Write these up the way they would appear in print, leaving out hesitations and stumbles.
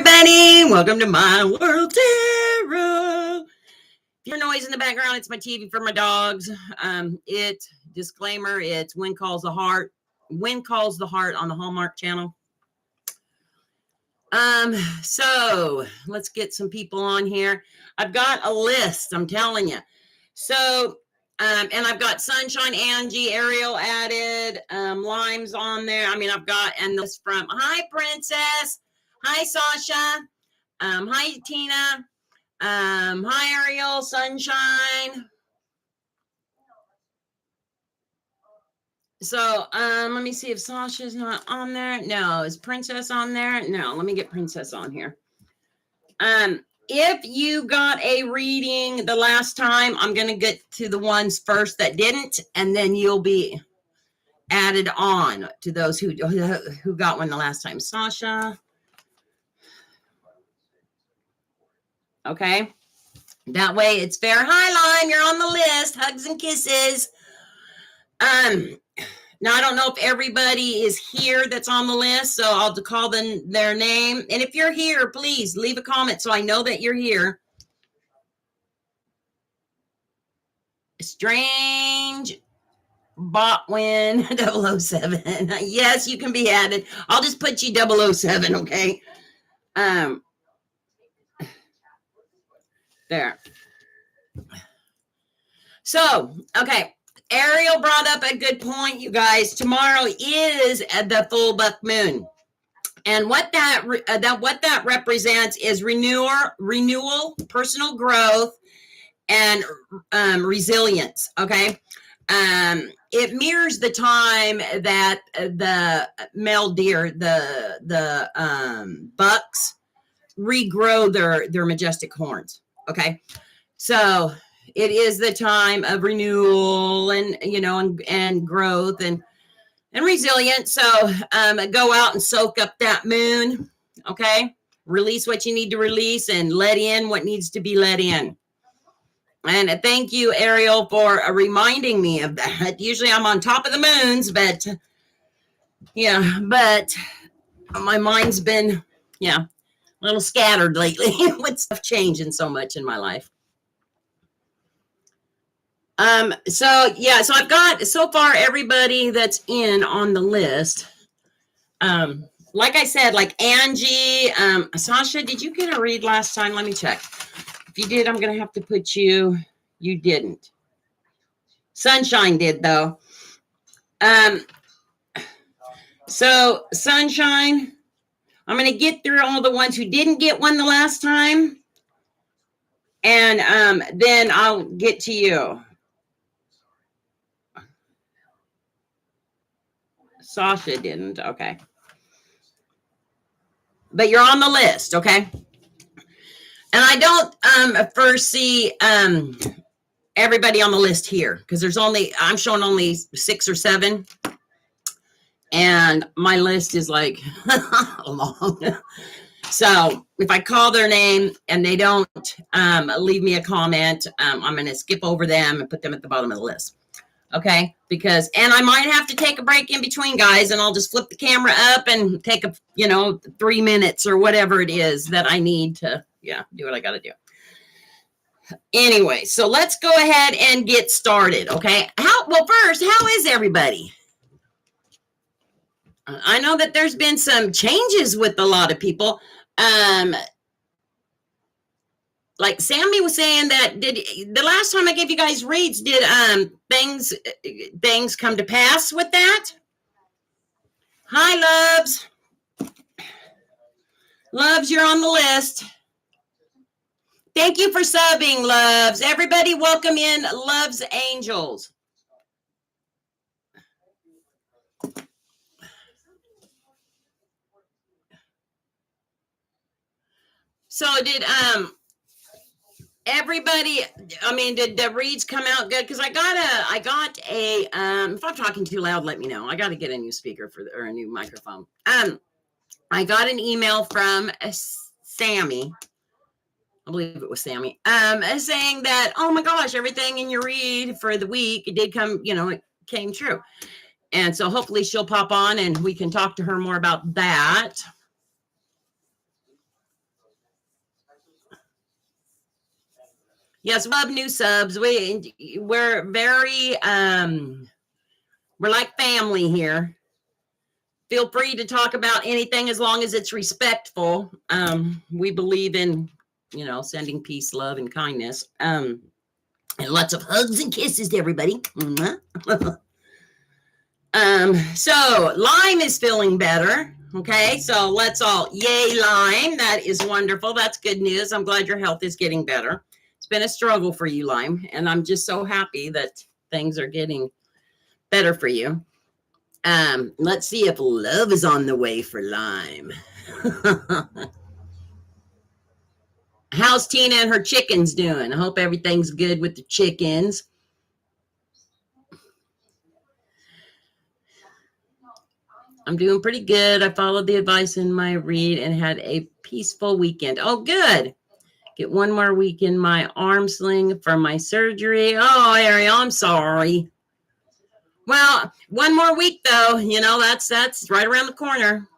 everybody. Welcome to my world tarot. If you hear noise in the background, it's my TV for my dogs. Disclaimer, it's Wind Calls the Heart. Wind Calls the Heart on the Hallmark Channel. So let's get some people on here. I've got a list, I'm telling you. So, and I've got Sunshine, Angie, Ariel added, Lime's on there. I mean, I've got, and this from, hi, Princess. Hi, Sasha. Hi, Tina. Hi, Ariel, Sunshine. So, let me see if Sasha's not on there. No, is Princess on there? No, let me get Princess on here. If you got a reading the last time, I'm going to get to the ones first that didn't, and then you'll be added on to those who got one the last time. Sasha. Okay. That way it's fair. Hi, Lime. You're on the list. Hugs and kisses. Now, I don't know if everybody is here that's on the list, so I'll call them their name. And if you're here, please leave a comment so I know that you're here. Strange Botwin 007. Yes, you can be added. I'll just put you 007, okay? There. So, okay. Ariel brought up a good point, you guys. Tomorrow is the full buck moon. And what that represents is renewal, personal growth, and resilience, okay? It mirrors the time that the male deer, the bucks, regrow their majestic horns, okay? So it is the time of renewal and, and growth and resilience. So go out and soak up that moon, okay? Release what you need to release and let in what needs to be let in. And thank you, Ariel, for reminding me of that. Usually I'm on top of the moons, but my mind's been, a little scattered lately with stuff changing so much in my life. So I've got so far everybody that's in on the list. Like I said, like Angie, Sasha, did you get a read last time? Let me check. If you did, I'm going to have to put you didn't. Sunshine did though. So Sunshine, I'm going to get through all the ones who didn't get one the last time. And, then I'll get to you. Sasha didn't. Okay. But you're on the list. Okay. And I don't first see everybody on the list here because I'm showing only 6 or 7. And my list is like long. So if I call their name and they don't leave me a comment, I'm going to skip over them and put them at the bottom of the list. Okay, and I might have to take a break in between, guys, and I'll just flip the camera up and take 3 minutes or whatever it is that I need to, do what I got to do. Anyway, so let's go ahead and get started, okay? First, how is everybody? I know that there's been some changes with a lot of people. Like Sammy was saying that the last time I gave you guys reads, did things come to pass with that? Hi, Loves. Loves, you're on the list. Thank you for subbing, Loves. Everybody welcome in Loves Angels. So did everybody, did the reads come out good? Because I got a if I'm talking too loud, let me know. I got to get a new speaker or a new microphone. I got an email from Sammy. I believe it was Sammy. Saying that, oh my gosh, everything in your read for the week, it did come, it came true. And so hopefully she'll pop on and we can talk to her more about that. Yes, we love new subs. We're very we're like family here. Feel free to talk about anything as long as it's respectful. We believe in, sending peace, love, and kindness. And lots of hugs and kisses to everybody. So Lime is feeling better. Okay, so let's all yay Lime. That is wonderful. That's good news. I'm glad your health is getting better. It's been a struggle for you, Lime, and I'm just so happy that things are getting better for you. Let's see if love is on the way for Lime. How's Tina and her chickens doing? I hope everything's good with the chickens. I'm doing pretty good. I followed the advice in my read and had a peaceful weekend. Oh, good. Get one more week in my arm sling for my surgery. Oh, Ariel, I'm sorry. Well, one more week though, that's right around the corner.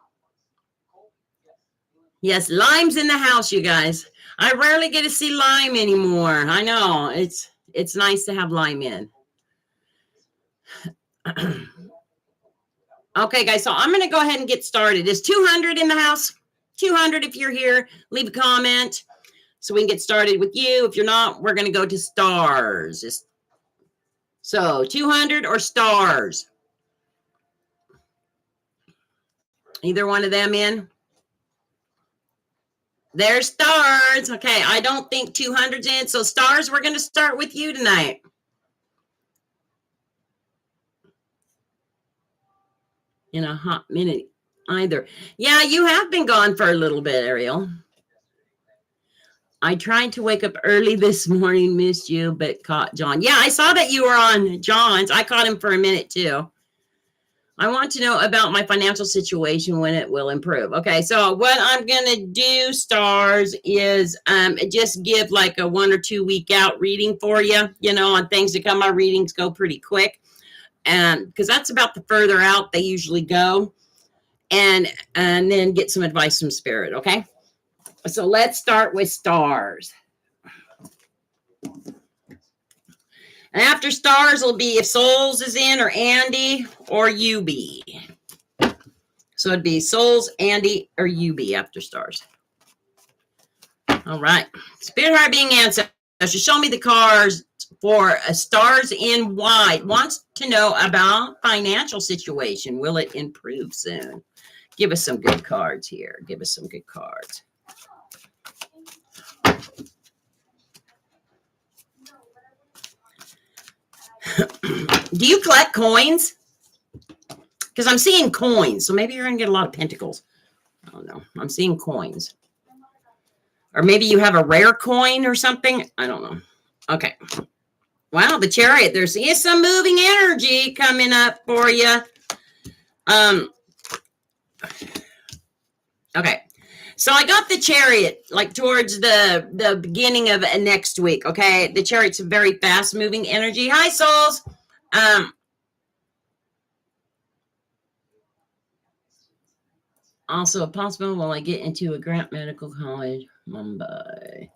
Yes, Lime's in the house, you guys. I rarely get to see Lime anymore. I know. It's nice to have Lime in. Okay, guys, so I'm going to go ahead and get started. Is 200 in the house? 200 if you're here. Leave a comment so we can get started with you. If you're not, we're going to go to stars. So 200 or stars? Either one of them in? There's stars. Okay, I don't think 200's in. So stars, we're going to start with you tonight. In a hot minute either. Yeah, you have been gone for a little bit, Ariel. I tried to wake up early this morning, missed you, but caught John. Yeah, I saw that you were on John's. I caught him for a minute too. I want to know about my financial situation, when it will improve. Okay, so what I'm going to do, stars, is just give like a 1 or 2 week out reading for you, on things that come. My readings go pretty quick. And because that's about the further out they usually go, and then get some advice from spirit. Okay, so let's start with stars, and after stars will be if Souls is in, or Andy, or UB. So it'd be Souls, Andy, or UB after stars. All right, Spirit Heart being ancestors, show me the cards for stars in white. Wants to know about financial situation. Will it improve soon? Give us some good cards here. Give us some good cards. Do you collect coins? Because I'm seeing coins. So maybe you're going to get a lot of pentacles. I don't know. I'm seeing coins. Or maybe you have a rare coin or something. I don't know. Okay. Wow, the Chariot. There's some moving energy coming up for you. Okay. So I got the Chariot like towards the beginning of next week. Okay. The Chariot's a very fast moving energy. Hi, souls. Also, possible will I get into a Grant Medical College, Mumbai?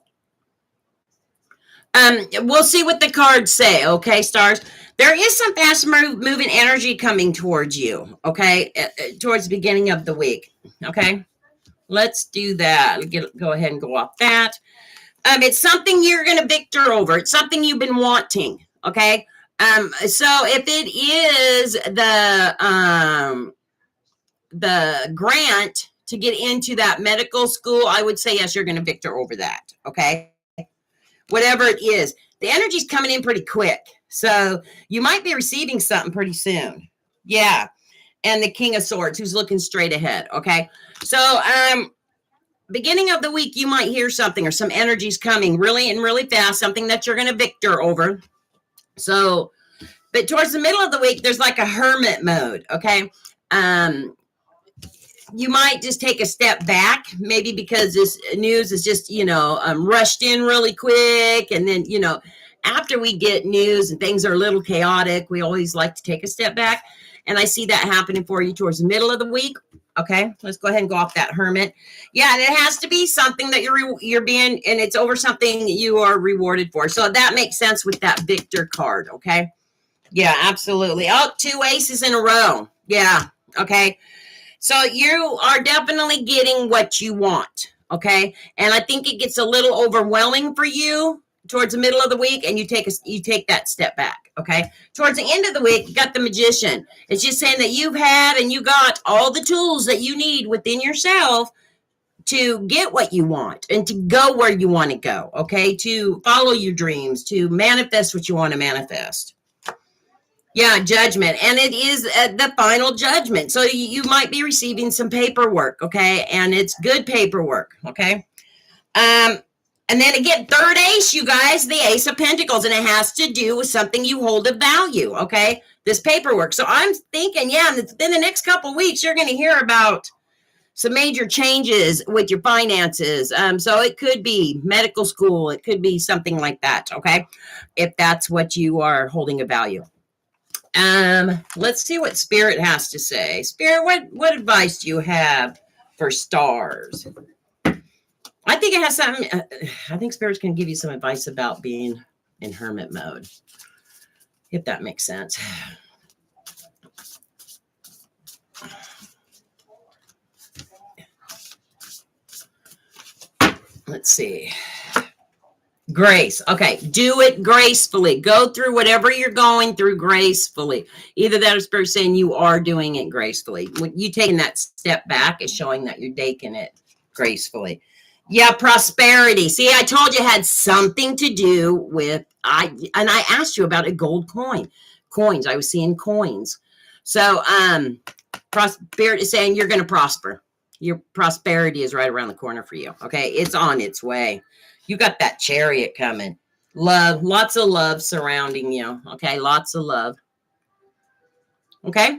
We'll see what the cards say. Okay, stars. There is some fast moving energy coming towards you. Okay, towards the beginning of the week. Okay, let's do that. Go ahead and go off that. It's something you're going to victor over. It's something you've been wanting. Okay. So if it is the grant to get into that medical school, I would say yes, you're going to victor over that. Okay. Whatever it is, the energy's coming in pretty quick. So you might be receiving something pretty soon. Yeah. And the King of Swords, who's looking straight ahead. Okay. So, beginning of the week, you might hear something or some energy's coming really and really fast, something that you're going to victor over. So, but towards the middle of the week, there's like a hermit mode. Okay. You might just take a step back, maybe because this news is just, rushed in really quick. And then, after we get news and things are a little chaotic, we always like to take a step back. And I see that happening for you towards the middle of the week. Okay, let's go ahead and go off that Hermit. Yeah, and it has to be something that you're being, and it's over something you are rewarded for. So that makes sense with that Victor card. Okay. Yeah, absolutely. Oh, 2 aces in a row. Yeah. Okay. So you are definitely getting what you want. Okay. And I think it gets a little overwhelming for you towards the middle of the week, and you take that step back. Okay. Towards the end of the week, you got the Magician. It's just saying that you've had and you got all the tools that you need within yourself to get what you want and to go where you want to go. Okay. To follow your dreams, to manifest what you want to manifest. Yeah, Judgment. And it is the final judgment. So you might be receiving some paperwork, okay? And it's good paperwork, okay? And then again, third ace, you guys, the Ace of Pentacles, and it has to do with something you hold of value, okay? This paperwork. So I'm thinking, yeah, within the next couple of weeks, you're going to hear about some major changes with your finances. So it could be medical school. It could be something like that, okay? If that's what you are holding of value. Let's see what Spirit has to say. Spirit, what advice do you have for stars? I think it has something. I think Spirit's going to give you some advice about being in hermit mode, if that makes sense. Let's see. Grace. Okay. Do it gracefully. Go through whatever you're going through gracefully. Either that or Spirit saying you are doing it gracefully. When you taking that step back is showing that you're taking it gracefully. Yeah, prosperity. See, I told you it had something to do with I asked you about a gold coin. Coins. I was seeing coins. So Spirit is saying you're going to prosper. Your prosperity is right around the corner for you. Okay. It's on its way. You got that Chariot coming. Love. Lots of love surrounding you. Okay. Lots of love. Okay.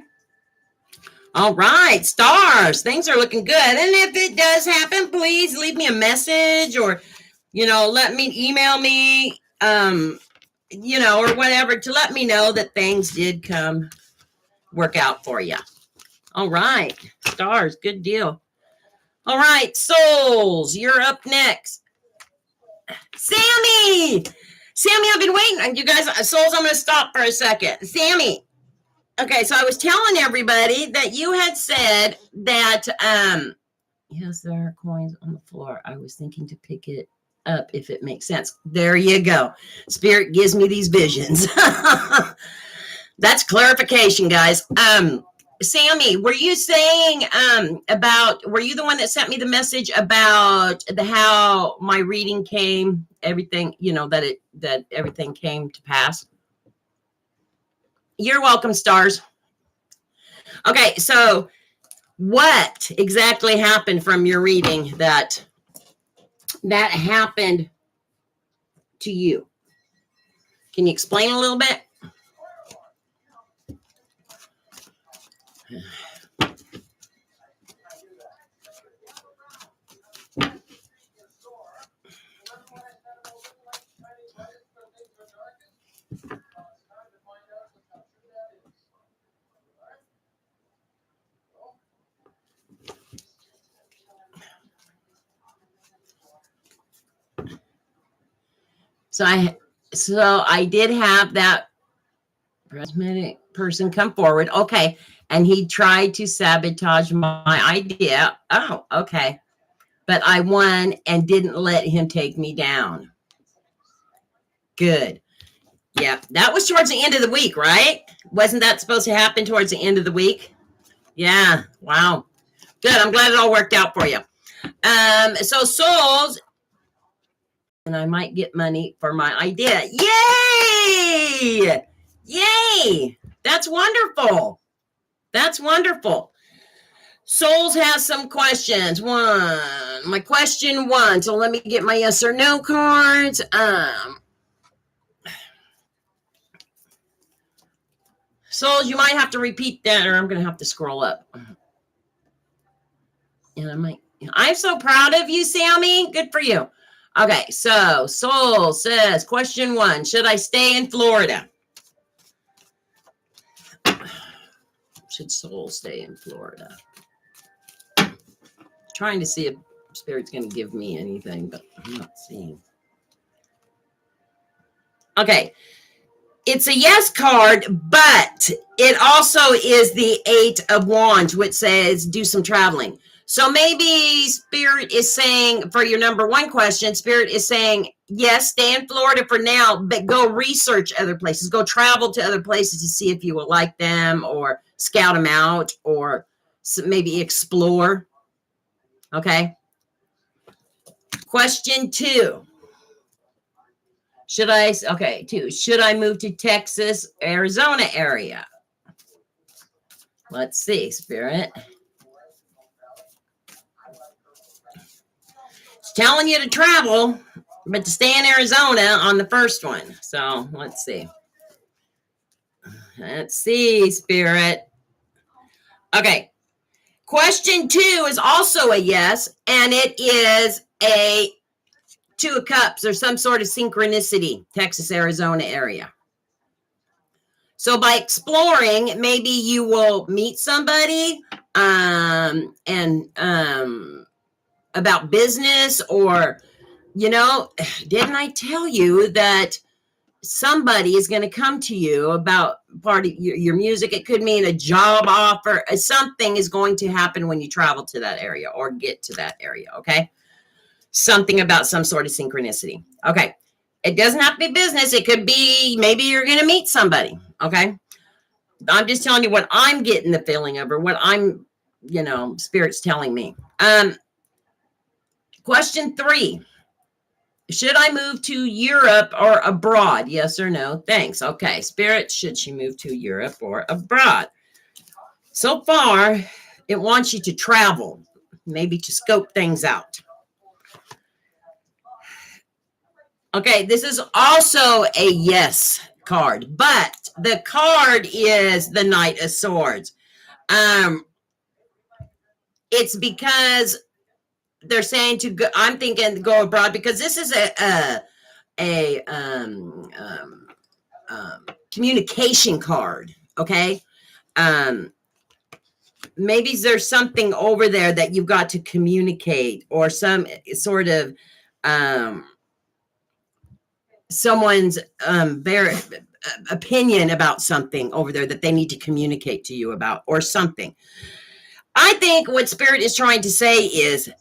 All right, stars, things are looking good. And if it does happen, please leave me a message or, email me, or whatever to let me know that things did work out for you. All right, stars, good deal. All right, souls, you're up next. Sammy, I've been waiting. You guys, souls, I'm going to stop for a second. Sammy. Okay, so I was telling everybody that you had said that, yes, there are coins on the floor. I was thinking to pick it up if it makes sense. There you go. Spirit gives me these visions. That's clarification, guys. Sammy, were you saying were you the one that sent me the message about how my reading came, everything, that everything came to pass? You're welcome, stars. Okay, so what exactly happened from your reading that happened to you? Can you explain a little bit? So I did have that charismatic person come forward. Okay. And he tried to sabotage my idea. Oh, okay. But I won and didn't let him take me down. Good. Yeah. That was towards the end of the week, right? Wasn't that supposed to happen towards the end of the week? Yeah. Wow. Good. I'm glad it all worked out for you. So souls, and I might get money for my idea. Yay! Yay! That's wonderful. That's wonderful. Souls has some questions. My question one. So let me get my yes or no cards. Souls, you might have to repeat that, or I'm going to have to scroll up. And I'm so proud of you, Sammy. Good for you. Okay, so Soul says, question 1, should I stay in Florida? Should Soul stay in Florida? Trying to see if Spirit's going to give me anything, but I'm not seeing. Okay, it's a yes card, but it also is the 8 of Wands, which says do some traveling. So maybe Spirit is saying, for your number 1 question, Spirit is saying, yes, stay in Florida for now, but go research other places. Go travel to other places to see if you will like them, or scout them out, or maybe explore. Okay. Question 2. Should I move to Texas, Arizona area? Let's see, Spirit. It's telling you to travel, but to stay in Arizona on the first one. So let's see. Let's see, Spirit. Okay. Question 2 is also a yes, and it is a 2 of Cups or some sort of synchronicity, Texas, Arizona area. So by exploring, maybe you will meet somebody and about business, or, didn't I tell you that somebody is going to come to you about part of your music? It could mean a job offer. Something is going to happen when you travel to that area or get to that area, okay? Something about some sort of synchronicity. Okay. It doesn't have to be business. It could be maybe you're going to meet somebody, okay? I'm just telling you what I'm getting the feeling of, or what I'm, Spirit's telling me. Question 3. Should I move to Europe or abroad? Yes or no? Thanks. Okay. Spirit, should she move to Europe or abroad? So far, it wants you to travel, maybe to scope things out. Okay, this is also a yes card, but the card is the Knight of Swords. It's because they're saying to go, I'm thinking to go abroad, because this is a communication card. Okay. Maybe there's something over there that you've got to communicate, or some sort of someone's opinion about something over there that they need to communicate to you about, or something. I think what Spirit is trying to say is,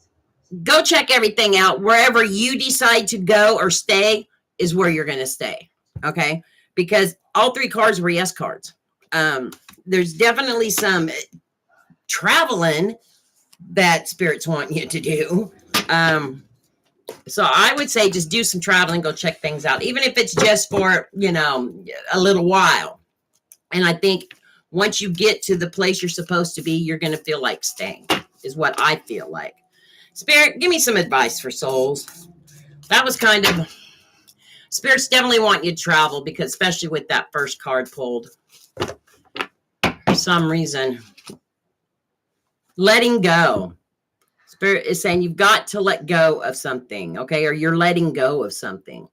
go check everything out. Wherever you decide to go or stay is where you're going to stay. Okay. Because all 3 cards were yes cards. There's definitely some traveling that Spirit's wanting you to do. So I would say just do some traveling, go check things out, even if it's just for, a little while. And I think once you get to the place you're supposed to be, you're going to feel like staying, is what I feel like. Spirit, give me some advice for souls. That was kind of, Spirit's definitely want you to travel, because especially with that first card pulled, for some reason, letting go. Spirit is saying you've got to let go of something, okay? Or you're letting go of something,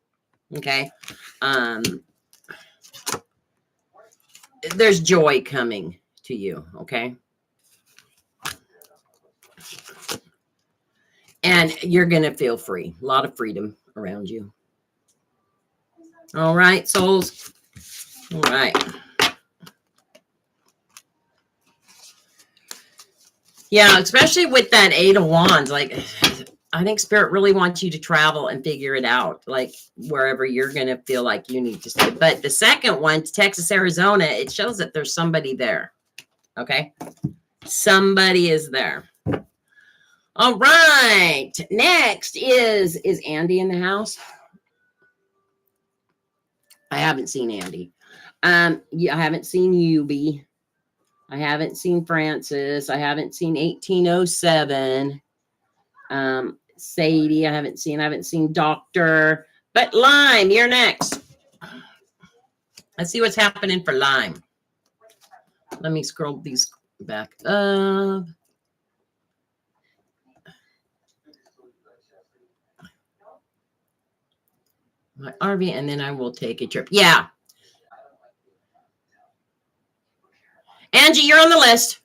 okay? There's joy coming to you, okay? And you're going to feel free. A lot of freedom around you. All right, souls. All right. Yeah, especially with that 8 of Wands, like, I think Spirit really wants you to travel and figure it out, like wherever you're going to feel like you need to stay. But the second one, Texas, Arizona, it shows that there's somebody there. Okay. Somebody is there. All right. Next is Andy in the house? I haven't seen Andy. Yeah, I haven't seen Yubi. I haven't seen Francis. I haven't seen 1807. Sadie, I haven't seen Doctor. But Lime, you're next. Let's see what's happening for Lime. Let me scroll these back up. my RV, and then I will take a trip. Yeah. Angie, you're on the list.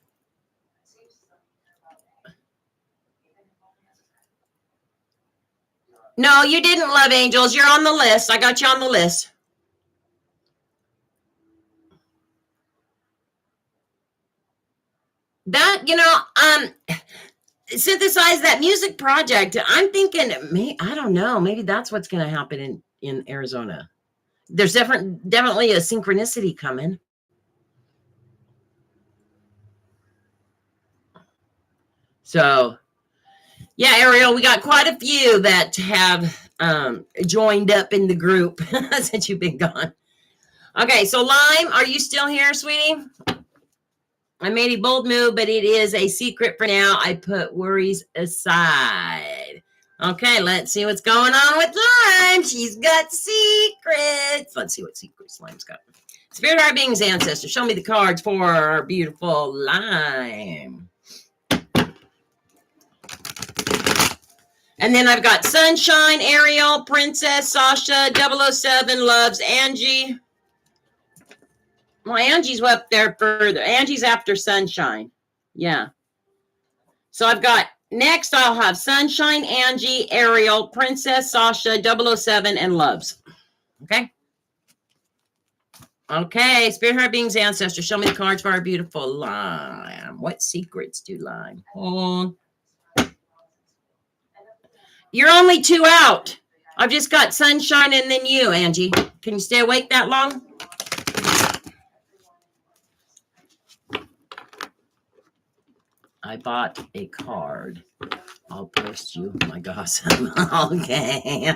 No, you didn't, Love Angels. You're on the list. I got you on the list. That, synthesize that music project. I'm thinking, I don't know. Maybe that's what's going to happen in Arizona. There's definitely a synchronicity coming. So, yeah, Ariel, we got quite a few that have joined up in the group since you've been gone. Okay, so Lime, are you still here, sweetie? I made a bold move, but it is a secret for now. I put worries aside. Okay, let's see what's going on with Lime. She's got secrets. Let's see what secrets Lime's got. Spirit, our beings, ancestors, show me the cards for our beautiful Lime. And then I've got Sunshine, Ariel, Princess, Sasha, 007, Loves, Angie. Well, Angie's up there further. Angie's after Sunshine. Yeah. So I've got, next I'll have Sunshine, Angie, Ariel, Princess, Sasha, 007, and Loves. Okay? Okay, Spirit, Heart, Beings, Ancestors, show me the cards for our beautiful Lime. What secrets do Lime hold? You're only 2 out. I've just got Sunshine and then you, Angie. Can you stay awake that long? I bought a card. I'll post you. Oh my gosh. Okay.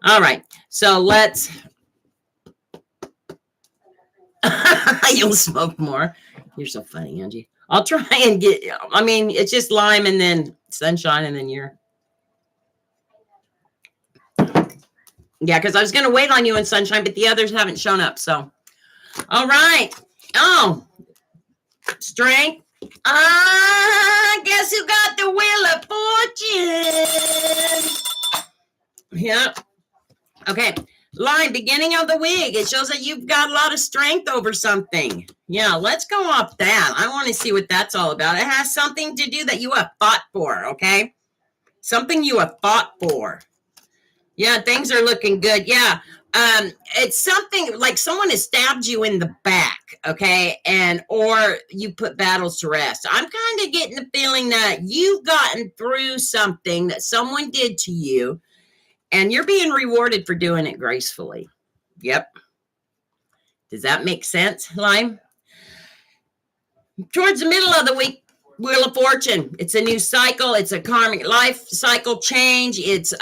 All right. So let's. You'll smoke more. You're so funny, Angie. I'll try and get. I mean, it's just Lime and then Sunshine and then you're. Yeah, because I was going to wait on you and Sunshine, but the others haven't shown up. So, all right. Oh. Strength. Guess who got the Wheel of Fortune? Yep. Okay. Line, beginning of the week. It shows that you've got a lot of strength over something. Yeah, let's go off that. I want to see what that's all about. It has something to do that you have fought for, okay? Something you have fought for. Yeah, things are looking good. Yeah. It's something like someone has stabbed you in the back, okay, or you put battles to rest. I'm kind of getting the feeling that you've gotten through something that someone did to you, and you're being rewarded for doing it gracefully. Yep. Does that make sense, Lime? Towards the middle of the week, Wheel of Fortune. It's a new cycle. It's a karmic life cycle change. It's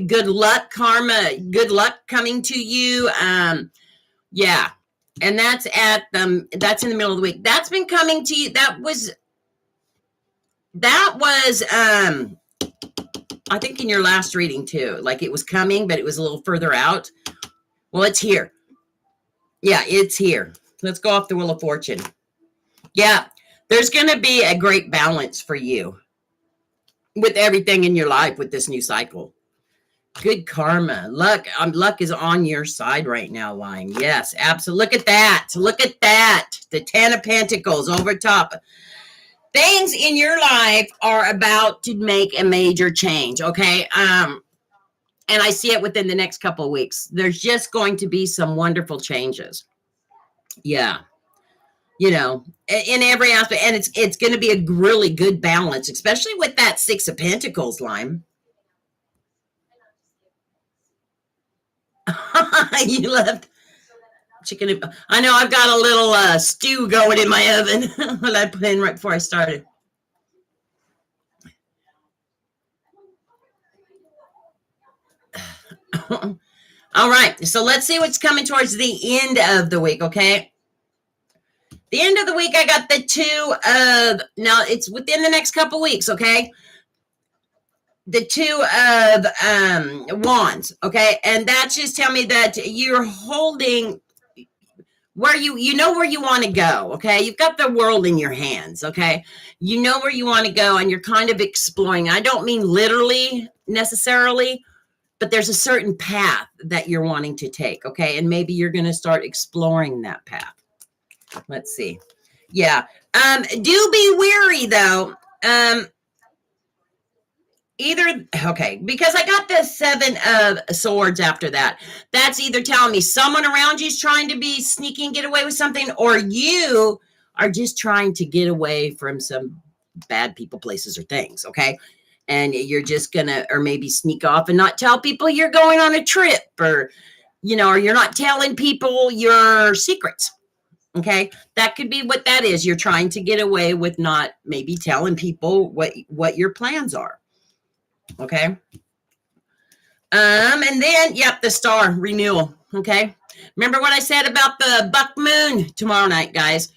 good luck, karma, good luck coming to you. Yeah. And that's that's in the middle of the week. That's been coming to you. That was I think in your last reading too. Like it was coming, but it was a little further out. Well, it's here. Yeah, it's here. Let's go off the Wheel of Fortune. Yeah. There's going to be a great balance for you with everything in your life with this new cycle. Good karma. Luck is on your side right now, Lime. Yes, absolutely. Look at that. Look at that. The 10 of Pentacles over top. Things in your life are about to make a major change, okay? And I see it within the next couple of weeks. There's just going to be some wonderful changes. Yeah. You know, in every aspect. And it's going to be a really good balance, especially with that 6 of Pentacles, Lime. You left chicken. I know I've got a little stew going in my oven that I put in right before I started. All right. So let's see what's coming towards the end of the week, okay? The end of the week, I got the 2 of, now it's within the next couple weeks, okay? The 2 of wands, okay? And that just tell me that you're holding where you know where you want to go, okay? You've got the world in your hands, okay? You know where you want to go and you're kind of exploring. I don't mean literally necessarily, but there's a certain path that you're wanting to take. Okay. And maybe you're going to start exploring that path. Let's see. Yeah. Do be weary though. Okay, because I got the 7 of Swords after that. That's either telling me someone around you is trying to be sneaky and get away with something, or you are just trying to get away from some bad people, places, or things, okay? And you're just gonna, or maybe sneak off and not tell people you're going on a trip, or, or you're not telling people your secrets, okay? That could be what that is. You're trying to get away with not maybe telling people what your plans are. Okay. And then, the star renewal. Okay. Remember what I said about the buck moon tomorrow night, guys?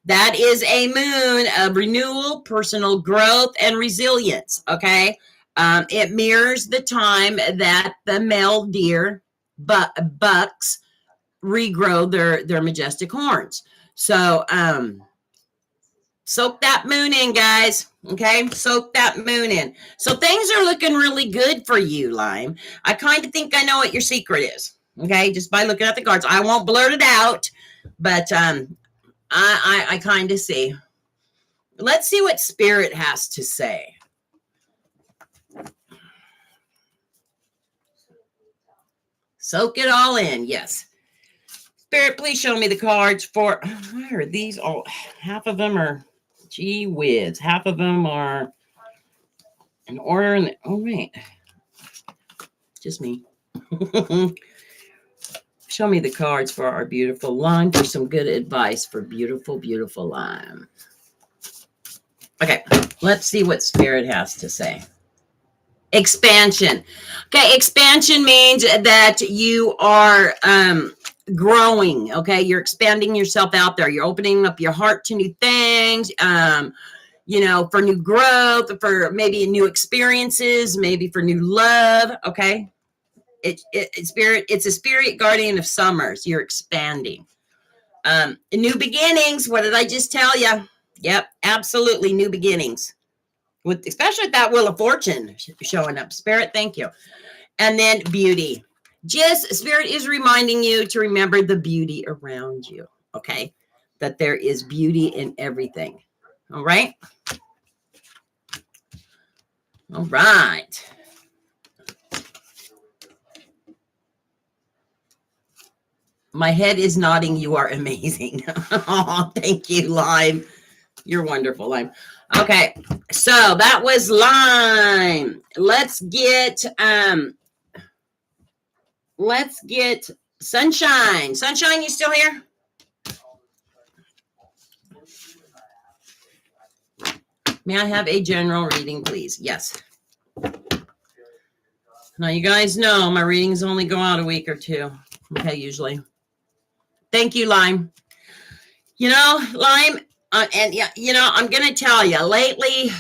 That is a moon of renewal, personal growth, and resilience. Okay. It mirrors the time that the male deer bucks regrow their majestic horns. So, soak that moon in, guys. Okay, soak that moon in. So things are looking really good for you, Lime. I kind of think I know what your secret is. Okay, just by looking at the cards. I won't blurt it out, but I kind of see. Let's see what Spirit has to say. Soak it all in. Yes. Spirit, please show me the cards for. Where are these? Oh, half of them are. Gee whiz. Half of them are in order. And oh, wait. Just me. Show me the cards for our beautiful Lime for some good advice for beautiful, beautiful Lime. Okay. Let's see what Spirit has to say. Expansion. Okay. Expansion means that you are growing. Okay. You're expanding yourself out there. You're opening up your heart to new things, for new growth, for maybe new experiences, maybe for new love. Okay. It's a spirit guardian of summers. You're expanding. New beginnings. What did I just tell you? Yep. Absolutely. New beginnings. Especially with that Wheel of Fortune showing up. Spirit. Thank you. And then beauty. Just Spirit is reminding you to remember the beauty around you, okay? That there is beauty in everything, all right? All right. My head is nodding. You are amazing. Oh, thank you, Lime. You're wonderful, Lime. Okay, so that was Lime. Let's get Sunshine. Sunshine, you still here? May I have a general reading, please? Yes. Now, you guys know my readings only go out a week or two. Okay, usually. Thank you, Lime. Lime, and yeah, I'm going to tell you, lately,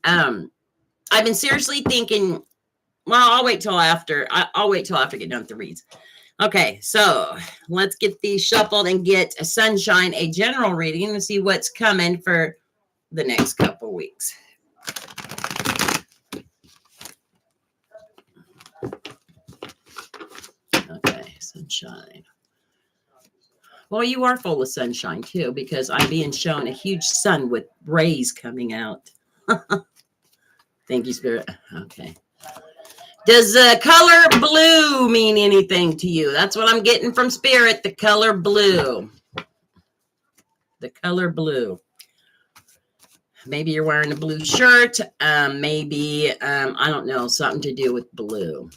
I've been seriously thinking, well, I'll wait till after I get done with the reads. Okay, so let's get these shuffled and get Sunshine a general reading and see what's coming for the next couple weeks. Okay, Sunshine. Well, you are full of sunshine too, because I'm being shown a huge sun with rays coming out. Thank you, Spirit. Okay. Does the color blue mean anything to you? That's what I'm getting from Spirit, the color blue. The color blue. Maybe you're wearing a blue shirt. Maybe, I don't know, something to do with blue.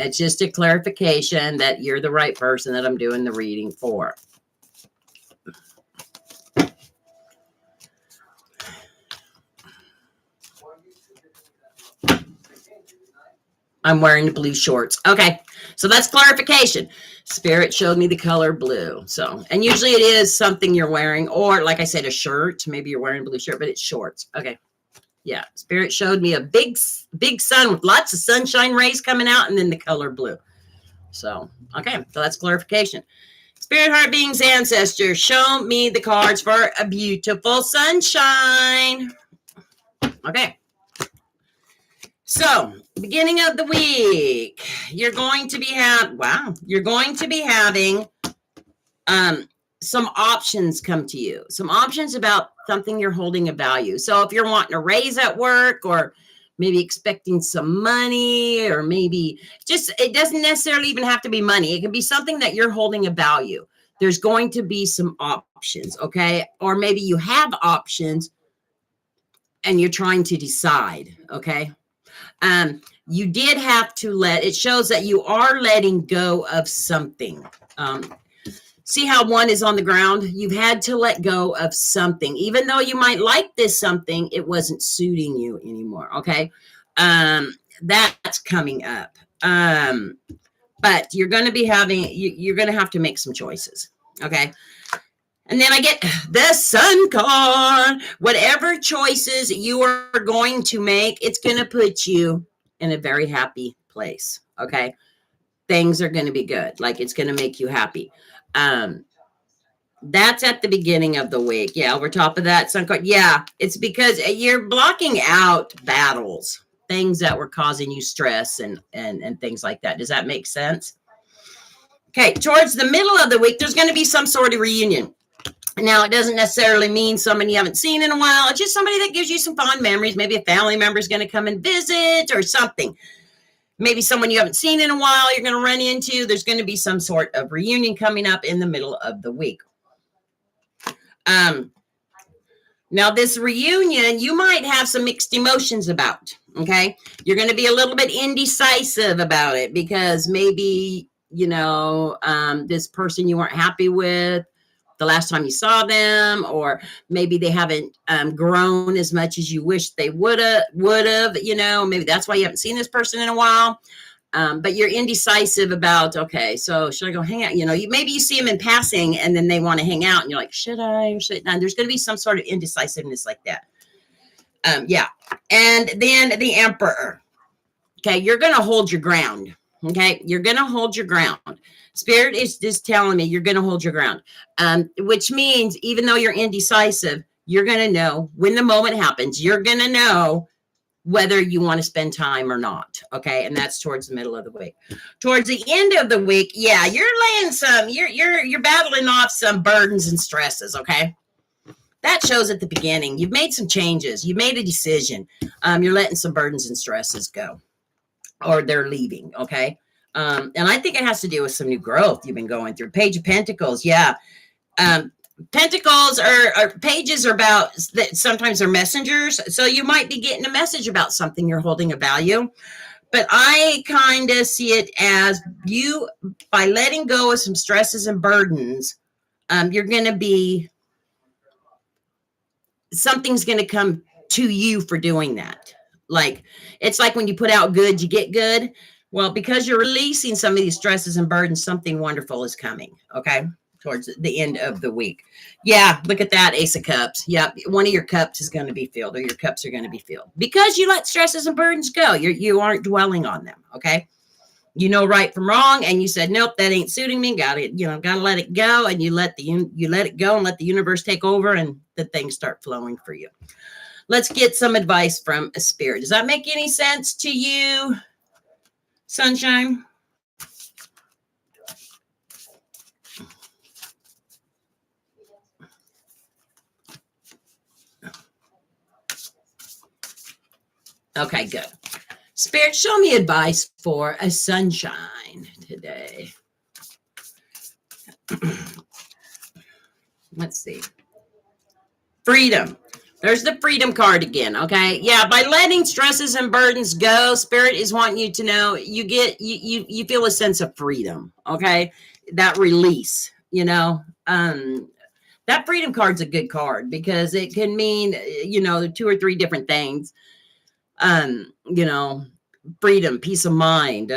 It's just a clarification that you're the right person that I'm doing the reading for. I'm wearing the blue shorts. Okay, so that's clarification. Spirit showed me the color blue. So, and usually it is something you're wearing, or like I said, a shirt. Maybe you're wearing a blue shirt, but it's shorts. Okay, yeah. Spirit showed me a big sun with lots of sunshine rays coming out, and then the color blue. So, okay, so that's clarification. Spirit, heart, beings, ancestors, show me the cards for a beautiful sunshine. Okay. So, beginning of the week, you're going to be having some options come to you. Some options about something you're holding a value. So, if you're wanting a raise at work, or maybe expecting some money, or maybe just, it doesn't necessarily even have to be money. It can be something that you're holding a value. There's going to be some options, okay? Or maybe you have options and you're trying to decide, okay? You did have to it shows that you are letting go of something. See how one is on the ground? You've had to let go of something. Even though you might like this something, it wasn't suiting you anymore, okay? That's coming up. But you're going to be you're going to have to make some choices, okay? And then I get the Sun card. Whatever choices you are going to make, it's going to put you in a very happy place, okay? Things are going to be good. Like, it's going to make you happy. That's at the beginning of the week. Yeah, over top of that Sun card. Yeah, it's because you're blocking out battles, things that were causing you stress and things like that. Does that make sense? Okay, towards the middle of the week, there's going to be some sort of reunion. Now, it doesn't necessarily mean somebody you haven't seen in a while. It's just somebody that gives you some fond memories. Maybe a family member is going to come and visit or something. Maybe someone you haven't seen in a while you're going to run into. There's going to be some sort of reunion coming up in the middle of the week. Now, this reunion, you might have some mixed emotions about, okay? You're going to be a little bit indecisive about it because maybe, this person you weren't happy with the last time you saw them, or maybe they haven't grown as much as you wish they would have, maybe that's why you haven't seen this person in a while. But you're indecisive about, okay, so should I go hang out? Maybe you see them in passing and then they want to hang out and you're like, should I or should not? There's going to be some sort of indecisiveness like that. Yeah. And then the Emperor. Okay. You're going to hold your ground. Okay. You're going to hold your ground. Spirit is just telling me you're going to hold your ground, which means even though you're indecisive, you're going to know when the moment happens, you're going to know whether you want to spend time or not. Okay. And that's towards the middle of the week. Towards the end of the week. Yeah. You're battling off some burdens and stresses. Okay. That shows at the beginning. You've made some changes. You've made a decision. You're letting some burdens and stresses go, or they're leaving. Okay. And I think it has to do with some new growth you've been going through. Page of Pentacles. Yeah. Pentacles are pages are about that. Sometimes they're messengers. So you might be getting a message about something you're holding a value. But I kind of see it as you, by letting go of some stresses and burdens, you're going to be, something's going to come to you for doing that. Like, it's like when you put out good, you get good. Well, because you're releasing some of these stresses and burdens, something wonderful is coming, okay, towards the end of the week. Yeah, look at that, Ace of Cups. Yep, one of your cups is going to be filled, or your cups are going to be filled. Because you let stresses and burdens go. You aren't dwelling on them, okay? You know right from wrong, and you said, nope, that ain't suiting me. Got to let it go, and you let it go and let the universe take over, and the things start flowing for you. Let's get some advice from a spirit. Does that make any sense to you, Sunshine? Okay, good. Spirit, show me advice for a Sunshine today. Let's see. Freedom. There's the Freedom card again, okay? Yeah, by letting stresses and burdens go, Spirit is wanting you to know you feel a sense of freedom, okay? That release, that Freedom card's a good card because it can mean, 2 or 3 different things. Freedom, peace of mind,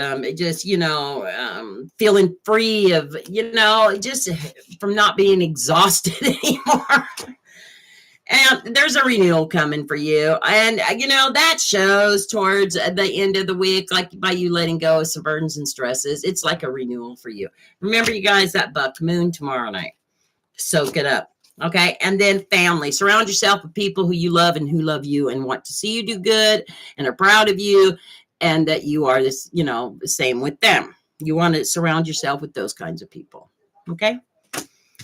feeling free of, just from not being exhausted anymore. And there's a renewal coming for you. And, that shows towards the end of the week, like by you letting go of some burdens and stresses, it's like a renewal for you. Remember, you guys, that buck moon tomorrow night. Soak it up. Okay. And then family. Surround yourself with people who you love and who love you and want to see you do good and are proud of you, and that you are this, the same with them. You want to surround yourself with those kinds of people. Okay.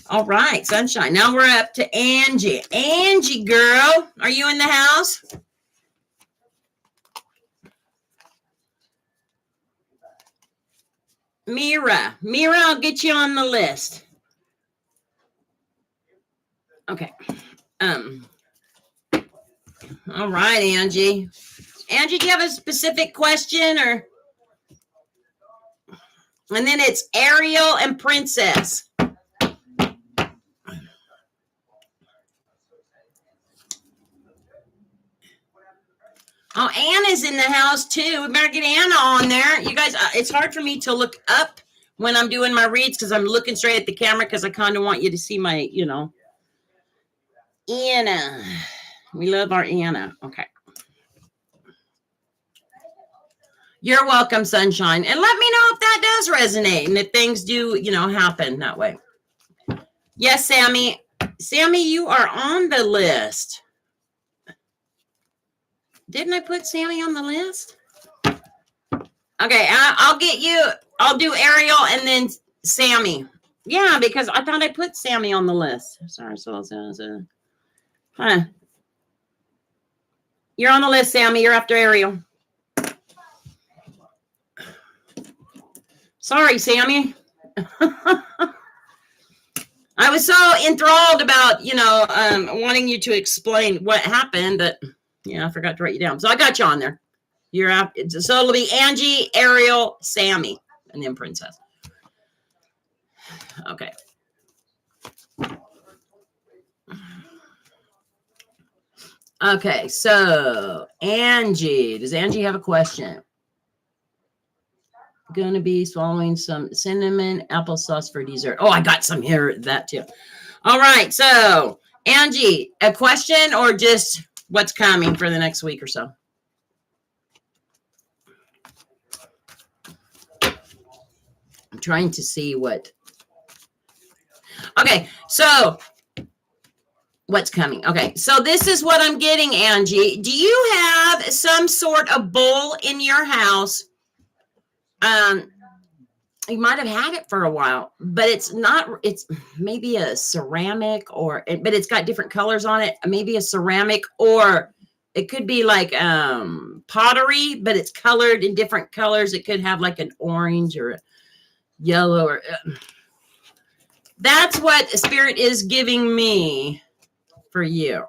All right, sunshine. Now we're up to Angie. Angie, girl, are you in the house? Mira, I'll get you on the list. Okay. All right, Angie. Angie, do you have a specific question or? And then it's Ariel and Princess. Oh, Anna's in the house too. We better get Anna on there. You guys, it's hard for me to look up when I'm doing my reads because I'm looking straight at the camera because I kind of want you to see my, Anna. We love our Anna. Okay. You're welcome, sunshine. And let me know if that does resonate and if things do, happen that way. Yes, Sammy. Sammy, you are on the list. Didn't I put Sammy on the list? Okay, I'll get you. I'll do Ariel and then Sammy. Yeah, because I thought I put Sammy on the list. Sorry, You're on the list, Sammy. You're after Ariel. Sorry, Sammy. I was so enthralled about, wanting you to explain what happened that, I forgot to write you down. So I got you on there. You're out. So it'll be Angie, Ariel, Sammy, and then Princess. Okay. Okay, so Angie, does Angie have a question? Gonna be swallowing some cinnamon applesauce for dessert. Oh, I got some here, that too. All right, so Angie, a question or just what's coming for the next week or so? I'm trying to see what. Okay, so what's coming? Okay, so this is what I'm getting, Angie. Do you have some sort of bowl in your house? You might have had it for a while, but it's maybe a ceramic but it's got different colors on it. Maybe a ceramic, or it could be like pottery, but it's colored in different colors. It could have like an orange or a yellow or that's what Spirit is giving me for you.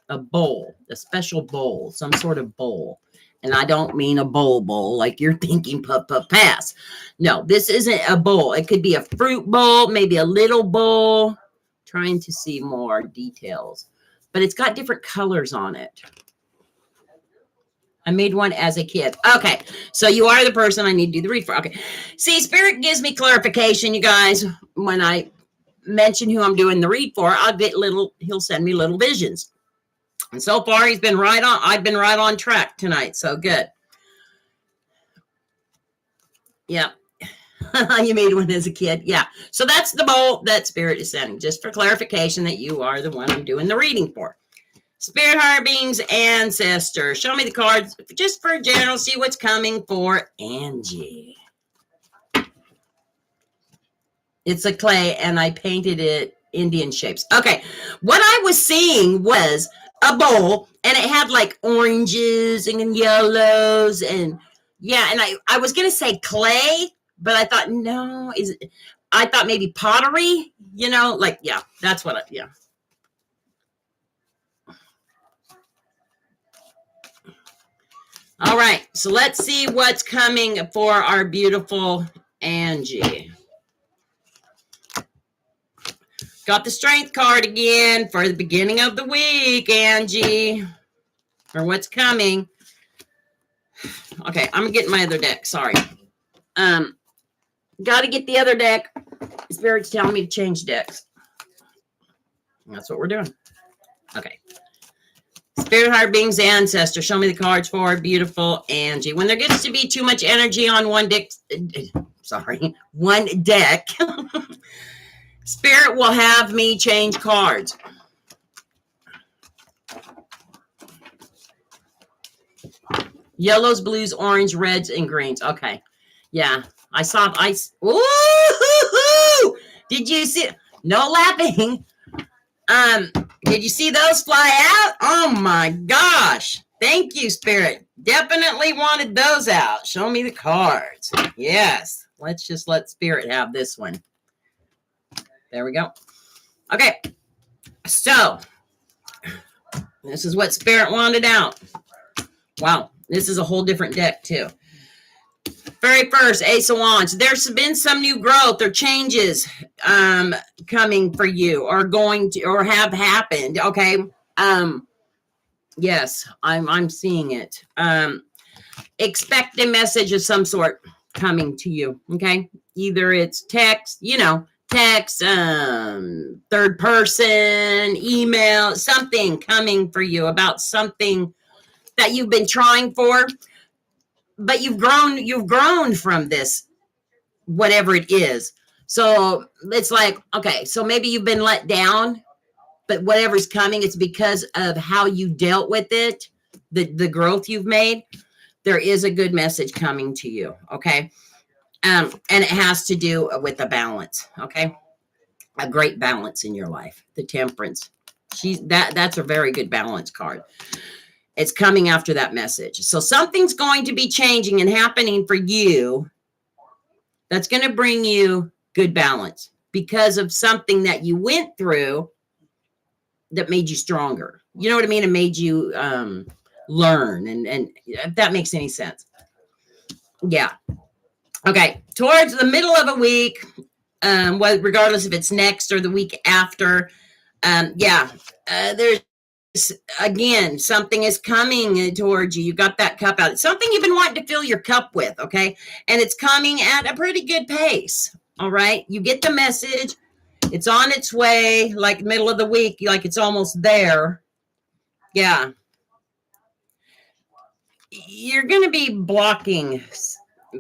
A bowl, a special bowl, some sort of bowl. And I don't mean a bowl like you're thinking, pass. No, this isn't a bowl. It could be a fruit bowl, maybe a little bowl. Trying to see more details. But it's got different colors on it. I made one as a kid. Okay, so you are the person I need to do the read for. Okay, see, Spirit gives me clarification, you guys. When I mention who I'm doing the read for, he'll send me little visions. And so far, I've been right on track tonight. So good. Yeah. You made one as a kid. Yeah. So that's the bowl that Spirit is sending, just for clarification that you are the one I'm doing the reading for. Spirit, higher beings, ancestors. Show me the cards just for general. See what's coming for Angie. It's a clay, and I painted it Indian shapes. Okay. What I was seeing was a bowl, and it had like oranges and yellows, and and I was gonna say clay, but I thought no, I thought maybe pottery, that's what All right, so let's see what's coming for our beautiful Angie. Got the strength card again for the beginning of the week, Angie. For what's coming. Okay, I'm getting my other deck. Sorry. Got to get the other deck. Spirit's telling me to change decks. That's what we're doing. Okay. Spirit, higher beings, ancestor. Show me the cards for beautiful Angie. When there gets to be too much energy on one deck, Spirit will have me change cards. Yellows, blues, orange, reds, and greens. Okay. Yeah. I saw ice. Ooh! Did you see? No laughing. Did you see those fly out? Oh my gosh. Thank you, Spirit. Definitely wanted those out. Show me the cards. Yes. Let's just let Spirit have this one. There we go. Okay. So, this is what Spirit wanted out. Wow. This is a whole different deck, too. Very first, Ace of Wands. There's been some new growth or changes coming for you, or going to, or have happened. Okay. Yes, I'm seeing it. Expect a message of some sort coming to you. Okay. Either it's text, text, third person, email, something coming for you about something that you've been trying for, but you've grown from this, whatever it is. So it's like, okay, so maybe you've been let down, but whatever's coming, it's because of how you dealt with it, the growth you've made. There is a good message coming to you. Okay. And it has to do with a balance. Okay. A great balance in your life. The Temperance. That's a very good balance card. It's coming after that message. So something's going to be changing and happening for you that's going to bring you good balance because of something that you went through that made you stronger. You know what I mean? It made you learn, and if that makes any sense. Yeah. Okay. Towards the middle of a week, regardless if it's next or the week after, there's, again, something is coming towards you. You got that cup out. It's something you've been wanting to fill your cup with, okay? And it's coming at a pretty good pace, all right? You get the message. It's on its way, like middle of the week, like it's almost there. Yeah. You're going to be blocking,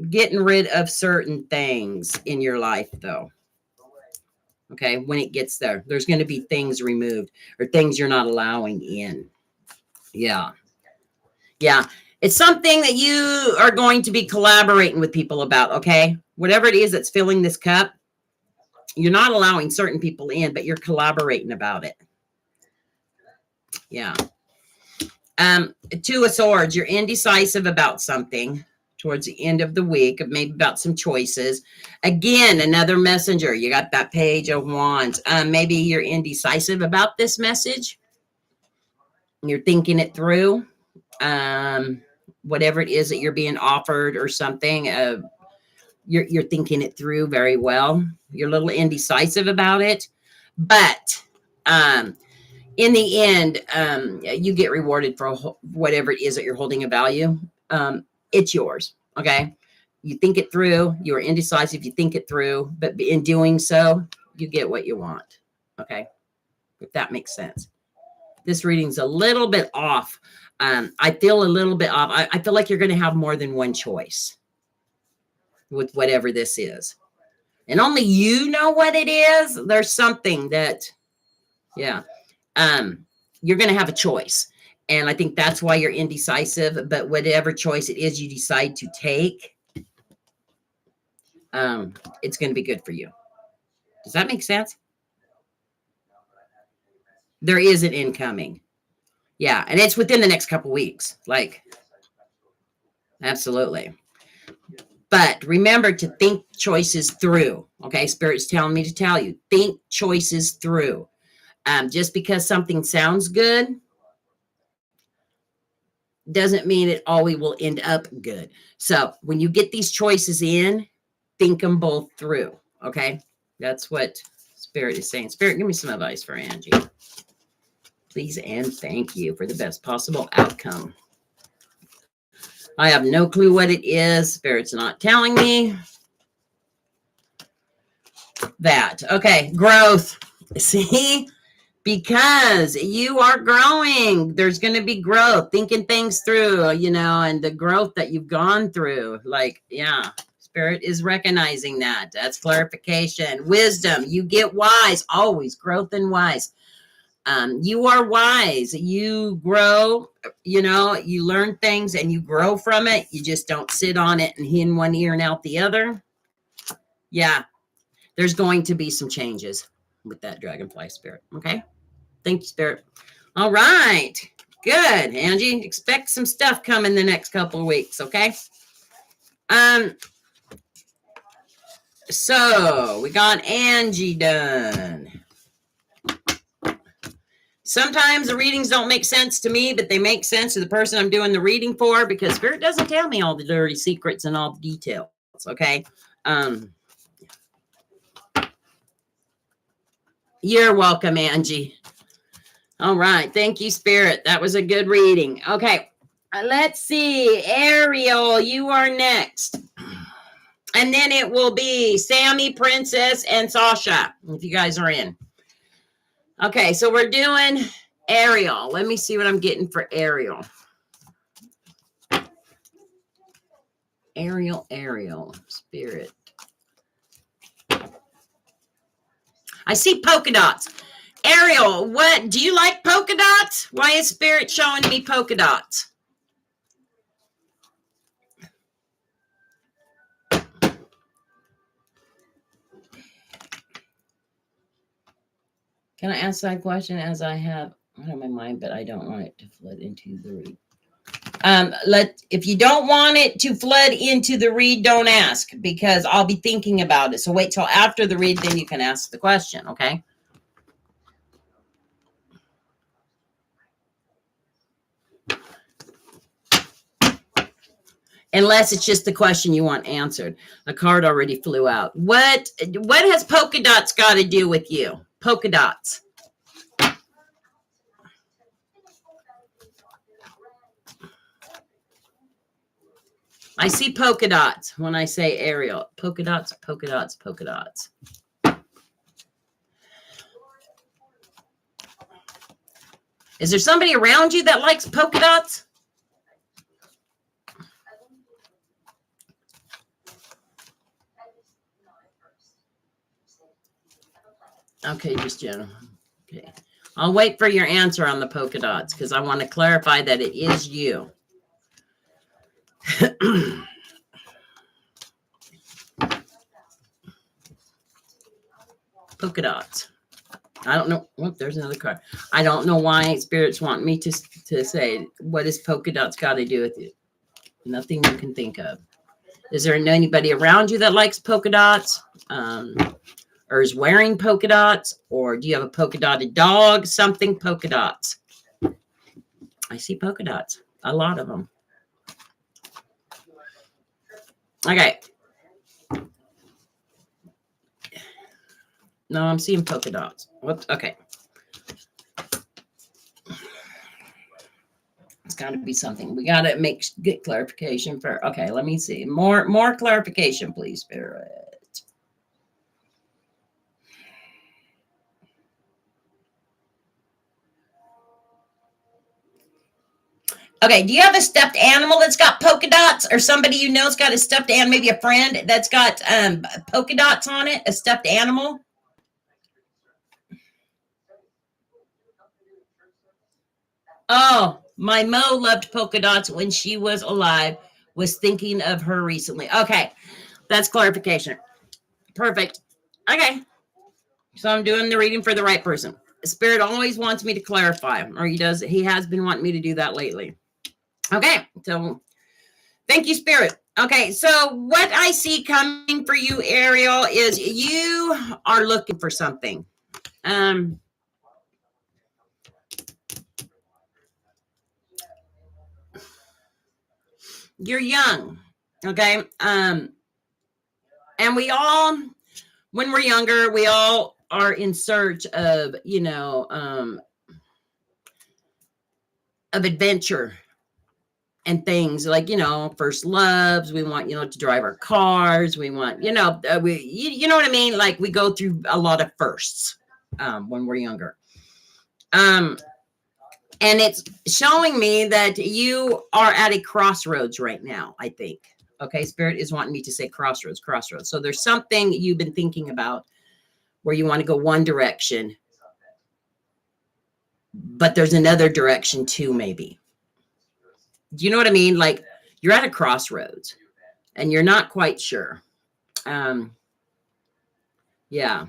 getting rid of certain things in your life, though. Okay, when it gets there, there's going to be things removed or things you're not allowing in. Yeah. Yeah. It's something that you are going to be collaborating with people about, okay? Whatever it is that's filling this cup, you're not allowing certain people in, but you're collaborating about it. Yeah. Two of Swords, you're indecisive about something towards the end of the week, maybe about some choices. Again, another messenger. You got that Page of Wands. Maybe you're indecisive about this message. You're thinking it through. Whatever it is that you're being offered or something, you're thinking it through very well. You're a little indecisive about it. But in the end, you get rewarded for whatever it is that you're holding a value. It's yours. Okay. You think it through. You're indecisive. You think it through, but in doing so, you get what you want. Okay. If that makes sense. This reading's a little bit off. I feel a little bit off. I feel like you're going to have more than one choice with whatever this is. And only you know what it is. There's something that, yeah, you're going to have a choice. And I think that's why you're indecisive. But whatever choice it is you decide to take, it's going to be good for you. Does that make sense? There is an incoming. Yeah. And it's within the next couple weeks. Like, absolutely. But remember to think choices through. Okay. Spirit's telling me to tell you, think choices through. Just because something sounds good doesn't mean it always will end up good. So when you get these choices in, think them both through. Okay. That's what Spirit is saying. Spirit, give me some advice for Angie. Please and thank you for the best possible outcome. I have no clue what it is. Spirit's not telling me that. Okay. Growth. See? Because you are growing. There's going to be growth, thinking things through, and the growth that you've gone through. Like, yeah, Spirit is recognizing that. That's clarification. Wisdom. You get wise. Always growth and wise. You are wise. You grow, you know, you learn things and you grow from it. You just don't sit on it and in one ear and out the other. Yeah. There's going to be some changes with that dragonfly spirit. Okay. Thank you, Spirit. All right. Good. Angie, expect some stuff coming the next couple of weeks. Okay. So we got Angie done. Sometimes the readings don't make sense to me, but they make sense to the person I'm doing the reading for, because Spirit doesn't tell me all the dirty secrets and all the details. Okay. You're welcome, Angie. All right. Thank you, Spirit. That was a good reading. Okay. Let's see. Ariel, you are next. And then it will be Sammy, Princess, and Sasha, if you guys are in. Okay, so we're doing Ariel. Let me see what I'm getting for Ariel. Ariel, Spirit. I see polka dots. Ariel, what, do you like polka dots? Why is Spirit showing me polka dots? Can I ask that question as I have one on my mind, but I don't want it to flood into the read. If you don't want it to flood into the read, don't ask, because I'll be thinking about it. So wait till after the read, then you can ask the question, okay? Unless it's just the question you want answered. The card already flew out. What has polka dots got to do with you? Polka dots. I see polka dots when I say Ariel. Polka dots, polka dots, polka dots. Is there somebody around you that likes polka dots? Okay, just general. Okay. I'll wait for your answer on the polka dots, because I want to clarify that it is you. Polka dots. I don't know. Oh, there's another card. I don't know why Spirits want me to say, what has polka dots got to do with you? Nothing you can think of. Is there anybody around you that likes polka dots? Or is wearing polka dots? Or do you have a polka dotted dog? Something polka dots. I see polka dots. A lot of them. Okay. No, I'm seeing polka dots. Whoops. Okay. It's got to be something. We got to get clarification for. Okay, let me see. More clarification, please, Spirit. Okay, do you have a stuffed animal that's got polka dots, or somebody you know's got a stuffed animal, maybe a friend that's got polka dots on it, a stuffed animal? Oh, my Mo loved polka dots when she was alive, was thinking of her recently. Okay, that's clarification. Perfect. Okay, so I'm doing the reading for the right person. Spirit always wants me to clarify, or he has been wanting me to do that lately. Okay, so thank you, Spirit. Okay, so what I see coming for you, Ariel, is you are looking for something. You're young, okay? And we all, when we're younger, we all are in search of, of adventure and things like, first loves. We want, to drive our cars. We want, you know what I mean? Like we go through a lot of firsts when we're younger. And it's showing me that you are at a crossroads right now, I think. Okay. Spirit is wanting me to say crossroads, crossroads. So there's something you've been thinking about where you want to go one direction, but there's another direction too, maybe. Do you know what I mean? Like you're at a crossroads and you're not quite sure. Yeah.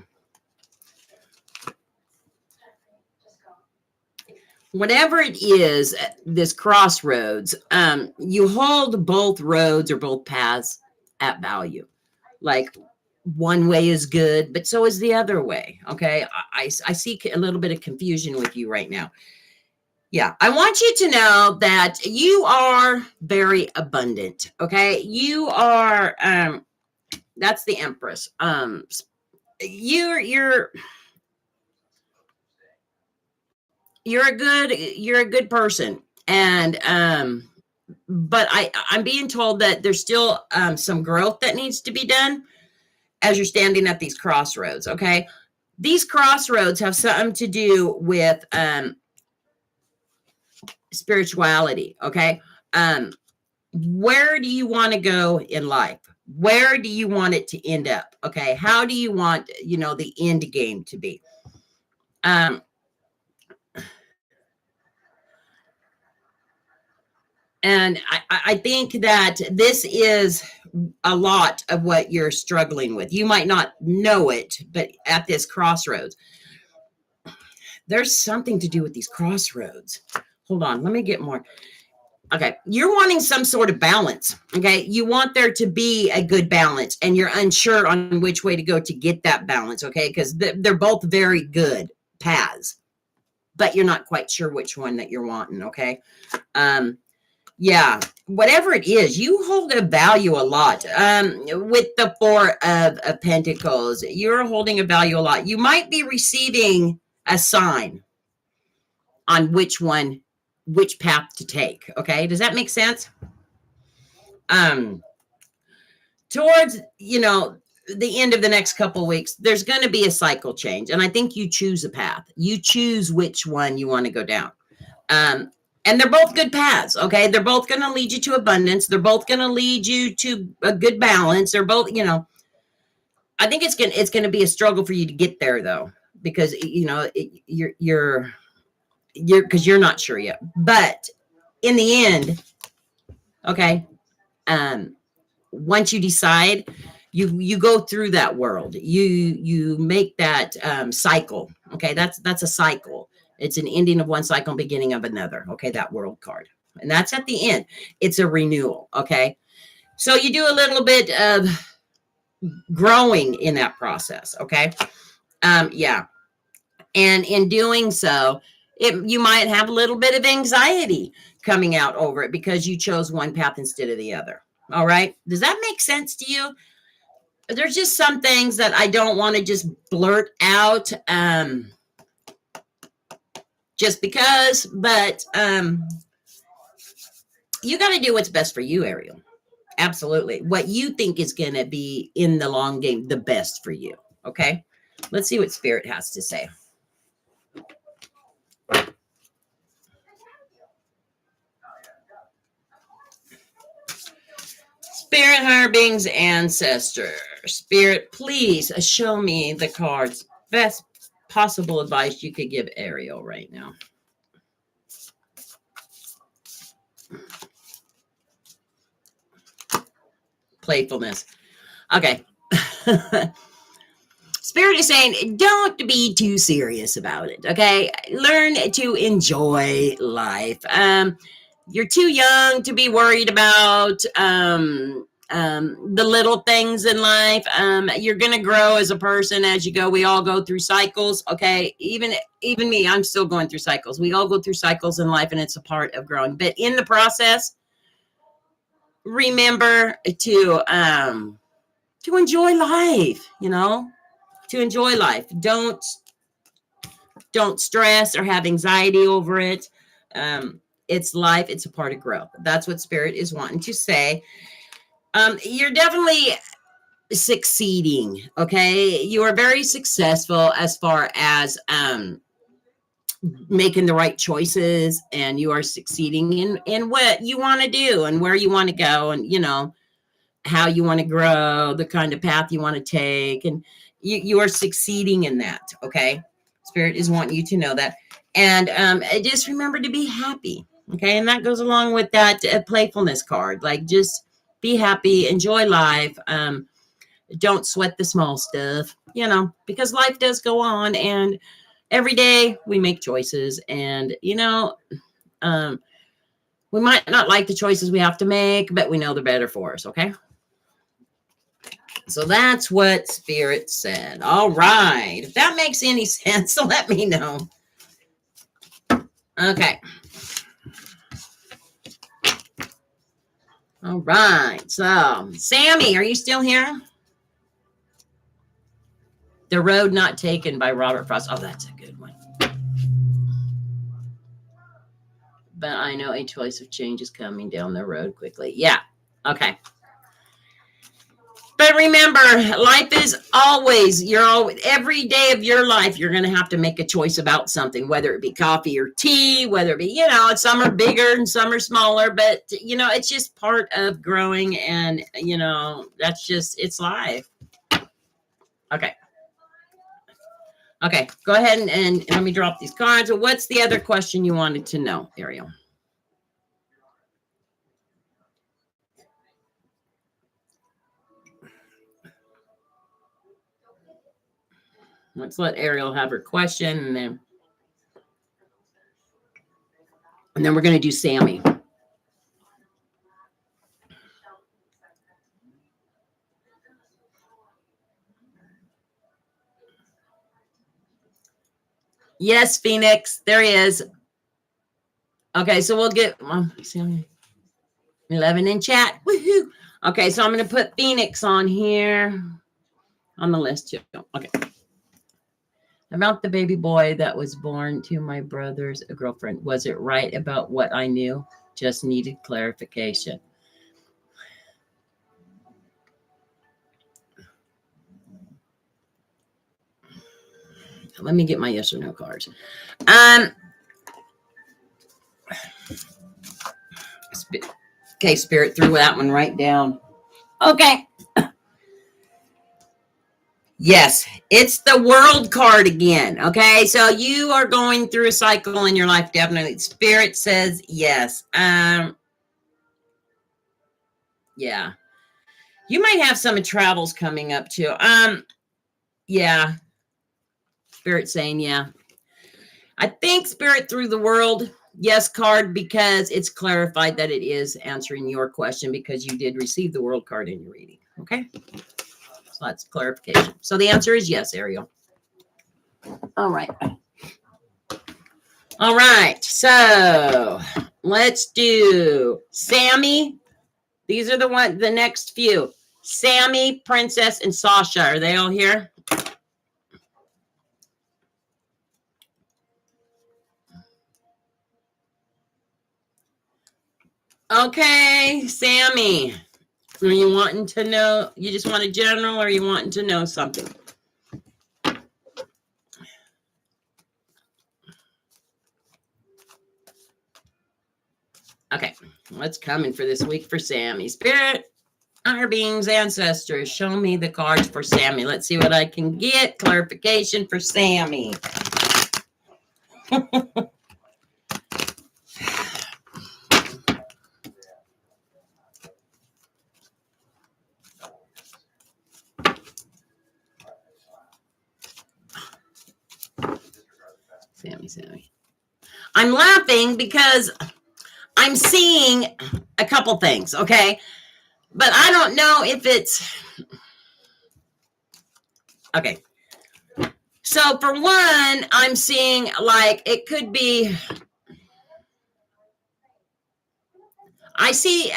Whatever it is, this crossroads, you hold both roads or both paths at value. Like one way is good, but so is the other way. Okay. I see a little bit of confusion with you right now. Yeah. I want you to know that you are very abundant. Okay. You are, that's the Empress. You're a good person. And, but I'm being told that there's still some growth that needs to be done as you're standing at these crossroads. Okay. These crossroads have something to do with spirituality. Okay. Where do you want to go in life? Where do you want it to end up? Okay. How do you want, the end game to be? And I think that this is a lot of what you're struggling with. You might not know it, but at this crossroads, there's something to do with these crossroads. Hold on, let me get more. Okay, you're wanting some sort of balance. Okay, you want there to be a good balance, and you're unsure on which way to go to get that balance. Okay, because they're both very good paths, but you're not quite sure which one that you're wanting. Okay. Yeah, whatever it is, you hold a value a lot. With the Four of Pentacles, you're holding a value a lot. You might be receiving a sign on which path to take. Okay, does that make sense? Towards, the end of the next couple of weeks, there's going to be a cycle change. And I think you choose a path. You choose which one you want to go down. And they're both good paths, okay? They're both going to lead you to abundance. They're both going to lead you to a good balance. They're both, I think it's going to be a struggle for you to get there, though, because you're because you're not sure yet. But in the end, okay, once you decide, you go through that world. You make that cycle. Okay, that's a cycle. It's an ending of one cycle, beginning of another. Okay, that world card. And that's at the end. It's a renewal. Okay. So you do a little bit of growing in that process. Okay. Yeah. And in doing so, you might have a little bit of anxiety coming out over it because you chose one path instead of the other. All right. Does that make sense to you? There's just some things that I don't want to just blurt out. Just because, but you got to do what's best for you, Ariel. Absolutely. What you think is going to be in the long game, the best for you. Okay. Let's see what Spirit has to say. Spirit, higher beings, ancestor. Spirit, please show me the cards. Best possible advice you could give Ariel right now. Playfulness. Okay. Spirit is saying, don't be too serious about it. Okay. Learn to enjoy life. You're too young to be worried about the little things in life. You're going to grow as a person as you go. We all go through cycles. Okay. Even me, I'm still going through cycles. We all go through cycles in life, and it's a part of growing. But in the process, remember to enjoy life, to enjoy life. Don't stress or have anxiety over it. It's life. It's a part of growth. That's what Spirit is wanting to say. You're definitely succeeding. Okay. You are very successful as far as, making the right choices, and you are succeeding in what you want to do and where you want to go. And, how you want to grow, the kind of path you want to take, and you are succeeding in that. Okay, Spirit is wanting you to know that, and just remember to be happy. Okay, and that goes along with that playfulness card. Like, just be happy, enjoy life. Don't sweat the small stuff, because life does go on, and every day we make choices, and we might not like the choices we have to make, but we know they're better for us. Okay. So that's what Spirit said. All right. If that makes any sense, so let me know. Okay. All right. So, Sammy, are you still here? The Road Not Taken by Robert Frost. Oh, that's a good one. But I know a choice of change is coming down the road quickly. Yeah. Okay. But remember, life is always, every day of your life, you're going to have to make a choice about something, whether it be coffee or tea, whether it be, some are bigger and some are smaller, but, it's just part of growing, and, that's just, it's life. Okay. Okay, go ahead and let me drop these cards. What's the other question you wanted to know, Ariel? Let's let Ariel have her question, and then we're going to do Sammy. Yes, Phoenix, there he is. Okay, so we'll get 11 in chat. Woohoo! Okay, so I'm going to put Phoenix on here on the list too. Okay. About the baby boy that was born to my brother's girlfriend. Was it right about what I knew? Just needed clarification. Let me get my yes or no cards. Okay, Spirit threw that one right down. Okay. Yes, it's the World card again. Okay, so you are going through a cycle in your life, definitely. Spirit says yes. Yeah. You might have some travels coming up too. Yeah. Spirit saying yeah. I think Spirit threw the World yes card because it's clarified that it is answering your question, because you did receive the World card in your reading. Okay. So that's clarification. So the answer is yes, Ariel. All right. All right. So let's do Sammy. These are the next few. Sammy, Princess, and Sasha. Are they all here? Okay, Sammy. Are you wanting to know? You just want a general, or are you wanting to know something? Okay, what's coming for this week for Sammy? Spirit, higher beings, ancestors, show me the cards for Sammy. Let's see what I can get. Clarification for Sammy. Sammy. I'm laughing because I'm seeing a couple things, okay? But I don't know if it's... Okay. So for one, I'm seeing like it could be... I see...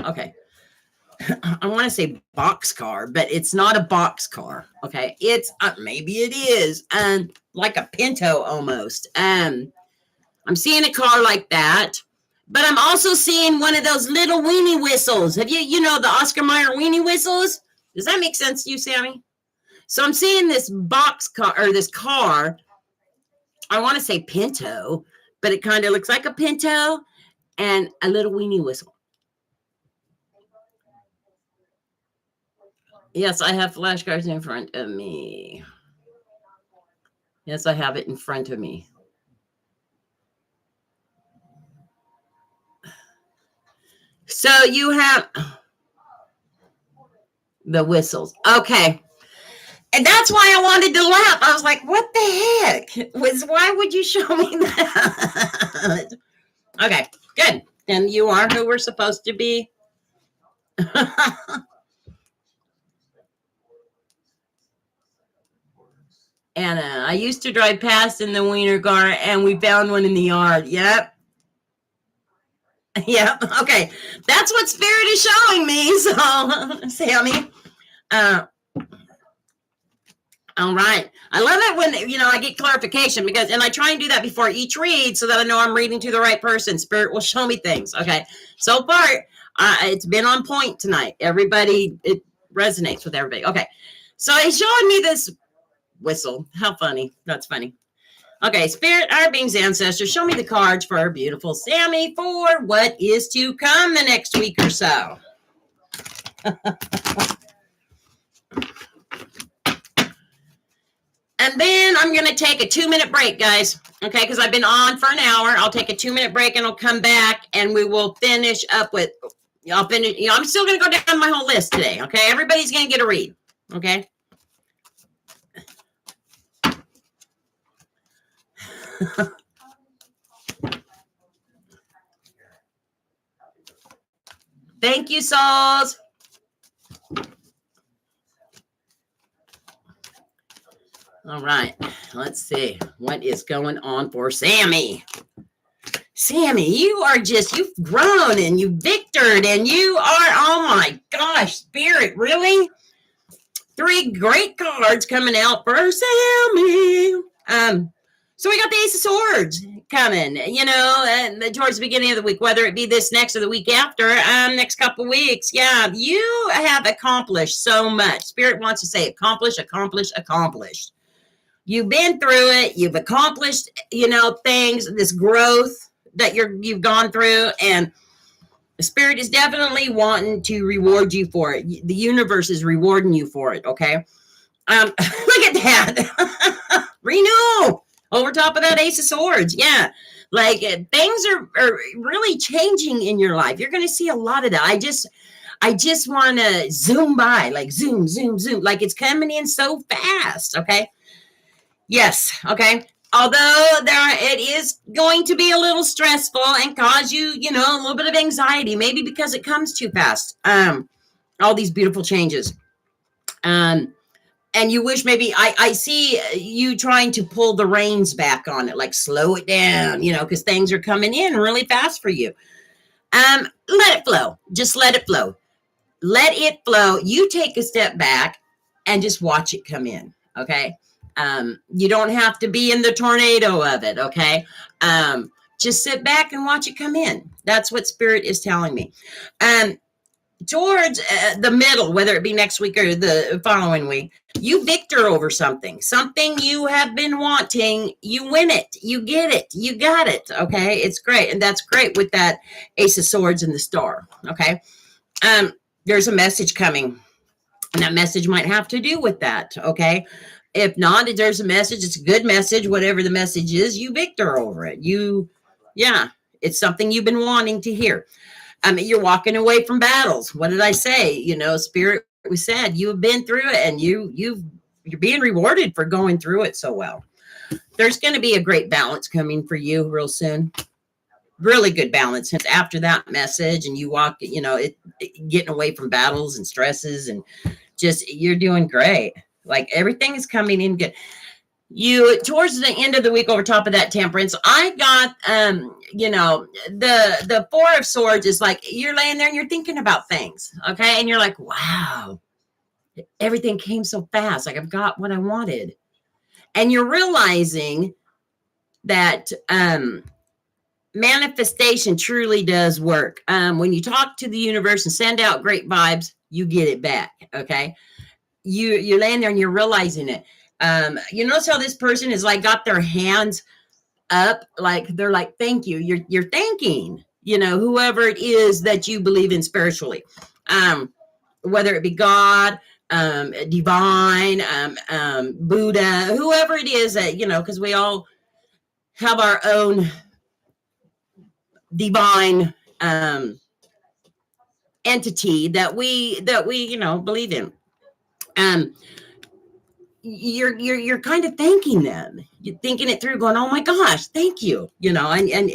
Okay. I want to say box car, but it's not a box car. Okay. It's... maybe it is. Like a Pinto almost. I'm seeing a car like that. But I'm also seeing one of those little weenie whistles. Have you the Oscar Mayer weenie whistles? Does that make sense to you, Sammy? So I'm seeing this box car, or this car. I want to say Pinto, but it kind of looks like a Pinto, and a little weenie whistle. Yes, I have flashcards in front of me. Yes, I have it in front of me. So you have the whistles. Okay. And that's why I wanted to laugh. I was like, what the heck? Why would you show me that? Okay, good. And you are who we're supposed to be. Anna, I used to drive past in the wiener car and we found one in the yard. Yep. Yep. Okay. That's what Spirit is showing me. So, Sammy. All right. I love it when, I get clarification and I try and do that before each read so that I know I'm reading to the right person. Spirit will show me things. Okay. So far, it's been on point tonight. It resonates with everybody. Okay. So he's showing me this whistle. How funny. That's funny. Okay. Spirit, our beings, ancestors, show me the cards for our beautiful Sammy for what is to come the next week or so. And then I'm going to take a 2-minute break, guys. Okay, because I've been on for an hour. I'll take a 2-minute break and I'll come back and we will finish up with, I'm still going to go down my whole list today. Okay, everybody's going to get a read. Okay. Thank you, souls. All right, let's see what is going on for Sammy. Sammy, you've grown and you victored and you are, oh my gosh, Spirit, really? 3 great cards coming out for Sammy. So we got the Ace of Swords coming, towards the beginning of the week, whether it be this next or the week after, next couple of weeks. Yeah, you have accomplished so much. Spirit wants to say accomplished. You've been through it. You've accomplished, things, this growth that you've gone through, and the Spirit is definitely wanting to reward you for it. The universe is rewarding you for it. Okay. Look at that. Renew over top of that Ace of Swords. Yeah. Like things are really changing in your life. You're going to see a lot of that. I just want to zoom by, like zoom, like it's coming in so fast. Okay. Yes. Okay. Although it is going to be a little stressful and cause you, a little bit of anxiety, maybe because it comes too fast. All these beautiful changes. And you wish maybe I see you trying to pull the reins back on it, like slow it down, because things are coming in really fast for you. Let it flow. Just let it flow. Let it flow. You take a step back and just watch it come in. Okay. You don't have to be in the tornado of it. Okay. Just sit back and watch it come in. That's what Spirit is telling me. Towards the middle, whether it be next week or the following week, you victor over something you have been wanting. You win it. You get it. You got it. Okay. It's great. And that's great with that Ace of Swords and the Star. Okay. There's a message coming, and that message might have to do with that. Okay. If not, if there's a message, it's a good message. Whatever the message is, you victor over it. It's something you've been wanting to hear. You're walking away from battles. What did I say? Spirit was said you have been through it, and you're being rewarded for going through it so well. There's going to be a great balance coming for you real soon. Really good balance. Since after that message, and you walk, getting away from battles and stresses, and just you're doing great. Like everything is coming in good. You towards the end of the week, over top of that Temperance, I got the 4 of Swords is like you're laying there and you're thinking about things, okay, and you're like, wow, everything came so fast, like I've got what I wanted, and you're realizing that manifestation truly does work. When you talk to the universe and send out great vibes, you get it back. Okay, you're laying there and you're realizing it. You notice how this person is like got their hands up, like they're like, thank you. You're thanking, whoever it is that you believe in spiritually, whether it be God, divine, Buddha, whoever it is that, because we all have our own divine entity that we believe in. You're kind of thanking them. You're thinking it through, going, "Oh my gosh, thank you," and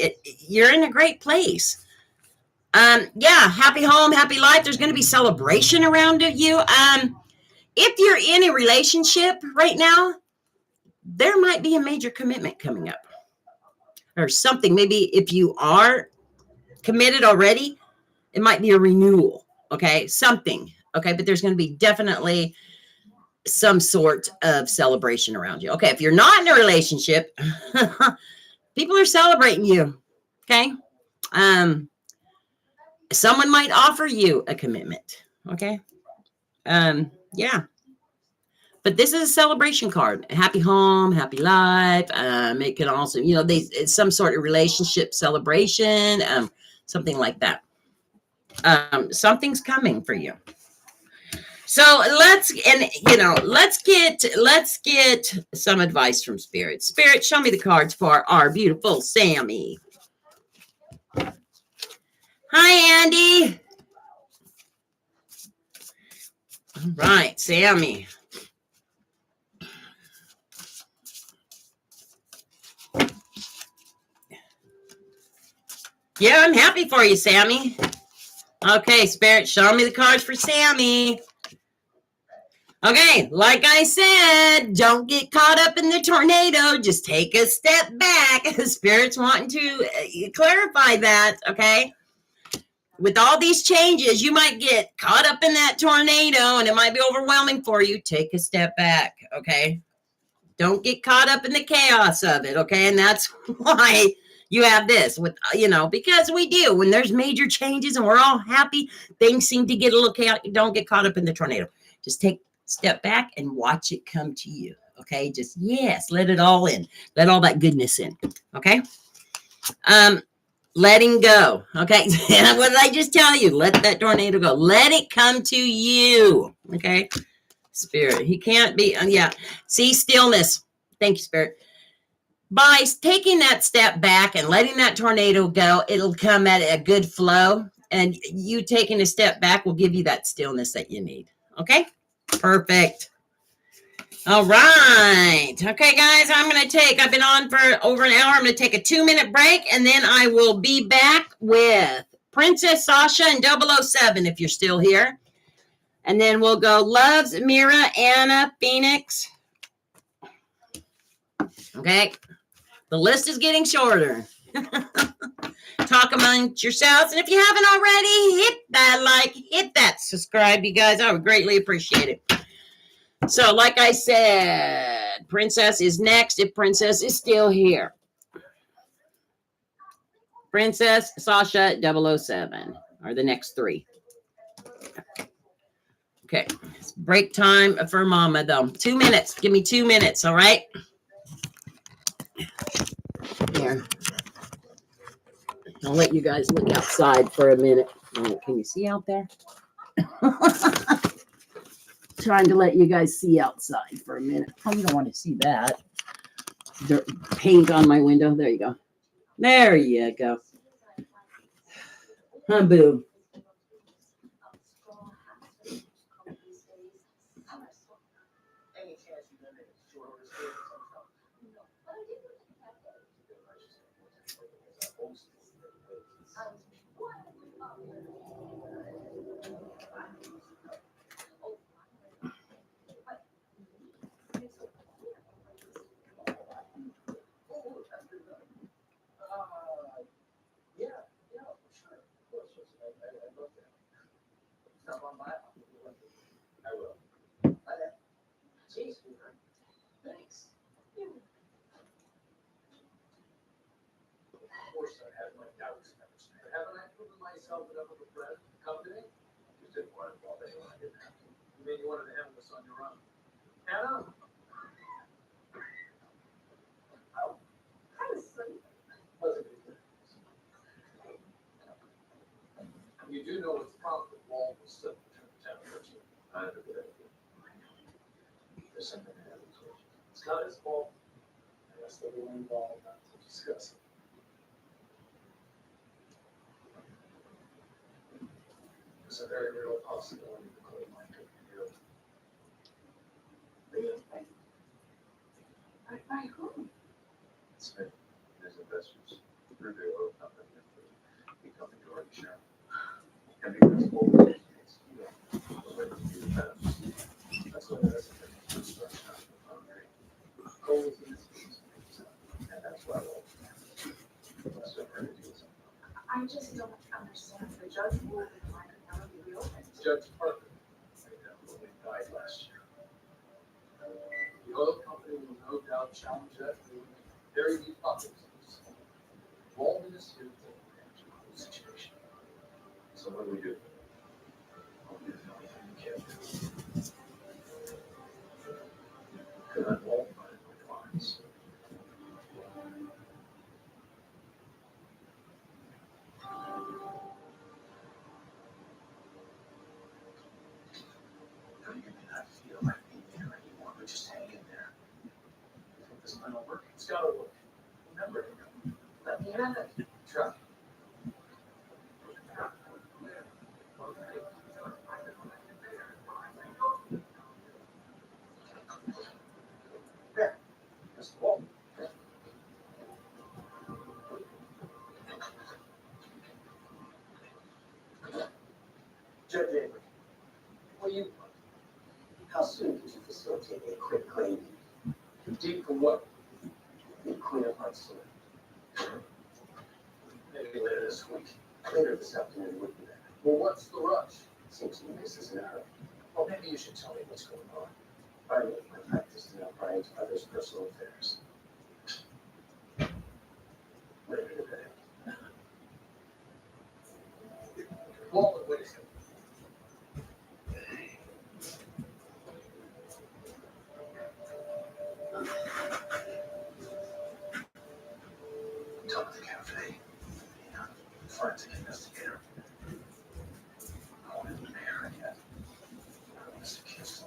you're in a great place. Yeah, happy home, happy life. There's going to be celebration around you. If you're in a relationship right now, there might be a major commitment coming up or something. Maybe if you are committed already, it might be a renewal. Okay, something. Okay, but there's going to be definitely some sort of celebration around you. Okay, if you're not in a relationship, people are celebrating you. Okay, someone might offer you a commitment. Okay, yeah. But this is a celebration card. Happy home, happy life. It can also, it's some sort of relationship celebration, something like that. Something's coming for you. So let's get some advice from Spirit. Spirit, show me the cards for our beautiful Sammy. Hi, Andy. All right, Sammy. Yeah, I'm happy for you, Sammy. Okay, Spirit, show me the cards for Sammy. Okay, like I said, don't get caught up in the tornado. Just take a step back. Spirit's wanting to clarify that, okay? With all these changes, you might get caught up in that tornado and it might be overwhelming for you. Take a step back, okay? Don't get caught up in the chaos of it, okay? And that's why you have this with, because we do. When there's major changes and we're all happy, things seem to get a little chaotic. Don't get caught up in the tornado. Just take a step back and watch it come to you, okay? Just, yes, let it all in. Let all that goodness in, okay? Letting go, okay? What did I just tell you? Let that tornado go. Let it come to you, okay? Spirit, he can't be, yeah. See, stillness. Thank you, Spirit. By taking that step back and letting that tornado go, it'll come at a good flow. And you taking a step back will give you that stillness that you need. Okay? Perfect. All right. Okay, guys, I've been on for over an hour. I'm going to take a 2-minute break, and then I will be back with Princess Sasha and 007 if you're still here. And then we'll go Loves, Mira, Anna, Phoenix. Okay. The list is getting shorter. Talk amongst yourselves. And if you haven't already, hit that like, hit that subscribe, you guys. I would greatly appreciate it. So, like I said, Princess is next if Princess is still here. Princess, Sasha, 007 are the next three. Okay. It's break time for Mama, though. 2 minutes. Give me 2 minutes, all right? Here. I'll let you guys look outside for a minute. Can you see out there? Trying to let you guys see outside for a minute. Oh, you don't want to see that. Dirt, paint on my window. There you go. There you go. Boo. You do know it's probably the wall was set between 10 and 13. everyone involved not to discuss it. There's a very real possibility the coal mine could be real. By whom? Smith and his investors through their oil company become majority share. And because all of these things, are ready to be the benefits. That's what it is. Construction of the foundry. Coal is in its business. And that's why all so we're gonna do something. I just don't understand. The judge ruled that the mine could never be reopened. Judge Parker, died last year. The oil company will no doubt challenge that ruling in very deep pockets. Involvement is here to take advantage of the situation. So what do we do? I'll do anything we can do. Because I'm all my clients. Don't you not feel like being there anymore, but just hang in there. You think this might all work? It's gotta work. Remember, Let me have it. try. There. That's the wall. Judge Avery, how soon could you facilitate a quick claim Deep for what? and clean up on soil? Maybe later this week. Later this afternoon would be better. Well, what's the rush? Seems to me this is in a hurry. Well, maybe you should tell me what's going on. I make my practice to not pry into others' personal affairs. Later today. Walter, wait a second. Talk to the cafe. Forensic investigator. I wanted to marry yet. I want to kiss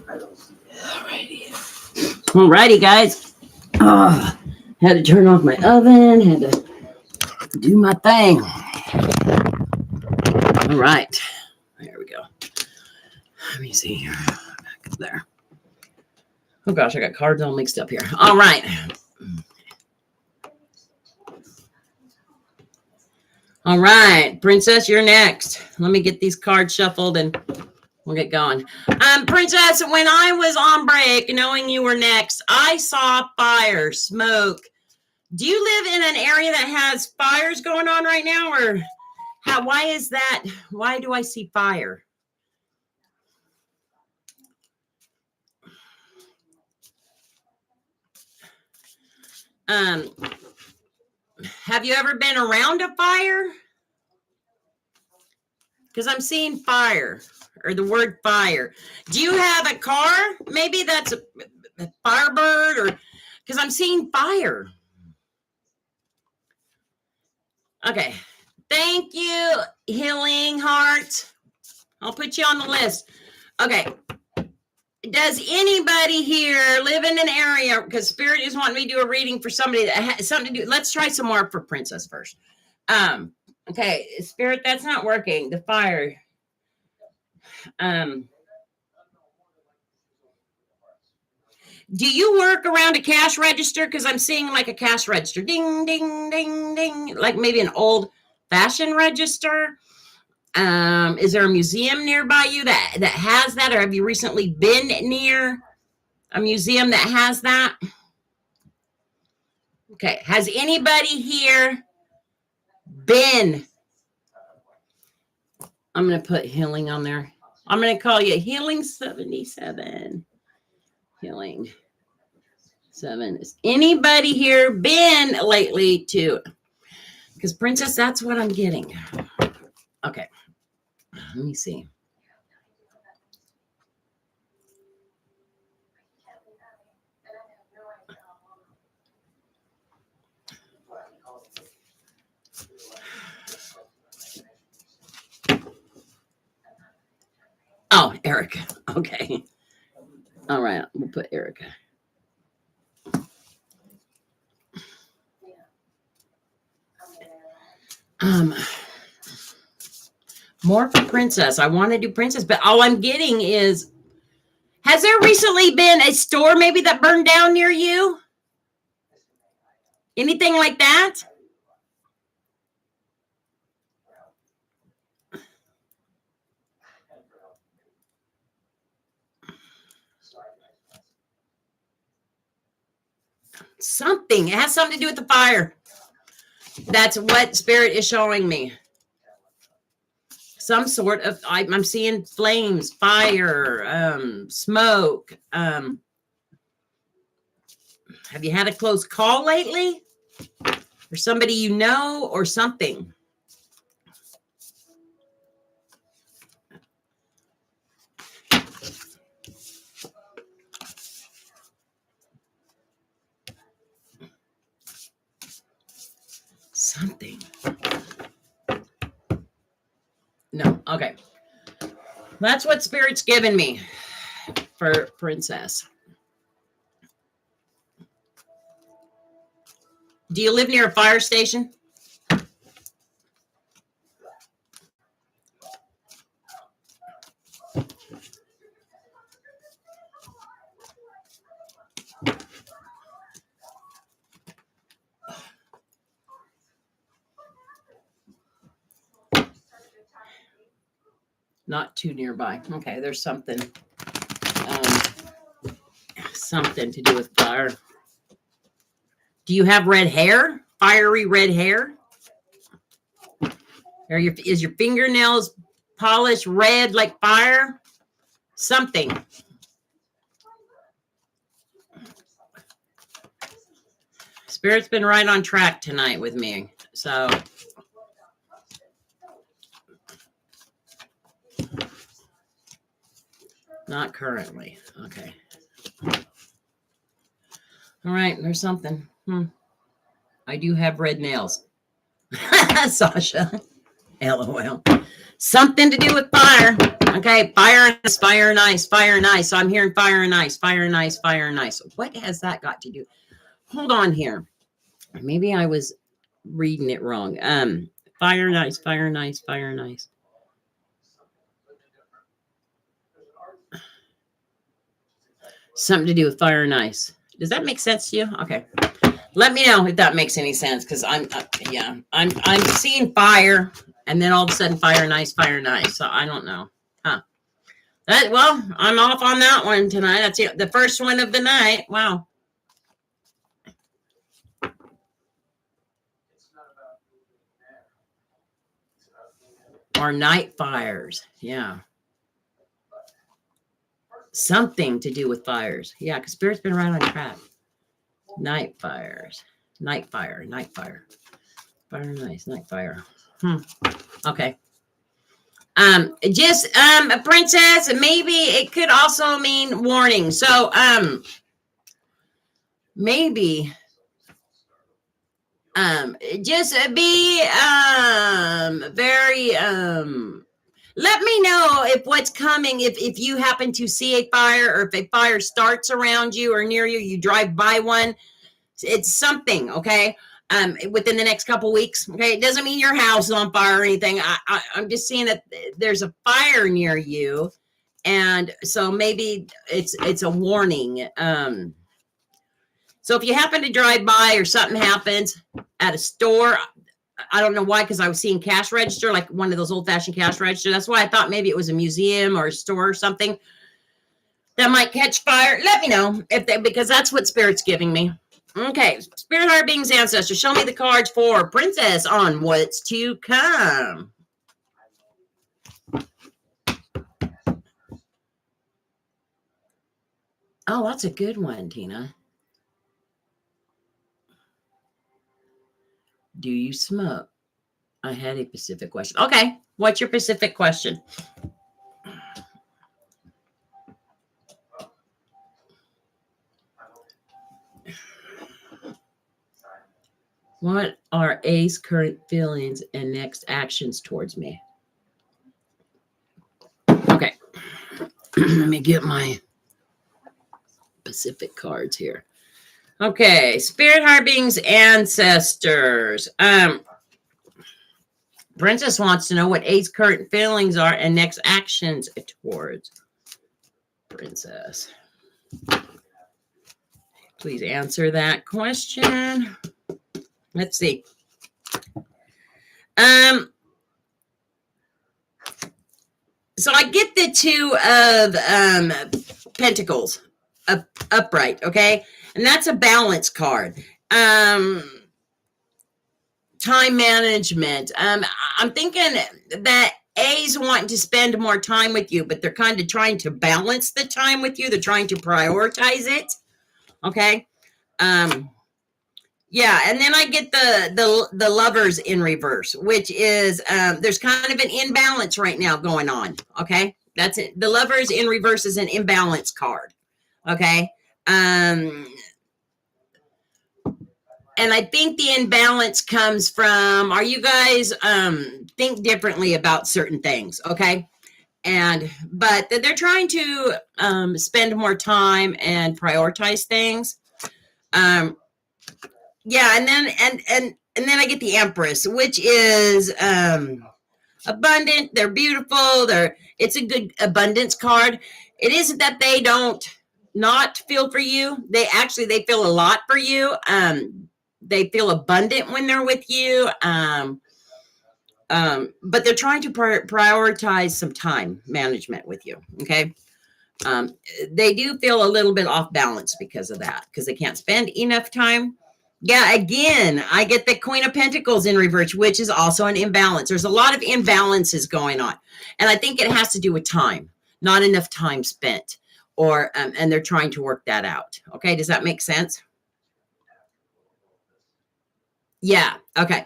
I don't see Alrighty, guys. Had to turn off my oven. Had to do my thing. All right. There we go. Let me see here. Back up there. Oh gosh, I got cards all mixed up here. All right. All right, Princess, you're next. Let me get these cards shuffled and we'll get going. Princess, when I was on break, knowing you were next, I saw fire, smoke. Do you live in an area that has fires going on right now, or why is that? Why do I see fire? Have you ever been around a fire? Because I'm seeing fire, or the word fire. Do you have a car? Maybe that's a Firebird, or because I'm seeing fire. Okay. Thank you, Healing Heart. I'll put you on the list. Okay. Does anybody here live in an area, because Spirit is wanting me to do a reading for somebody that has something to do. Let's try some more for Princess first. Okay, Spirit, that's not working. The fire. Do you work around a cash register? Because I'm seeing like a cash register. Ding, ding, ding, ding. Like maybe an old fashioned register. Is there a museum nearby you that has that? Or have you recently been near a museum that has that? Okay. Has anybody here been? I'm going to put healing on there. I'm going to call you Healing 77. Healing 7. Has anybody here been lately to? Because Princess, that's what I'm getting. Okay. Let me see. Oh, Eric. Okay. All right, we'll put Erica. More for Princess. I want to do Princess, but all I'm getting is, has there recently been a store maybe that burned down near you? Anything like that? Something. It has something to do with the fire. That's what Spirit is showing me. Some sort of, I'm seeing flames, fire, smoke. Have you had a close call lately? Or somebody you know or something? Something. No. Okay. That's what Spirit's given me for Princess. Do you live near a fire station? Not too nearby. Okay, there's something. Something to do with fire. Do you have red hair? Fiery red hair? Is your fingernails polished red like fire? Something. Spirit's been right on track tonight with me. So not currently. Okay. All right, there's something. I do have red nails. Sasha. LOL. Something to do with fire. Okay, fire and ice, fire and ice, fire and ice. So I'm hearing fire and ice, fire and ice, fire and ice. What has that got to do? Hold on here. Maybe I was reading it wrong. Fire and ice, fire and ice, fire and ice. Something to do with fire and ice. Does that make sense to you? Okay. Let me know if that makes any sense, because I'm seeing fire, and then all of a sudden fire and ice. So I don't know. Well, I'm off on that one tonight. That's the first one of the night. Wow. Or night fires. Yeah. Something to do with fires. Yeah, because Spirit's been right on track. Night fires. Night fire. Fire and ice. Night fire. Okay. Just a Princess, maybe it could also mean warning. So maybe just be very let me know if what's coming, if you happen to see a fire, or if a fire starts around you or near you, you drive by one. It's something, okay? Within the next couple weeks, okay? It doesn't mean your house is on fire or anything. I'm just seeing that there's a fire near you, and so maybe it's a warning. So if you happen to drive by or something happens at a store, I don't know why, because I was seeing cash register, like one of those old-fashioned cash register. That's why I thought maybe it was a museum or a store or something that might catch fire. Let me know because that's what Spirit's giving me. Okay, Spirit, Heart, Beings, Ancestors, show me the cards for Princess on what's to come. Oh, that's a good one, Tina. Do you smoke? I had a specific question. Okay, what's your specific question? What are A's current feelings and next actions towards me? Okay. Let me get my specific cards here. Okay, spirit, higher beings, ancestors. Princess wants to know what A's current feelings are and next actions towards Princess. Please answer that question. Let's see. So I get the 2 of Pentacles upright, okay? And that's a balance card. Time management. I'm thinking that A's wanting to spend more time with you, but they're kind of trying to balance the time with you. They're trying to prioritize it. Okay. Yeah, and then I get the lovers in reverse, which is there's kind of an imbalance right now going on. Okay, that's it. The lovers in reverse is an imbalance card. Okay, and I think the imbalance comes from, are you guys think differently about certain things? Okay, but they're trying to spend more time and prioritize things. Yeah, and then I get the Empress, which is abundant. They're beautiful. It's a good abundance card. It isn't that they don't not feel for you. They feel a lot for you. They feel abundant when they're with you. But they're trying to prioritize some time management with you. Okay. They do feel a little bit off balance because of that, because they can't spend enough time. Yeah, again, I get the Queen of Pentacles in reverse, which is also an imbalance. There's a lot of imbalances going on. And I think it has to do with time, not enough time spent, or and they're trying to work that out. Okay, does that make sense? Yeah, okay.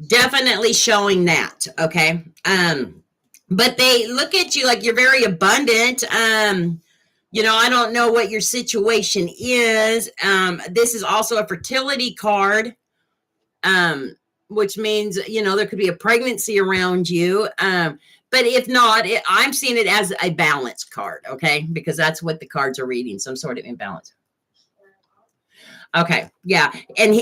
Definitely showing that, okay? But they look at you like you're very abundant. I don't know what your situation is. This is also a fertility card, which means, there could be a pregnancy around you. But if not, I'm seeing it as a balance card, okay? Because that's what the cards are reading, some sort of imbalance. Okay, yeah. And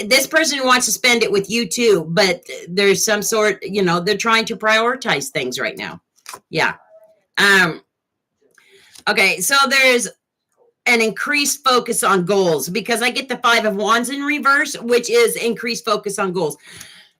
this person wants to spend it with you too, but there's some sort, they're trying to prioritize things right now. Yeah. Okay, so there's an increased focus on goals, because I get the 5 of Wands in reverse, which is increased focus on goals.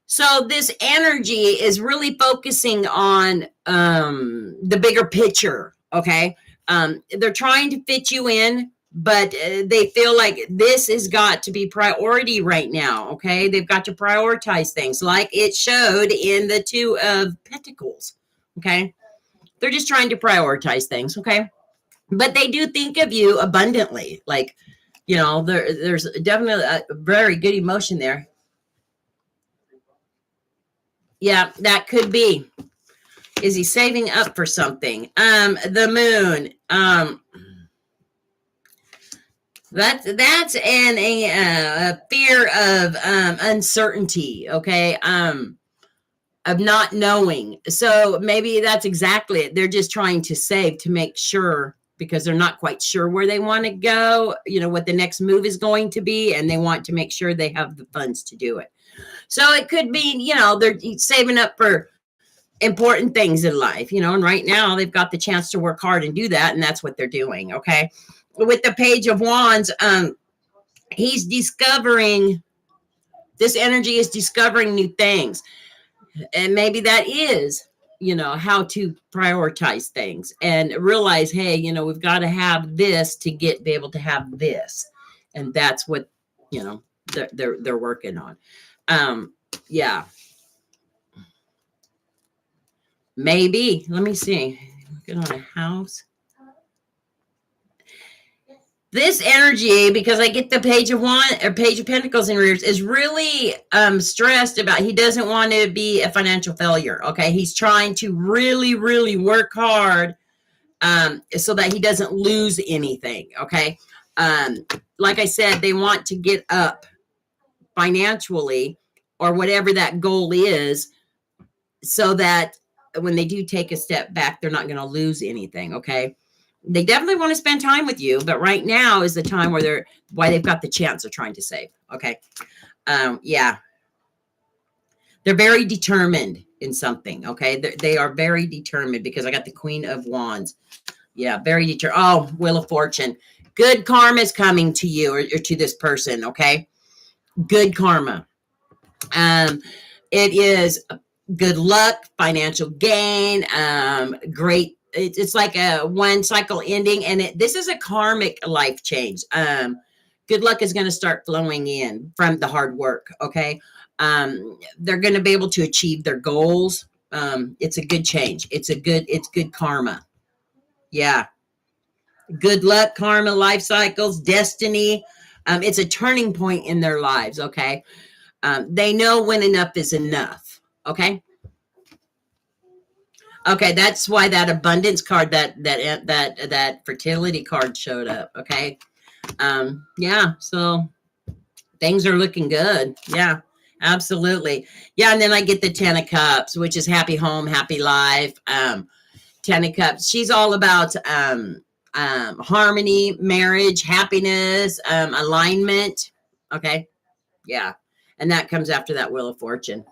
So this energy is really focusing on the bigger picture, okay? They're trying to fit you in, but they feel like this has got to be priority right now, okay? They've got to prioritize things like it showed in the 2 of Pentacles, okay? They're just trying to prioritize things, okay? But they do think of you abundantly. Like, there's definitely a very good emotion there. Yeah, that could be. Is he saving up for something? The moon. That's a fear of uncertainty, okay? Of not knowing. So maybe that's exactly it. They're just trying to save to make sure, because they're not quite sure where they want to go, what the next move is going to be, and they want to make sure they have the funds to do it. So it could be, they're saving up for important things in life, and right now they've got the chance to work hard and do that, and that's what they're doing, okay? With the Page of Wands, he's discovering, this energy is discovering new things. And maybe that is, how to prioritize things and realize, hey, we've got to have this to be able to have this. And that's what, they're working on. Yeah. Maybe. Let me see. Looking on a house. This energy, because I get the Page of Pentacles in reverse, is really stressed about, he doesn't want to be a financial failure, okay? He's trying to really, really work hard so that he doesn't lose anything, okay? Like I said, they want to get up financially, or whatever that goal is, so that when they do take a step back, they're not going to lose anything, okay? They definitely want to spend time with you, but right now is the time where they've got the chance of trying to save. Okay. Yeah. They're very determined in something. Okay. They are very determined because I got the Queen of Wands. Yeah. Very determined. Oh, Wheel of Fortune. Good karma is coming to you or to this person. Okay. Good karma. It is good luck, financial gain, great. It's like a one cycle ending, and this is a karmic life change. Good luck is going to start flowing in from the hard work. Okay. They're going to be able to achieve their goals. It's a good change. It's good karma. Yeah. Good luck, karma, life cycles, destiny. It's a turning point in their lives. Okay. They know when enough is enough. Okay. Okay, that's why that abundance card, that fertility card showed up. Okay. Yeah, so things are looking good. Yeah, absolutely. Yeah, and then I get the 10 of Cups, which is happy home, happy life. 10 of Cups. She's all about harmony, marriage, happiness, alignment. Okay. Yeah. And that comes after that Wheel of Fortune.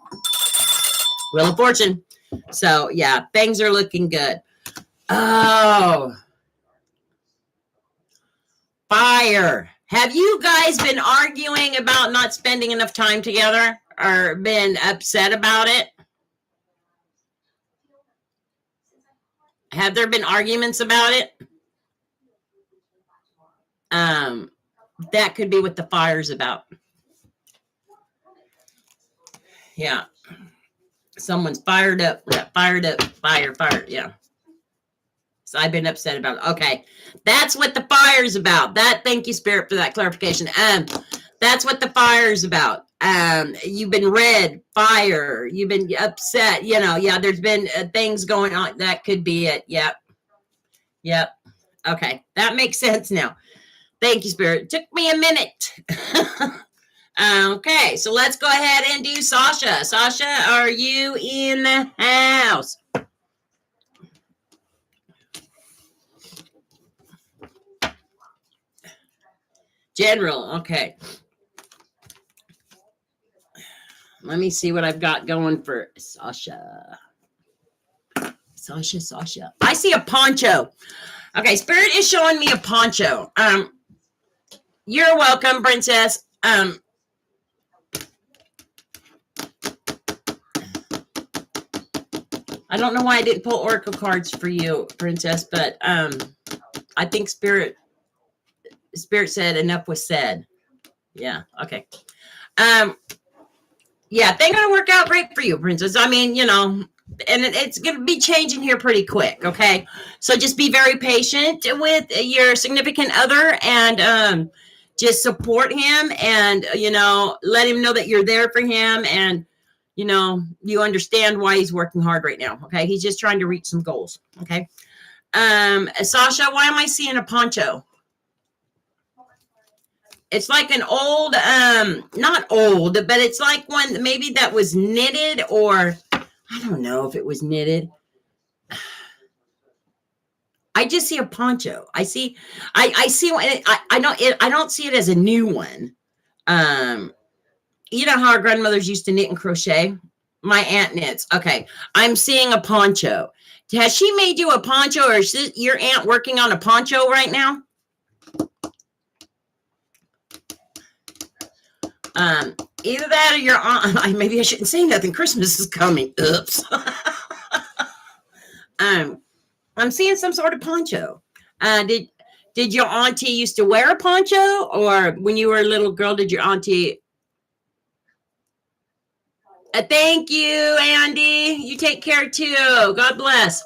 Wheel of Fortune. So, yeah, things are looking good. Oh, fire. Have you guys been arguing about not spending enough time together or been upset about it? Have there been arguments about it? That could be what the fire's about. Yeah. Someone's fired up. Fire. Yeah. So I've been upset about it. Okay. That's what the fire's about. Thank you, Spirit, for that clarification. That's what the fire's about. You've been red, fire. You've been upset. Yeah, there's been things going on. That could be it. Yep. Okay. That makes sense now. Thank you, Spirit. It took me a minute. Okay, so let's go ahead and do Sasha. Sasha, are you in the house? General, okay. Let me see what I've got going for Sasha. Sasha. I see a poncho. Okay, Spirit is showing me a poncho. You're welcome, Princess. I don't know why I didn't pull oracle cards for you, Princess, but I think Spirit said enough was said. Yeah, okay. Yeah, they're going to work out great for you, Princess. I mean, and it's going to be changing here pretty quick, okay? So just be very patient with your significant other and just support him and, let him know that you're there for him and, you understand why he's working hard right now. Okay. He's just trying to reach some goals. Okay. Sasha, why am I seeing a poncho? It's like an old, not old, but it's like one maybe that was knitted or I don't know if it was knitted. I just see a poncho. I see one. I don't see it as a new one. You know how our grandmothers used to knit and crochet? My aunt knits. Okay. I'm seeing a poncho. Has she made you a poncho or is your aunt working on a poncho right now? Either that or your aunt. Maybe I shouldn't say nothing. Christmas is coming. Oops. I'm seeing some sort of poncho. Did your auntie used to wear a poncho or when you were a little girl, did your auntie... Thank you, Andy. You take care too. God bless.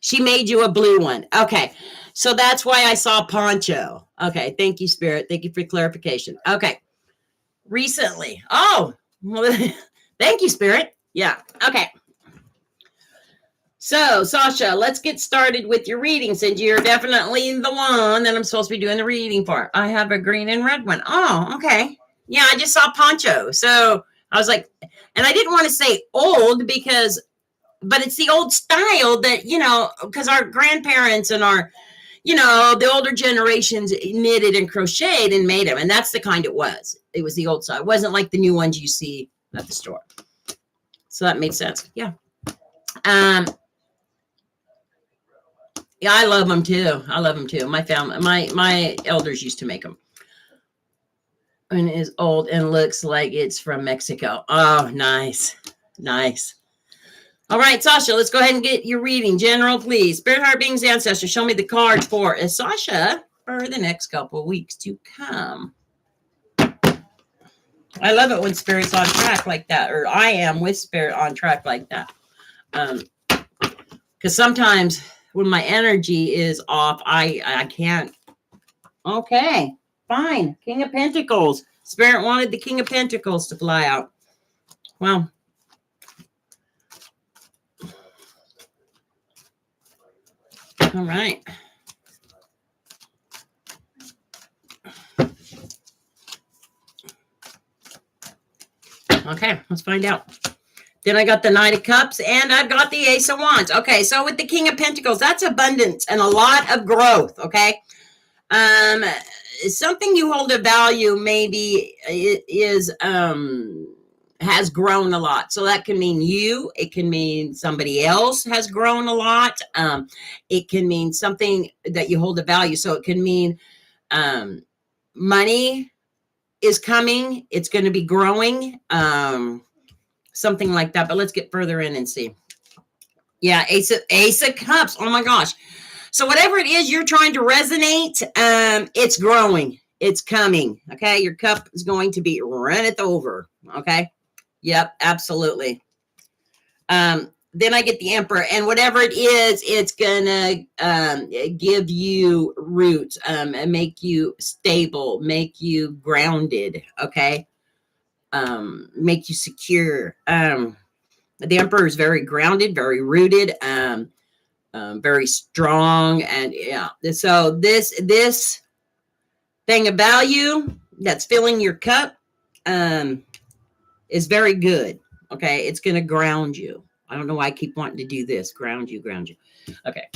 She made you a blue one. Okay. So that's why I saw poncho. Okay. Thank you, Spirit. Thank you for clarification. Okay. Recently. Oh, well, thank you, Spirit. Yeah. Okay. So, Sasha, let's get started with your reading since you're definitely the one that I'm supposed to be doing the reading for. I have a green and red one. Oh, okay. Yeah, I just saw poncho. So I was like, and I didn't want to say old because but it's the old style that, because our grandparents and our, the older generations knitted and crocheted and made them. And that's the kind it was. It was the old style. It wasn't like the new ones you see at the store. So that made sense. Yeah. Yeah, I love them too. My family, my elders used to make them. And is old and looks like it's from Mexico. Oh, nice. Nice. All right, Sasha, let's go ahead and get your reading. General, please. Spirit, heart, beings, ancestors, show me the card for Sasha for the next couple of weeks to come. I love it when Spirit's on track like that, or I am with Spirit on track like that. Because sometimes when my energy is off, I can't. Okay, fine. King of Pentacles. Spirit wanted the King of Pentacles to fly out. Well, all right. Okay, let's find out. Then I got the Knight of Cups and I've got the Ace of Wands. Okay, so with the King of Pentacles, that's abundance and a lot of growth, okay? Something you hold a value maybe is has grown a lot. So that can mean you, it can mean somebody else has grown a lot. It can mean something that you hold a value. So it can mean money is coming, it's going to be growing, something like that. But let's get further in and see. Yeah, Ace of Cups. Oh my gosh. So whatever it is you're trying to resonate, it's growing, it's coming. Okay, your cup is going to be runneth over. Okay, yep, absolutely. Then I get the Emperor, and whatever it is, it's gonna give you roots, and make you stable, make you grounded. Okay, make you secure. The Emperor is very grounded, very rooted, very strong, and yeah. So this thing of value that's filling your cup is very good. Okay, it's going to ground you. I don't know why I keep wanting to do this. Ground you. Okay.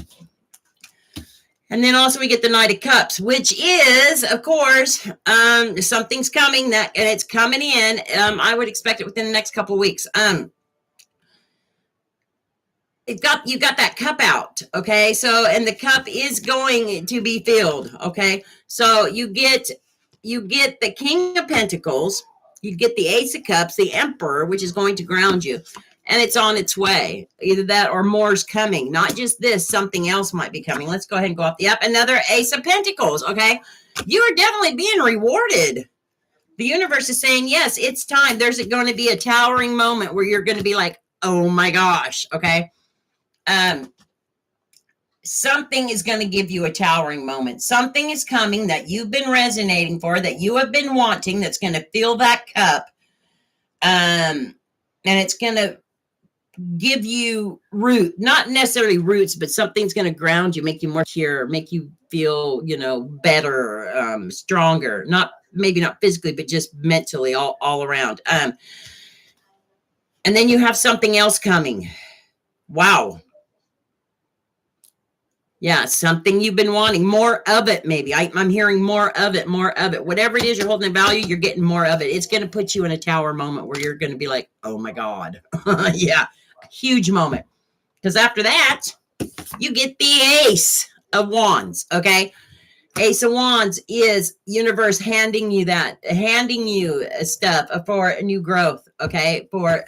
And then also we get the Knight of Cups, which is, of course, something's coming and it's coming in. I would expect it within the next couple of weeks. You got that cup out, okay? So, and the cup is going to be filled, okay? So you get the King of Pentacles, you get the Ace of Cups, the Emperor, which is going to ground you, and it's on its way. Either that or more's coming. Not just this, something else might be coming. Let's go ahead and go off the up. Another Ace of Pentacles, okay? You are definitely being rewarded. The universe is saying, yes, it's time. There's going to be a towering moment where you're going to be like, oh my gosh, okay? Something is going to give you a towering moment. Something is coming that you've been resonating for, that you have been wanting, that's going to fill that cup. And it's going to give you not necessarily roots, but something's going to ground you, make you more secure, make you feel, better, stronger, maybe not physically, but just mentally all around. And then you have something else coming. Wow. Yeah, something you've been wanting, more of it, maybe. I'm hearing more of it. Whatever it is you're holding in value, you're getting more of it. It's going to put you in a tower moment where you're going to be like, oh my God. Yeah, a huge moment. Because after that, you get the Ace of Wands, okay? Ace of Wands is universe handing you stuff for new growth, okay? For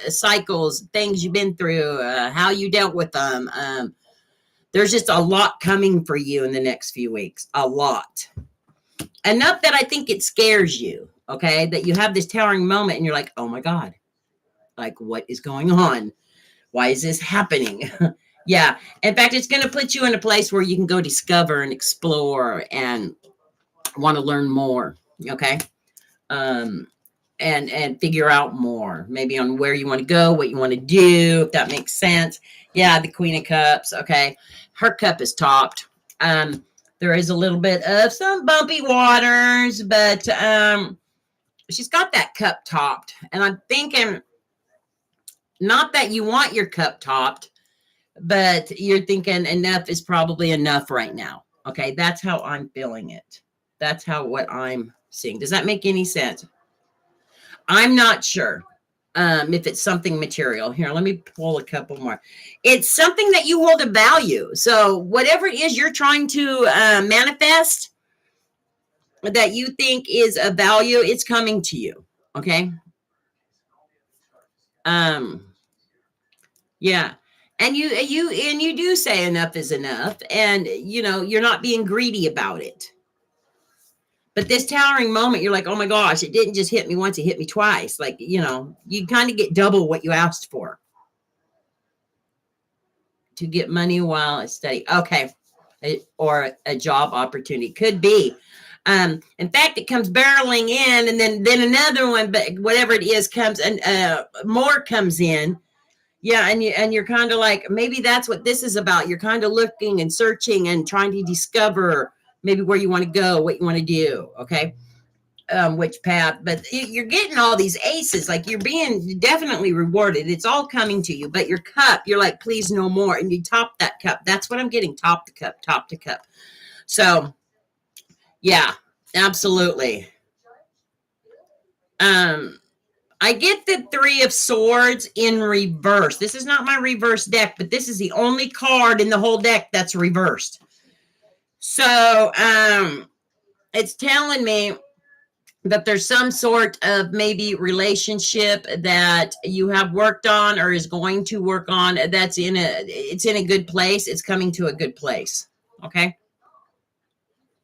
cycles, things you've been through, how you dealt with them. There's just a lot coming for you in the next few weeks. A lot. Enough that I think it scares you, okay? That you have this towering moment and you're like, oh my God. Like, what is going on? Why is this happening? Yeah. In fact, it's going to put you in a place where you can go discover and explore and want to learn more, okay? And figure out more, maybe on where you want to go, what you want to do, if that makes sense. Yeah, the Queen of Cups, okay. Her cup is topped. There is a little bit of some bumpy waters, but she's got that cup topped. And I'm thinking Not that you want your cup topped, but you're thinking enough is probably enough right now. Okay, that's how I'm feeling it. That's how what I'm seeing. Does that make any sense? I'm not sure if it's something material. Here, let me pull a couple more. It's something that you hold a value. So whatever it is you're trying to manifest that you think is a value, it's coming to you. Okay. Yeah. And you do say enough is enough, and you're not being greedy about it. But this towering moment, you're like, oh my gosh, it didn't just hit me once, it hit me twice. Like, you kind of get double what you asked for. To get money while it's study. Okay. Or a job opportunity. Could be. In fact, it comes barreling in, and then another one, but whatever it is comes, and more comes in. Yeah, and you're kind of like, maybe that's what this is about. You're kind of looking and searching and trying to discover maybe where you want to go, what you want to do, okay? Which path. But you're getting all these aces, like you're being definitely rewarded. It's all coming to you, but your cup, you're like, please no more. And you top that cup. That's what I'm getting, top the cup. So, yeah, absolutely. I get the 3 of Swords in reverse. This is not my reverse deck, but this is the only card in the whole deck that's reversed. So, it's telling me that there's some sort of maybe relationship that you have worked on or is going to work on that's it's in a good place. It's coming to a good place. Okay.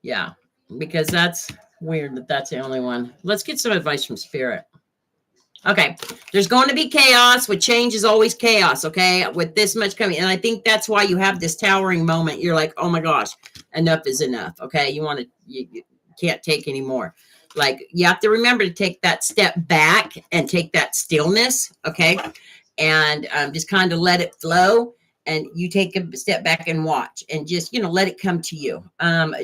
Yeah. Because that's weird that that's the only one. Let's get some advice from Spirit. Okay, there's going to be chaos. With change is always chaos, okay? With this much coming. And I think that's why you have this towering moment. You're like, oh my gosh, enough is enough, okay? You can't take any more. Like, you have to remember to take that step back and take that stillness, okay? And just kind of let it flow. And you take a step back and watch. And just, let it come to you.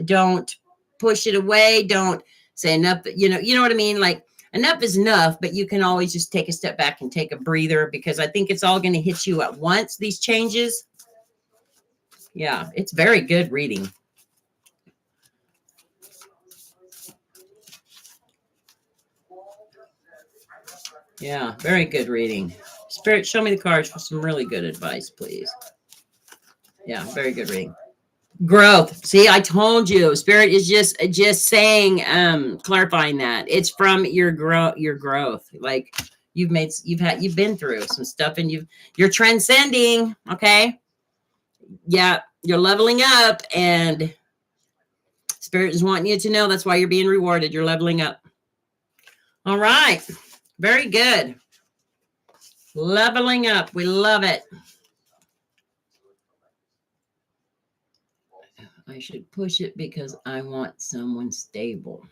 Don't push it away. Don't say enough. You know what I mean? Like, enough is enough, but you can always just take a step back and take a breather, because I think it's all going to hit you at once, these changes. Yeah, it's very good reading. Yeah, very good reading. Spirit, show me the cards for some really good advice, please. Yeah, very good reading. Growth. See, I told you, Spirit is just saying, clarifying that it's from your growth. Like you've been through some stuff, and you're transcending. Okay. Yeah. You're leveling up, and Spirit is wanting you to know that's why you're being rewarded. You're leveling up. All right. Very good. Leveling up. We love it. I should push it because I want someone stable.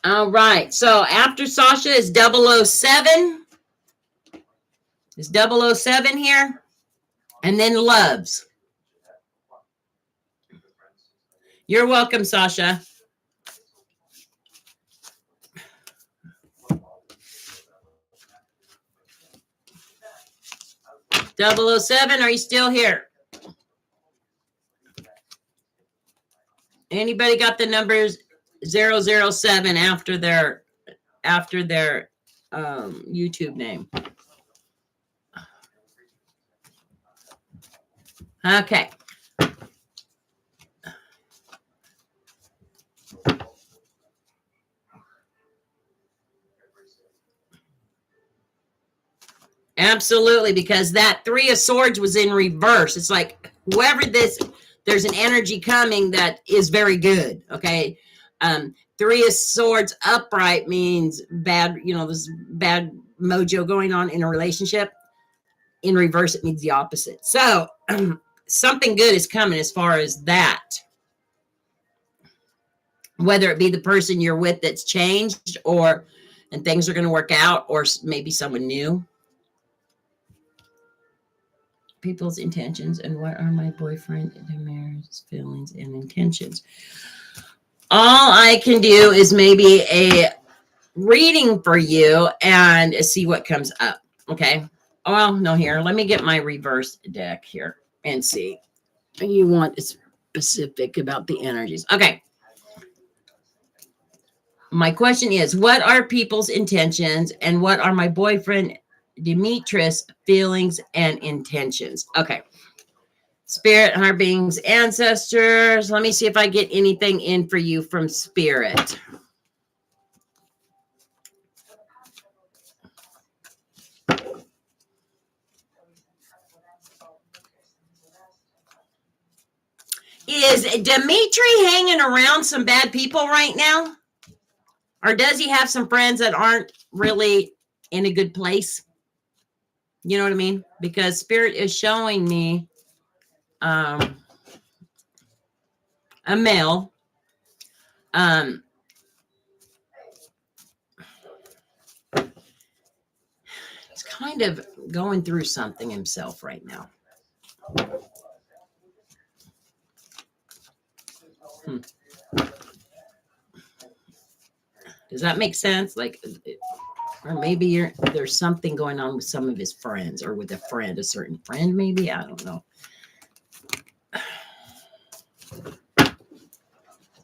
All right. So after Sasha is 007. Is 007 here? And then Loves. You're welcome, Sasha. .007, are you still here? Anybody got the numbers 007 after their YouTube name? Okay. Absolutely, because that 3 of Swords was in reverse. It's like whoever there's an energy coming that is very good. Okay. 3 of Swords upright means bad, there's bad mojo going on in a relationship. In reverse, it means the opposite. So something good is coming as far as that. Whether it be the person you're with that's changed, and things are going to work out, or maybe someone new. People's intentions, and what are my boyfriend Demir's feelings and intentions? All I can do is maybe reading for you and see what comes up. Okay. Well, no, here, let me get my reverse deck here and see. You want specific about the energies. Okay. My question is, what are people's intentions and what are my boyfriend Demetrius' feelings and intentions? Okay. Spirit, higher beings, ancestors. Let me see if I get anything in for you from Spirit. Is Dimitri hanging around some bad people right now? Or does he have some friends that aren't really in a good place? You know what I mean? Because Spirit is showing me a male. He's kind of going through something himself right now. Does that make sense? Like, or maybe there's something going on with some of his friends or with a certain friend, maybe. I don't know.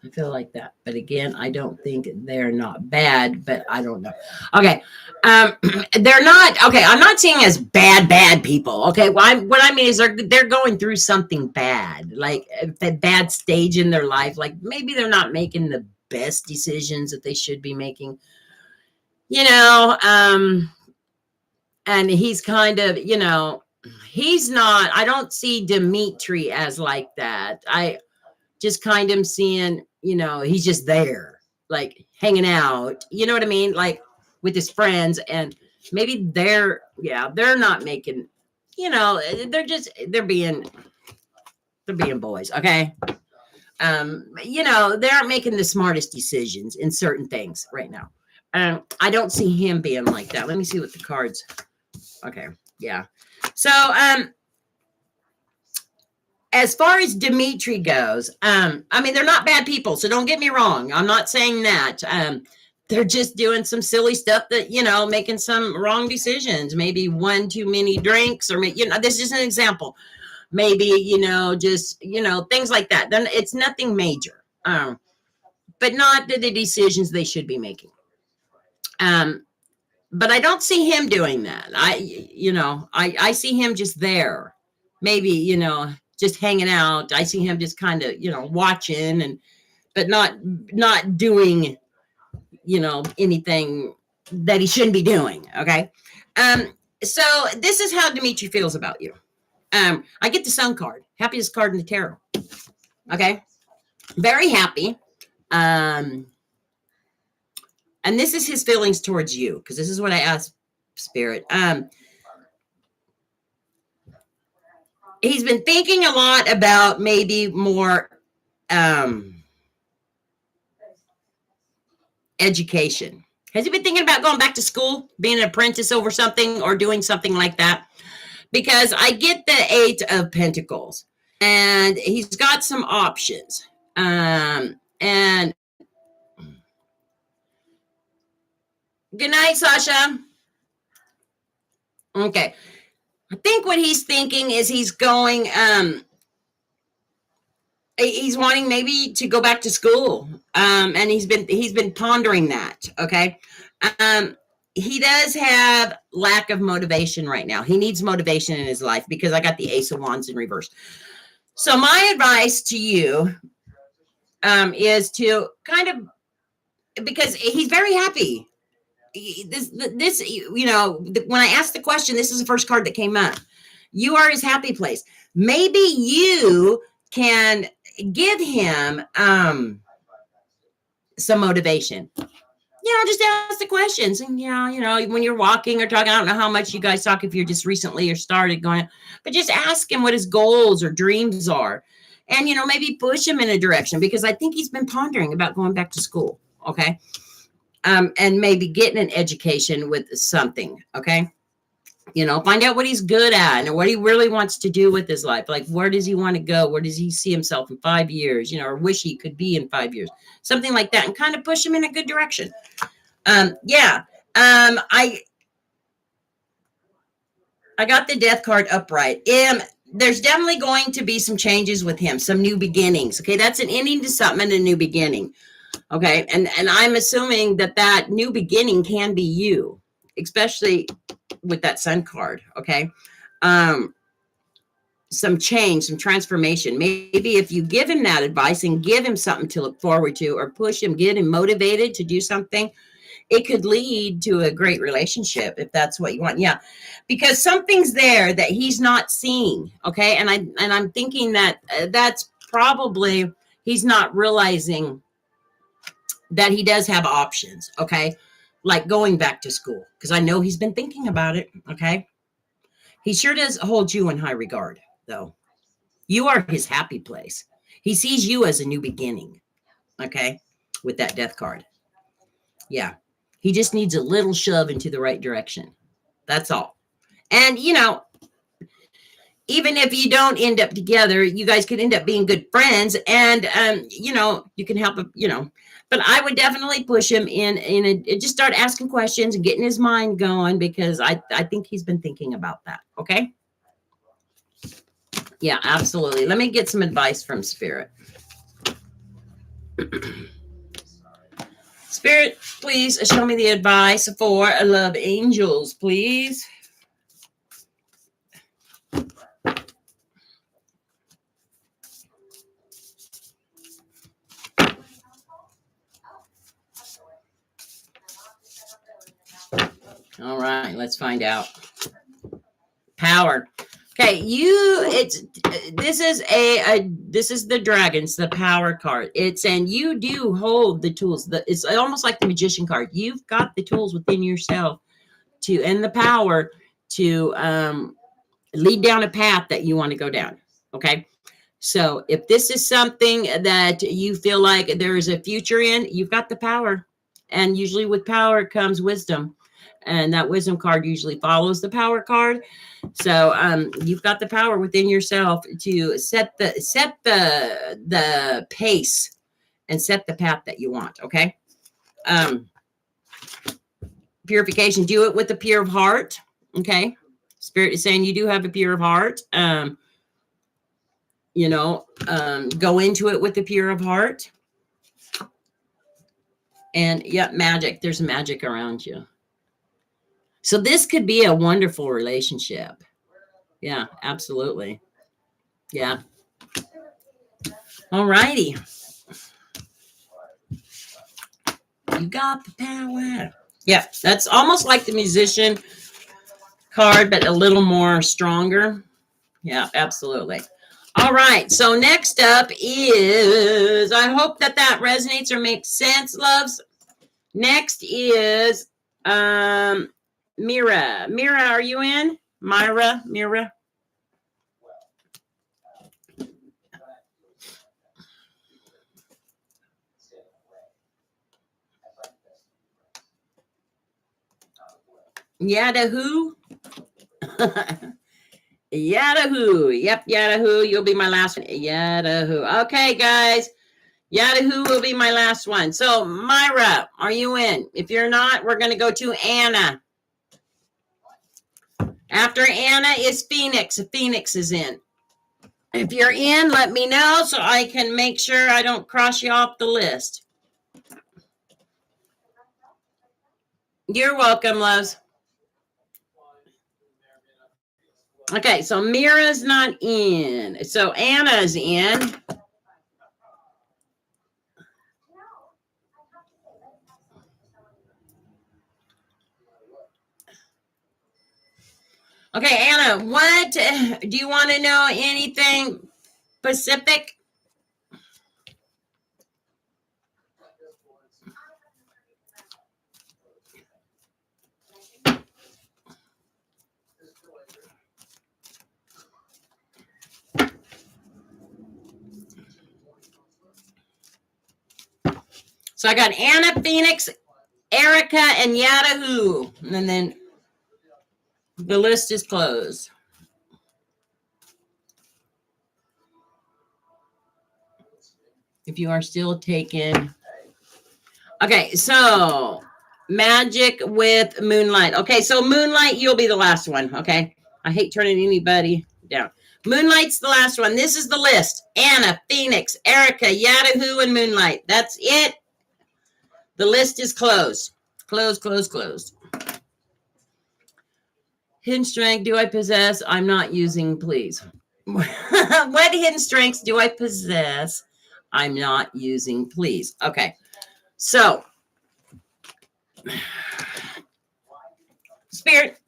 I feel like that. But again, I don't think they're not bad, but I don't know. Okay. They're not, okay. I'm not seeing as bad people. Okay. Well, what I mean is they're going through something bad, like a bad stage in their life. Like maybe they're not making the best decisions that they should be making, you know, and he's kind of, you know, he's not, I don't see Dimitri as like that. I just kind of seeing, you know, he's just there, like hanging out, you know what I mean? Like with his friends, and maybe they're not making, you know, they're being boys. Okay. You know, they aren't making the smartest decisions in certain things right now. I don't see him being like that. Let me see what the cards. Okay. Yeah. So, as far as Dimitri goes, I mean, they're not bad people, so don't get me wrong. I'm not saying that. They're just doing some silly stuff that, you know, making some wrong decisions. Maybe one too many drinks, or, you know, this is an example. Maybe, you know, just, you know, things like that. Then it's nothing major, but not the decisions they should be making. But I don't see him doing that. I see him just there. Maybe, you know, just hanging out. I see him just kind of, you know, watching but not doing, you know, anything that he shouldn't be doing. Okay. So this is how Dimitri feels about you. I get the Sun card, happiest card in the tarot. Okay. Very happy. And this is his feelings towards you, because this is what I asked Spirit. He's been thinking a lot about maybe more education. Has he been thinking about going back to school, being an apprentice over something, or doing something like that? Because I get the 8 of Pentacles, and he's got some options. And good night, Sasha. Okay. I think what he's thinking is he's going, he's wanting maybe to go back to school. And he's been pondering that. Okay. He does have lack of motivation right now. He needs motivation in his life, because I got the Ace of Wands in reverse. So my advice to you, is to kind of, because he's very happy. This, you know, when I asked the question, this is the first card that came up. You are his happy place. Maybe you can give him some motivation. You know, just ask the questions. And, yeah, you know, when you're walking or talking, I don't know how much you guys talk if you're just recently or started going, but just ask him what his goals or dreams are. And, you know, maybe push him in a direction, because I think he's been pondering about going back to school. Okay. And maybe getting an education with something. Okay. You know, find out what he's good at and what he really wants to do with his life. Like, where does he want to go? Where does he see himself in 5 years, you know, or wish he could be in 5 years, something like that, and kind of push him in a good direction. Yeah. I got the death card upright. There's definitely going to be some changes with him, some new beginnings. Okay, that's an ending to something and a new beginning. Okay, and I'm assuming that new beginning can be you, especially with that sun card. Okay, some change, some transformation. Maybe if you give him that advice and give him something to look forward to, or push him, get him motivated to do something, it could lead to a great relationship if that's what you want. Yeah, because something's there that he's not seeing. Okay, and I'm thinking that that's probably he's not realizing that he does have options. Okay, like going back to school, because I know he's been thinking about it. Okay, he sure does hold you in high regard, though. You are his happy place. He sees you as a new beginning. Okay, with that death card. Yeah. He just needs a little shove into the right direction. That's all. And, even if you don't end up together, you guys could end up being good friends. And, you can help him, But I would definitely push him just start asking questions and getting his mind going, because I think he's been thinking about that. Okay? Yeah, absolutely. Let me get some advice from Spirit. Spirit, please show me the advice for love angels, please. All right, let's find out. Power. Okay, this is the dragons, the power card. It's saying you do hold the tools. It's almost like the magician card. You've got the tools within yourself and the power to lead down a path that you want to go down. Okay. So if this is something that you feel like there is a future in, you've got the power. And usually with power comes wisdom. And that wisdom card usually follows the power card. So you've got the power within yourself to set the pace and set the path that you want. Okay. Purification, do it with the pure of heart. Okay. Spirit is saying you do have a pure of heart. Go into it with the pure of heart. And yeah, magic. There's magic around you. So this could be a wonderful relationship. Yeah, absolutely. Yeah. All righty. You got the power. Yeah, that's almost like the musician card, but a little more stronger. Yeah, absolutely. All right. So next up is, I hope that resonates or makes sense, loves. Next is Mira. Mira, are you in? Mira. Yada-hoo? Yada-hoo. Yep, Yada-hoo. You'll be my last one. Yada-hoo. Okay, guys. Yada-hoo will be my last one. So, Myra, are you in? If you're not, we're going to go to Anna. After Anna is Phoenix. Phoenix is in. If you're in, let me know so I can make sure I don't cross you off the list. You're welcome, loves. Okay, so Mira's not in. So Anna's in. Okay, Anna, what do you want to know? Anything specific? So I got Anna, Phoenix, Erica, and Yada-hoo. And then the list is closed. If you are still taking. Okay, so Magic with Moonlight. Okay, so Moonlight, you'll be the last one. Okay. I hate turning anybody down. Moonlight's the last one. This is the list. Anna, Phoenix, Erica, Yadahu, and Moonlight. That's it. The list is closed. Closed. Hidden strength do I possess? I'm not using, please. What hidden strengths do I possess? I'm not using, please. Okay. So, Spirit,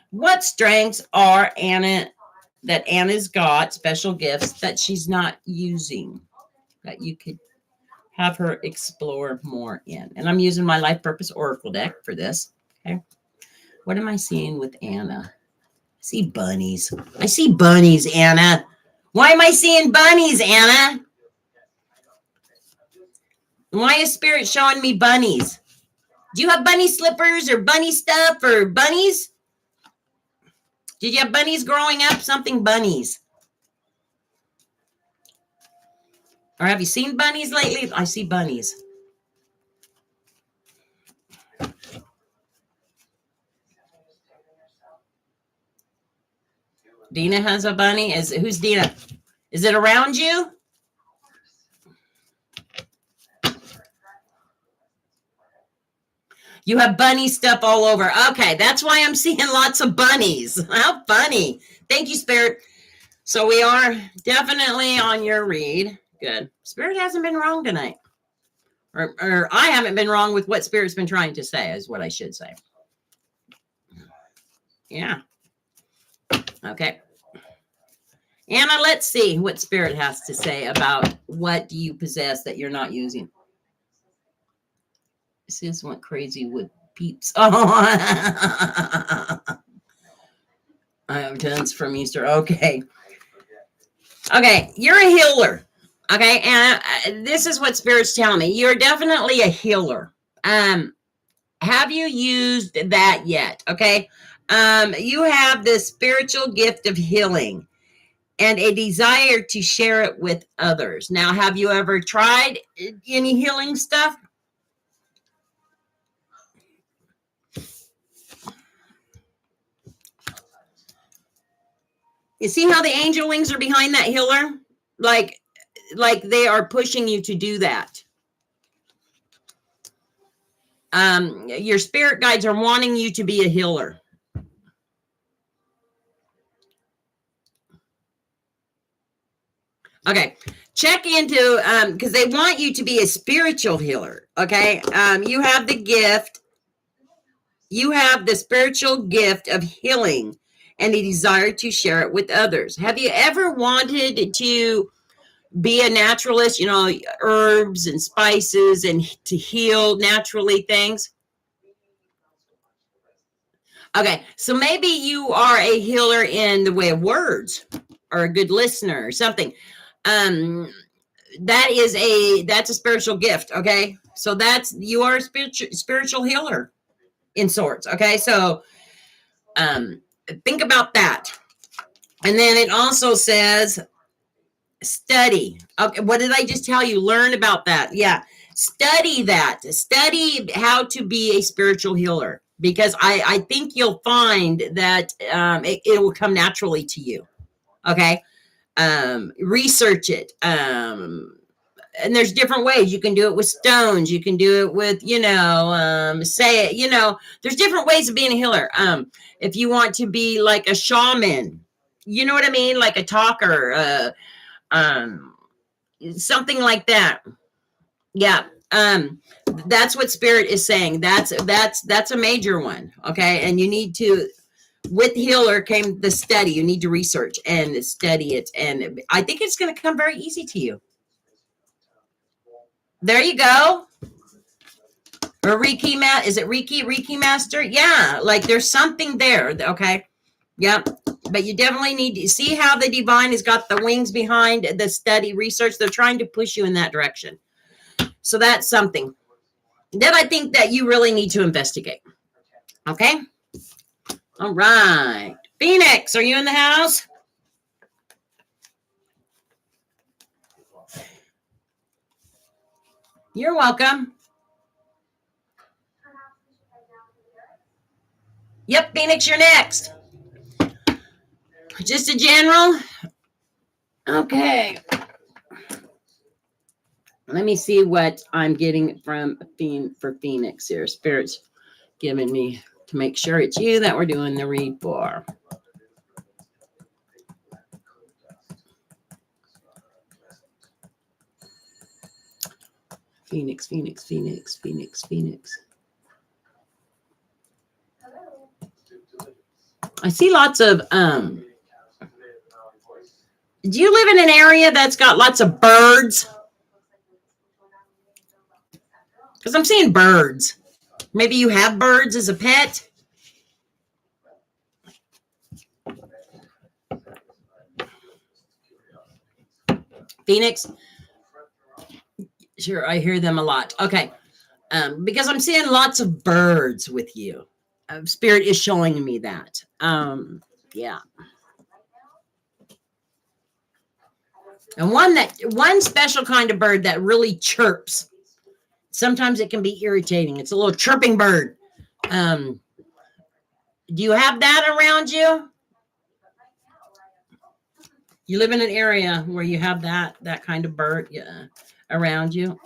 what strengths are Anna's got, special gifts that she's not using that you could have her explore more in? And I'm using my Life Purpose Oracle deck for this. Okay. What am I seeing with Anna? I see bunnies. I see bunnies, Anna. Why am I seeing bunnies, Anna? Why is Spirit showing me bunnies? Do you have bunny slippers or bunny stuff or bunnies? Did you have bunnies growing up? Something bunnies. Or have you seen bunnies lately? I see bunnies. Dina has a bunny. Who's Dina? Is it around you? You have bunny stuff all over. Okay, that's why I'm seeing lots of bunnies. How funny. Thank you, Spirit. So we are definitely on your read. Good. Spirit hasn't been wrong tonight. Or I haven't been wrong with what Spirit's been trying to say, is what I should say. Yeah. Okay. Anna, let's see what Spirit has to say about what do you possess that you're not using. Sis went crazy with peeps. Oh, I have tons from Easter. Okay. Okay, you're a healer. Okay, and this is what Spirit's telling me. You're definitely a healer. Have you used that yet? Okay. You have the spiritual gift of healing and a desire to share it with others. Now, have you ever tried any healing stuff? You see how the angel wings are behind that healer? Like they are pushing you to do that. Your spirit guides are wanting you to be a healer. Okay, check into, because they want you to be a spiritual healer. Okay, you have the gift. You have the spiritual gift of healing and a desire to share it with others. Have you ever wanted to be a naturalist, you know, herbs and spices and to heal naturally things? Okay, so maybe you are a healer in the way of words or a good listener or something. That's a spiritual gift. Okay, so you are a spiritual healer in sorts. Okay, so think about that. And then it also says study. Okay, what did I just tell you? Learn about that. Yeah, study that. Study how to be a spiritual healer, because I think you'll find that it will come naturally to you. Okay, research it. And there's different ways. You can do it with stones. You can do it with, say it, there's different ways of being a healer. If you want to be like a shaman, you know what I mean? Like a talker, something like that. Yeah. That's what Spirit is saying. That's a major one. Okay. And you need to, with healer came the study. You need to research and study it. And I think it's going to come very easy to you. There you go. Or Reiki is it Reiki master? Yeah, like there's something there. Okay. Yep. But you definitely need to see how the divine has got the wings behind the study research. They're trying to push you in that direction. So that's something that I think that you really need to investigate. Okay. All right. Phoenix, are you in the house? You're welcome. Yep, Phoenix, you're next. Just a general. Okay. Let me see what I'm getting from for Phoenix here. Spirit's giving me to make sure it's you that we're doing the read for. Phoenix, Phoenix, Phoenix, Phoenix, Phoenix. I see lots of do you live in an area that's got lots of birds? Because I'm seeing birds. Maybe you have birds as a pet. Phoenix. Sure, I hear them a lot. Okay. Because I'm seeing lots of birds with you. Spirit is showing me that. Yeah. And one special kind of bird that really chirps. Sometimes it can be irritating. It's a little chirping bird. Do you have that around you? You live in an area where you have that kind of bird around you?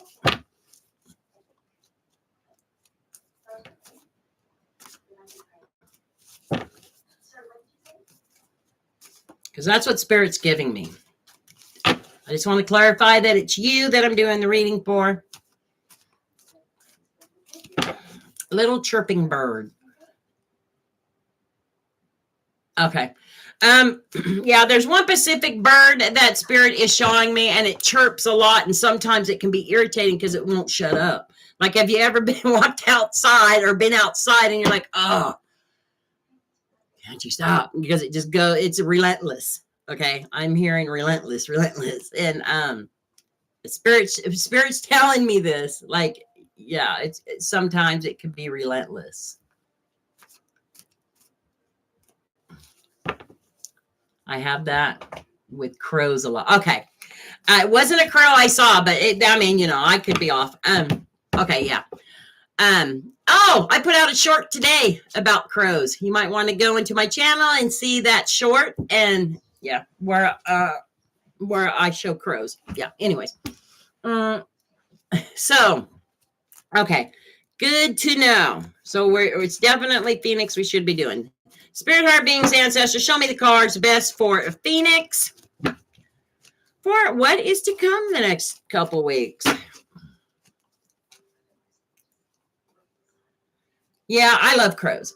Because that's what Spirit's giving me. I just want to clarify that it's you that I'm doing the reading for. Little chirping bird. Okay. Yeah, there's one Pacific bird that Spirit is showing me, and it chirps a lot, and sometimes it can be irritating because it won't shut up. Like, have you ever been walked outside or been outside and you're like, oh, can't you stop? Because it just it's relentless. Okay. I'm hearing relentless. And Spirit's telling me this. Like, yeah, it's sometimes it can be relentless. I have that with crows a lot. Okay. It wasn't a crow I saw, but I could be off. Okay. Yeah. Oh, I put out a short today about crows. You might want to go into my channel and see that short, and yeah, where I show crows. Yeah. Anyways. So, okay. Good to know. So it's definitely Phoenix we should be doing. Spirit, heart, beings, ancestors, show me the cards best for Phoenix for what is to come the next couple weeks. Yeah, I love crows.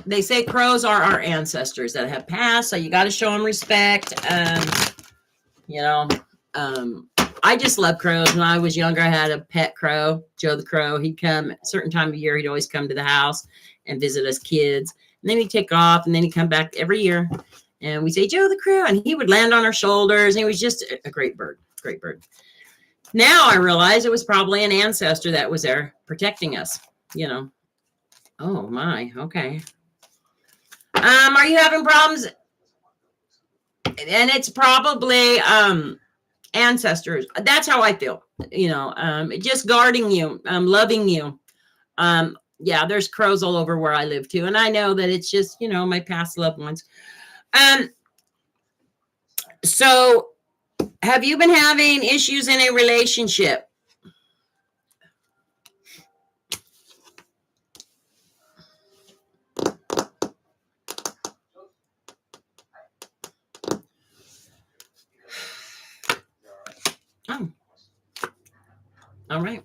They say crows are our ancestors that have passed, so you got to show them respect. I just love crows. When I was younger, I had a pet crow, Joe the Crow. He'd come a certain time of year. He'd always come to the house and visit us kids. And then he'd take off, and then he'd come back every year. And we'd say, Joe the Crow, and he would land on our shoulders. And he was just a great bird, great bird. Now I realize it was probably an ancestor that was there protecting us, Oh my, okay. Are you having problems? And it's probably ancestors. That's how I feel. Just guarding you, loving you. Yeah, there's crows all over where I live too, and I know that it's just my past loved ones. So, have you been having issues in a relationship? Oh, all right.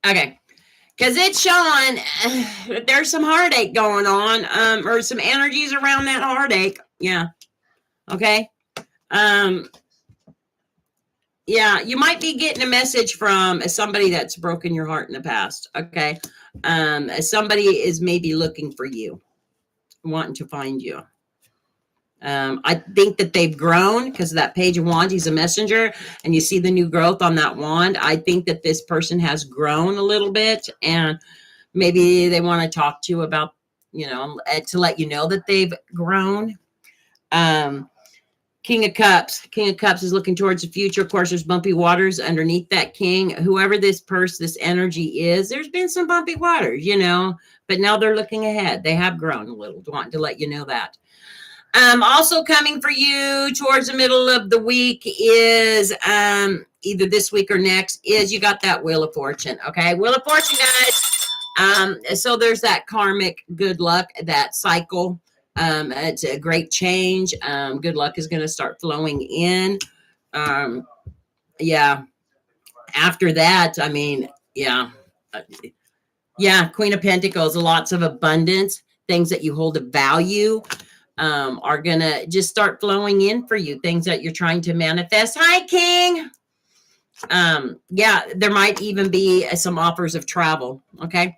Okay, because it's showing that there's some heartache going on, or some energies around that heartache. Yeah. Okay. Yeah, you might be getting a message from somebody that's broken your heart in the past. Okay. Somebody is maybe looking for you, wanting to find you. I think that they've grown because of that page of wands. He's a messenger, and you see the new growth on that wand. I think that this person has grown a little bit, and maybe they want to talk to you about, to let you know that they've grown. Okay, King of Cups. King of Cups is looking towards the future. Of course, there's bumpy waters underneath that king. Whoever this energy is, there's been some bumpy waters, but now they're looking ahead. They have grown a little. Wanting to let you know that. Also coming for you towards the middle of the week is either this week or next is you got that Wheel of Fortune. Okay, Wheel of Fortune, guys. So there's that karmic good luck, that cycle. It's a great change. Good luck is going to start flowing in. Yeah. After that, I mean, yeah. Queen of Pentacles, lots of abundance, things that you hold of value are going to just start flowing in for you. Things that you're trying to manifest. Hi, King. There might even be some offers of travel. Okay.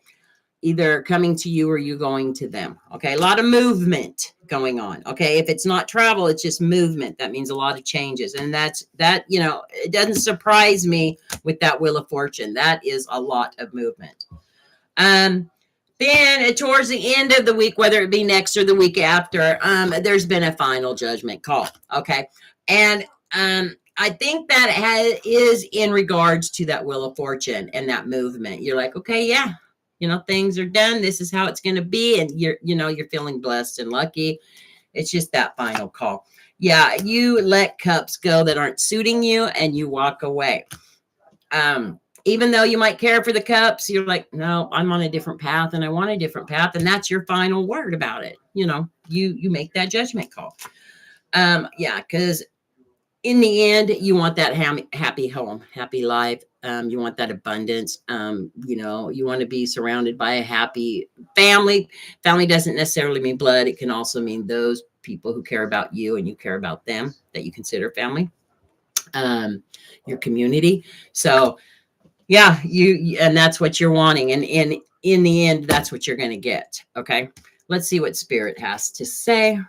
Either coming to you or you going to them. Okay. A lot of movement going on. Okay. If it's not travel, it's just movement. That means a lot of changes. And that, it doesn't surprise me with that Wheel of Fortune. That is a lot of movement. Then towards the end of the week, whether it be next or the week after, there's been a final judgment call. Okay. And, I think that is in regards to that Wheel of Fortune and that movement. You're like, okay, yeah, things are done. This is how it's going to be. And you're feeling blessed and lucky. It's just that final call. Yeah. You let cups go that aren't suiting you and you walk away. Even though you might care for the cups, you're like, no, I'm on a different path and I want a different path. And that's your final word about it. You make that judgment call. Because in the end, you want that happy home, happy life. You want that abundance. You want to be surrounded by a happy family. Family doesn't necessarily mean blood. It can also mean those people who care about you and you care about them, that you consider family, your community. So yeah, and that's what you're wanting. And in the end, that's what you're going to get. Okay. Let's see what Spirit has to say.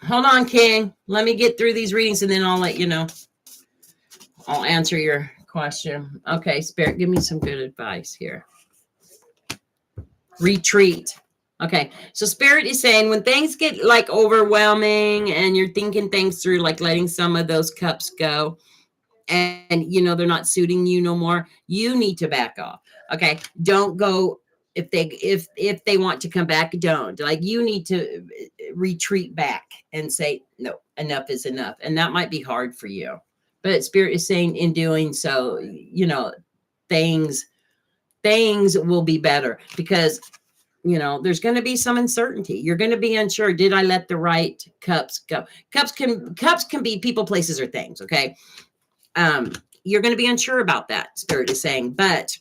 Hold on, King. Let me get through these readings and then I'll let you know. I'll answer your question. Okay, Spirit, give me some good advice here. Retreat. Okay, so Spirit is saying when things get like overwhelming and you're thinking things through, like letting some of those cups go and they're not suiting you no more, you need to back off. Okay, don't go. If they want to come back, don't. Like, you need to retreat back and say, no, enough is enough. And that might be hard for you. But Spirit is saying in doing so, things will be better because, there's going to be some uncertainty. You're going to be unsure. Did I let the right cups go? Cups can be people, places, or things. Okay. You're going to be unsure about that, Spirit is saying, but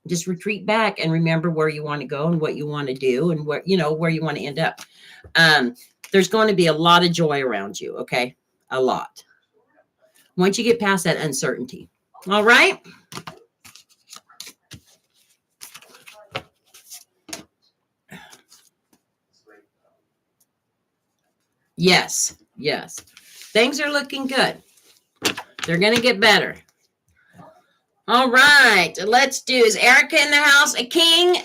just retreat back and remember where you want to go and what you want to do and where you want to end up. There's going to be a lot of joy around you. Okay. A lot. Once you get past that uncertainty. All right. Yes. Things are looking good. They're going to get better. All right, let's do. Is Erica in the house? King,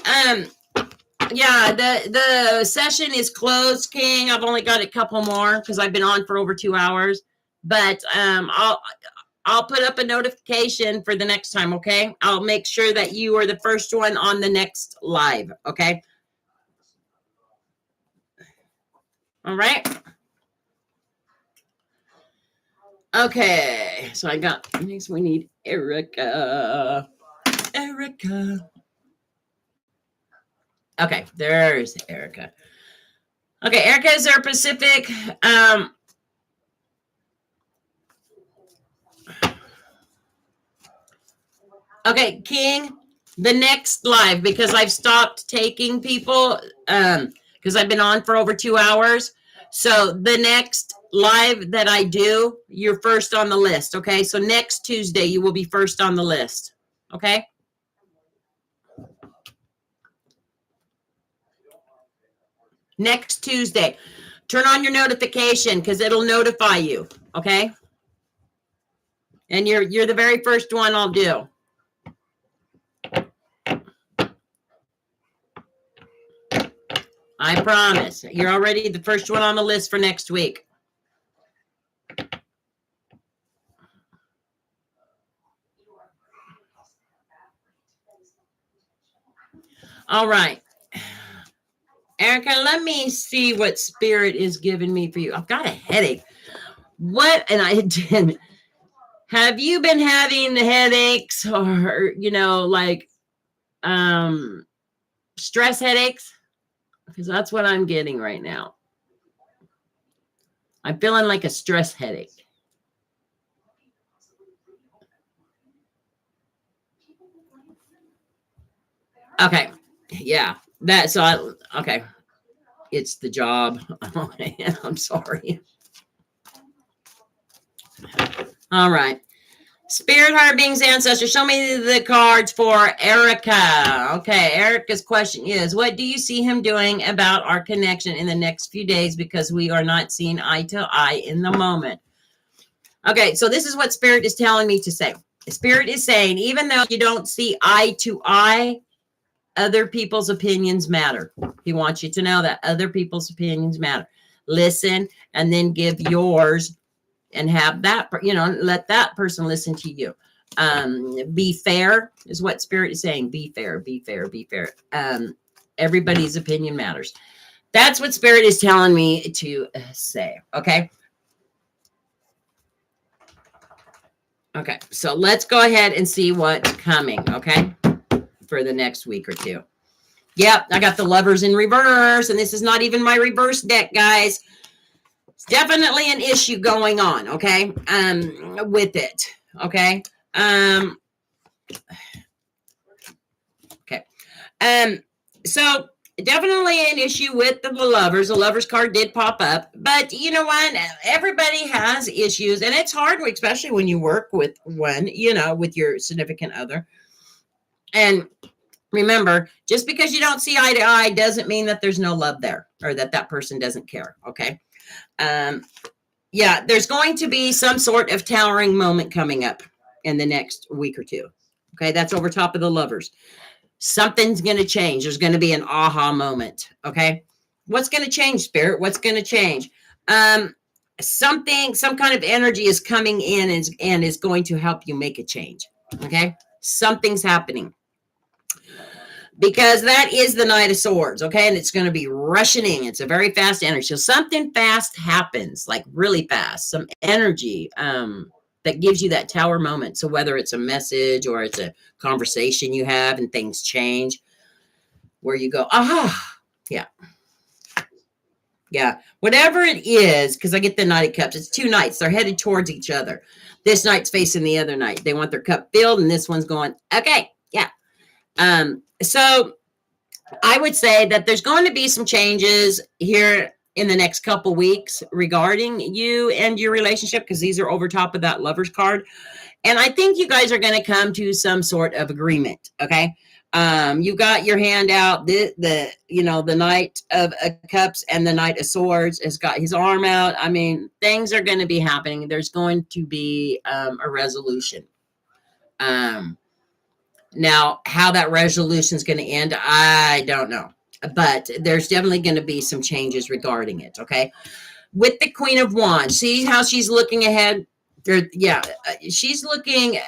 the session is closed, King. I've only got a couple more because I've been on for over 2 hours. But I'll put up a notification for the next time, okay? I'll make sure that you are the first one on the next live, okay? All right. Okay, so next we need Erica. Okay, there's Erica. Okay, Erica is our Pacific. Okay, King, the next live, because I've stopped taking people, because I've been on for over 2 hours. So the next live that I do, you're first on the list. Okay. So next Tuesday, you will be first on the list. Okay. Next Tuesday, turn on your notification because it'll notify you. Okay. And you're the very first one I'll do. I promise. You're already the first one on the list for next week. All right. Erica, let me see what spirit is giving me for you. I've got a headache. What? And I did. Have you been having headaches or, like stress headaches? Because that's what I'm getting right now. I'm feeling like a stress headache. Okay. Yeah. Okay. It's the job. I'm sorry. All right. Spirit, higher beings, ancestors, show me the cards for Erica. Okay, Erica's question is, what do you see him doing about our connection in the next few days, because we are not seeing eye to eye in the moment? Okay, so this is what Spirit is telling me to say. Spirit is saying, even though you don't see eye to eye, other people's opinions matter. He wants you to know that other people's opinions matter. Listen, and then give yours. And have that, let that person listen to you. Be fair is what Spirit is saying. Be fair, be fair, be fair. Everybody's opinion matters. That's what Spirit is telling me to say. Okay. Okay. So let's go ahead and see what's coming. Okay. For the next week or two. Yep. I got the Lovers in reverse, and this is not even my reverse deck, guys. Definitely an issue going on, okay, with it, okay, so definitely an issue with the Lovers. The Lovers card did pop up, but you know what, everybody has issues, and it's hard, especially when you work with one, with your significant other. And remember, just because you don't see eye to eye doesn't mean that there's no love there, or that person doesn't care, okay? There's going to be some sort of towering moment coming up in the next week or two. Okay, that's over top of the Lovers. Something's going to change. There's going to be an aha moment. Okay, what's going to change, Spirit? What's going to change? Some kind of energy is coming in and is going to help you make a change. Okay, something's happening. Because that is the Knight of Swords, okay? And it's going to be rushing in. It's a very fast energy. So something fast happens, like really fast. Some energy that gives you that tower moment. So whether it's a message or it's a conversation you have and things change, where you go, aha, yeah. Yeah, whatever it is, because I get the Knight of Cups. It's two knights. They're headed towards each other. This knight's facing the other knight. They want their cup filled, and this one's going, okay, yeah. So I would say that there's going to be some changes here in the next couple weeks regarding you and your relationship, because these are over top of that Lovers card. And I think you guys are going to come to some sort of agreement. Okay. You got your hand out, the Knight of Cups and the Knight of Swords has got his arm out. I mean, things are going to be happening. There's going to be, a resolution. Now, how that resolution is going to end, I don't know. But there's definitely going to be some changes regarding it, okay? With the Queen of Wands, see how she's looking ahead? She's looking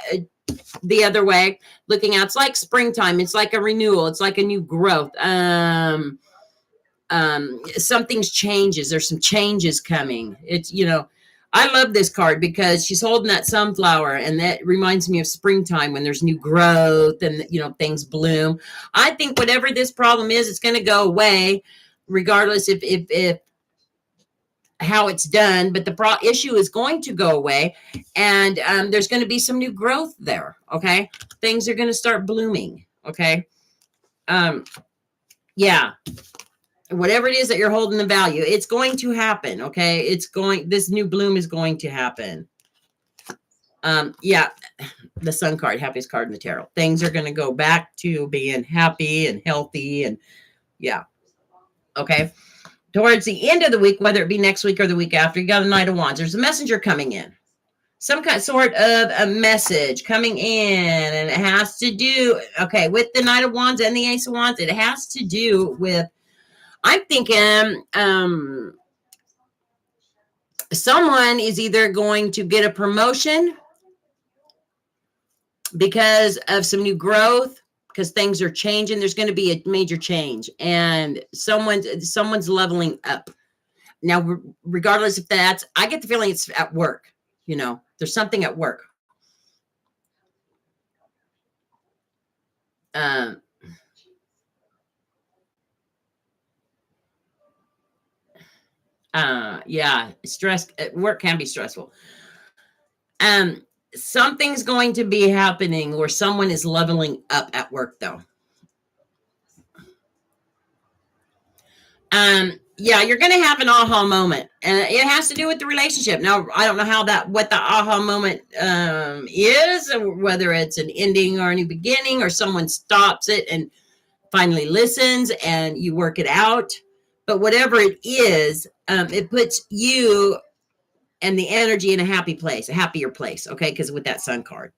the other way, looking out. It's like springtime. It's like a renewal. It's like a new growth. Something's changes. There's some changes coming. It's, I love this card because she's holding that sunflower, and that reminds me of springtime when there's new growth and, things bloom. I think whatever this problem is, it's going to go away regardless if how it's done, but the issue is going to go away, and there's going to be some new growth there. Okay. Things are going to start blooming. Okay. Whatever it is that you're holding the value, it's going to happen. Okay. This new bloom is going to happen. The Sun card, happiest card in the tarot. Things are going to go back to being happy and healthy. And okay. Towards the end of the week, whether it be next week or the week after, you got a Knight of Wands. There's a messenger coming in. some kind sort of a message coming in, and it has to do, okay, with the Knight of Wands and the Ace of Wands, it has to do with, I'm thinking, someone is either going to get a promotion because of some new growth, because things are changing. There's going to be a major change, and someone's leveling up. Now, regardless if that's, I get the feeling it's at work. You know, there's something at work. Yeah, stress at work can be stressful. Something's going to be happening where someone is leveling up at work, though. Yeah, you're going to have an aha moment, and it has to do with the relationship. Now, I don't know what the aha moment is, whether it's an ending or a new beginning, or someone stops it and finally listens and you work it out. But whatever it is, it puts you and the energy in a happy place, a happier place. Okay. Because with that Sun card,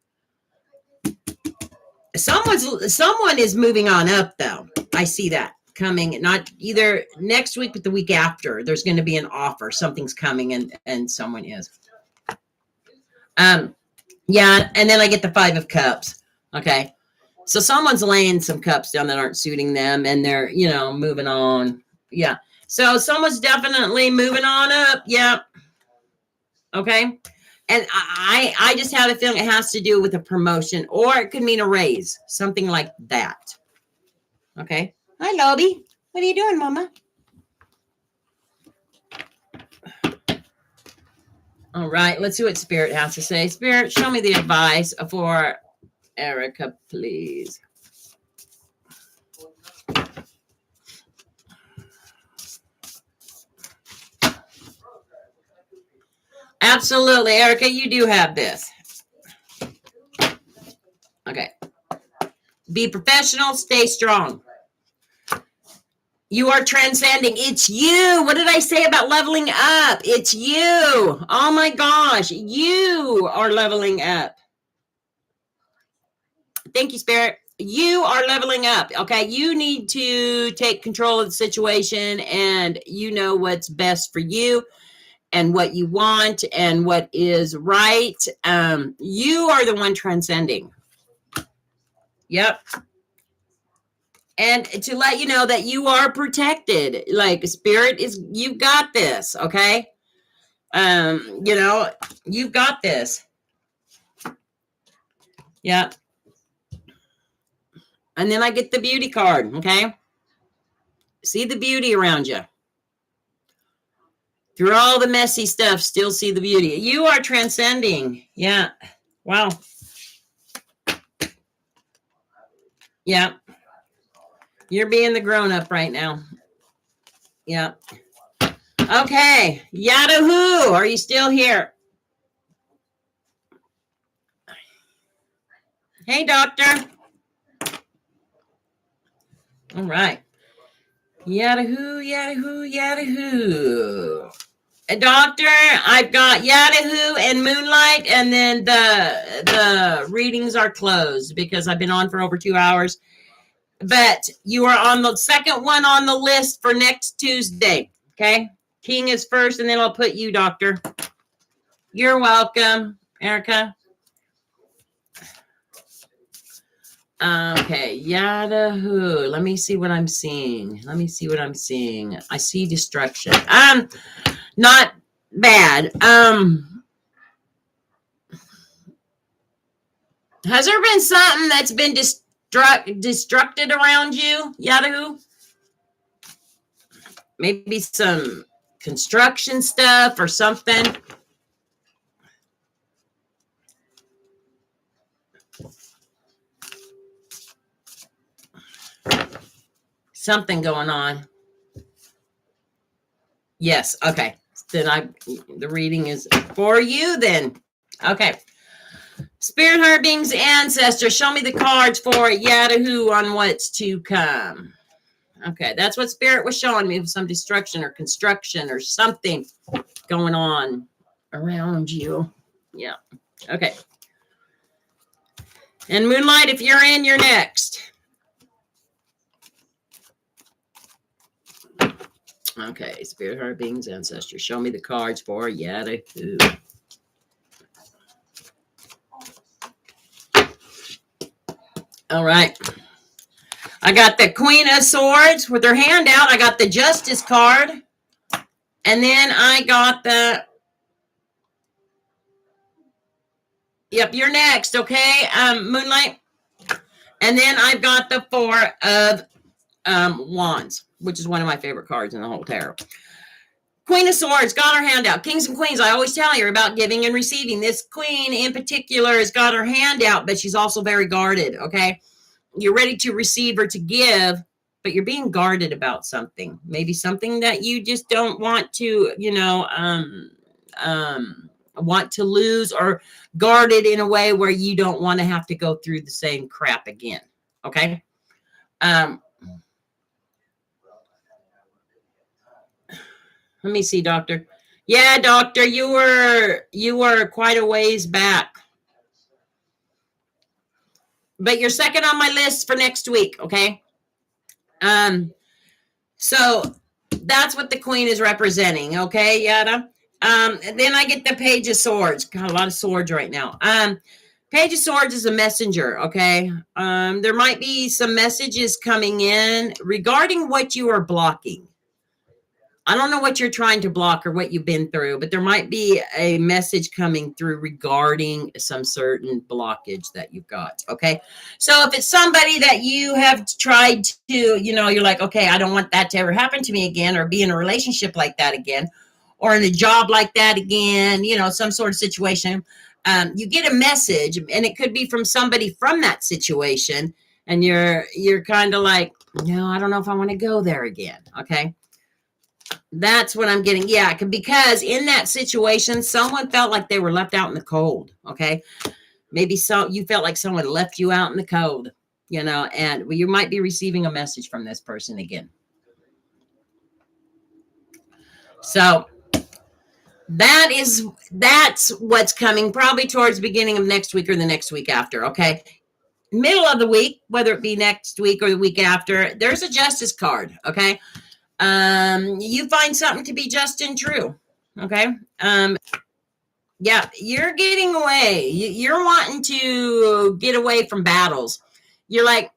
someone is moving on up, though. I see that coming, not either next week, but the week after. There's going to be an offer. Something's coming, and someone is. Yeah. And then I get the 5 of Cups. Okay. So someone's laying some cups down that aren't suiting them, and they're, moving on. Yeah. So someone's definitely moving on up. Yeah. Okay. And I just have a feeling it has to do with a promotion, or it could mean a raise, something like that. Okay. Hi, Lobby. What are you doing, Mama? All right. Let's see what Spirit has to say. Spirit, show me the advice for Erica, please. Absolutely, Erica, you do have this. Okay. Be professional, stay strong. You are transcending. It's you. What did I say about leveling up? It's you. Oh my gosh. You are leveling up. Thank you, Spirit. You are leveling up. Okay. You need to take control of the situation, and you know what's best for you and what you want and what is right. You are the one transcending. Yep. And to let you know that you are protected. Like, Spirit is, you've got this. Okay. You've got this. Yeah. And then I get the beauty card. Okay. See the beauty around you. Through all the messy stuff, still see the beauty. You are transcending. Yeah. Wow. Yeah. You're being the grown-up right now. Yeah. Okay. Yahoo! Are you still here? Hey, doctor. All right. Yahoo! Doctor, I've got Yahoo and Moonlight, and then the readings are closed because I've been on for over 2 hours. But you are on the second one on the list for next Tuesday. Okay. King is first, and then I'll put you, Doctor. You're welcome, Erica. Okay. Yahoo. Let me see what I'm seeing. I see destruction. Not bad. Has there been something that's been destructed around you, Yahoo? Maybe some construction stuff or something. Something going on. Yes. Okay. Then the reading is for you then. Okay. Spirit, Heart, Beings, Ancestors, show me the cards for Yahoo on what's to come. Okay, that's what Spirit was showing me, some destruction or construction or something going on around you. Yeah. Okay. And Moonlight, if you're in, you're next. Okay. Spirit, heart, beings, ancestors. Show me the cards for yada. Ooh. All right. I got the Queen of Swords with her hand out. I got the Justice card. And then I got the... Yep, you're next, okay, Moonlight. And then I've got the Four of Wands, which is one of my favorite cards in the whole tarot. Queen of Swords got her hand out. Kings and queens, I always tell you about giving and receiving. This queen in particular has got her hand out, but she's also very guarded, okay? You're ready to receive or to give, but you're being guarded about something. Maybe something that you just don't want to, want to lose, or guarded in a way where you don't want to have to go through the same crap again. Okay. Let me see, Doctor. Yeah, Doctor, you were quite a ways back. But you're second on my list for next week, okay? So that's what the Queen is representing, okay, Yada? Then I get the Page of Swords. Got a lot of swords right now. Page of Swords is a messenger, okay? There might be some messages coming in regarding what you are blocking. I don't know what you're trying to block or what you've been through, but there might be a message coming through regarding some certain blockage that you've got, okay? So if it's somebody that you have tried to, you're like, okay, I don't want that to ever happen to me again, or be in a relationship like that again, or in a job like that again, some sort of situation, you get a message, and it could be from somebody from that situation, and you're kind of like, no, I don't know if I want to go there again, okay? That's what I'm getting. Yeah, because in that situation, someone felt like they were left out in the cold. Okay. Maybe you felt like someone left you out in the cold, and you might be receiving a message from this person again. So that's what's coming probably towards the beginning of next week or the next week after. Okay. Middle of the week, whether it be next week or the week after, there's a Justice card. Okay. You find something to be just and true. Okay. Yeah, you're getting away. You're wanting to get away from battles. You're like,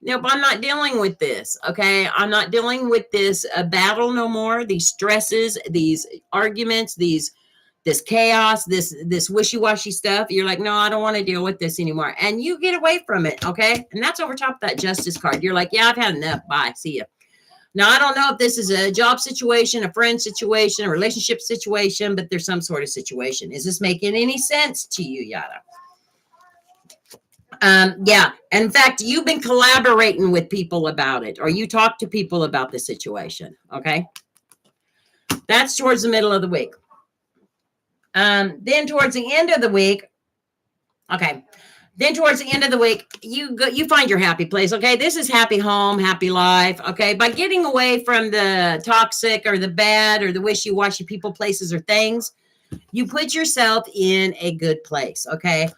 nope, I'm not dealing with this. Okay. I'm not dealing with this battle no more. These stresses, these arguments, this chaos, this wishy-washy stuff. You're like, no, I don't want to deal with this anymore. And you get away from it. Okay. And that's over top of that Justice card. You're like, yeah, I've had enough. Bye. See ya. Now, I don't know if this is a job situation, a friend situation, a relationship situation, but there's some sort of situation. Is this making any sense to you, Yada? Yeah. In fact, you've been collaborating with people about it, or you talk to people about the situation. Okay. That's towards the middle of the week. Then towards the end of the week. Okay. Then towards the end of the week, you find your happy place, okay? This is happy home, happy life, okay? By getting away from the toxic or the bad or the wishy-washy people, places, or things, you put yourself in a good place, okay?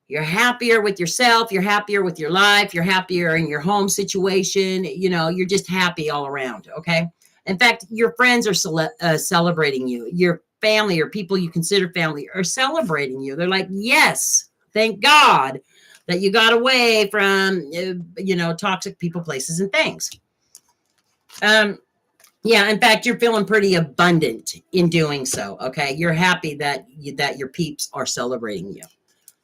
You're happier with yourself. You're happier with your life. You're happier in your home situation. You're just happy all around, okay? In fact, your friends are celebrating you. Your family or people you consider family are celebrating you. They're like, yes. Thank God that you got away from, toxic people, places, and things. Yeah, in fact, you're feeling pretty abundant in doing so, okay? You're happy that your peeps are celebrating you.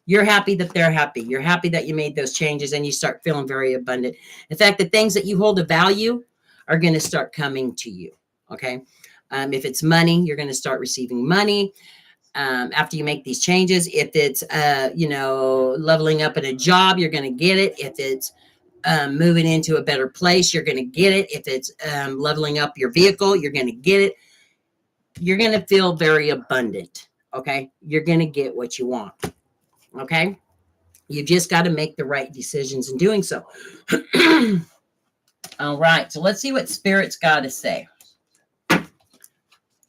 You're happy that they're happy. You're happy that you made those changes, and you start feeling very abundant. In fact, the things that you hold a value are going to start coming to you, okay? If it's money, you're going to start receiving money. After you make these changes, if it's, leveling up in a job, you're going to get it. If it's moving into a better place, you're going to get it. If it's leveling up your vehicle, you're going to get it. You're going to feel very abundant. Okay. You're going to get what you want. Okay. You've just got to make the right decisions in doing so. All right. So let's see what Spirit's got to say.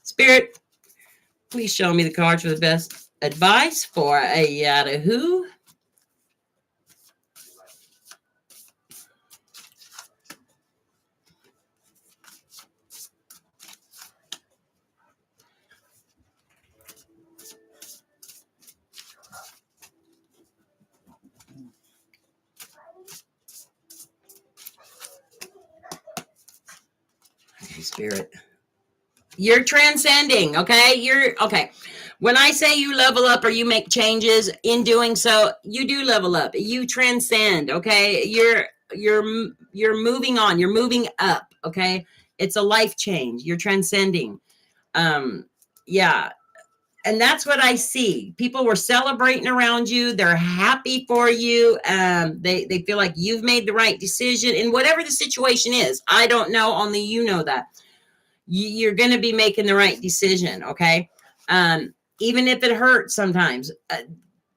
Spirit, please show me the cards for the best advice for a Yahoo. Spirit, you're transcending. Okay, you're okay. When I say you level up or you make changes, in doing so, you do level up. You transcend. Okay, you're moving on. You're moving up. Okay, it's a life change. You're transcending. Yeah. And that's what I see. People were celebrating around you. They're happy for you. They feel like you've made the right decision in whatever the situation is. I don't know. Only you know that. You're going to be making the right decision. Okay. Even if it hurts sometimes,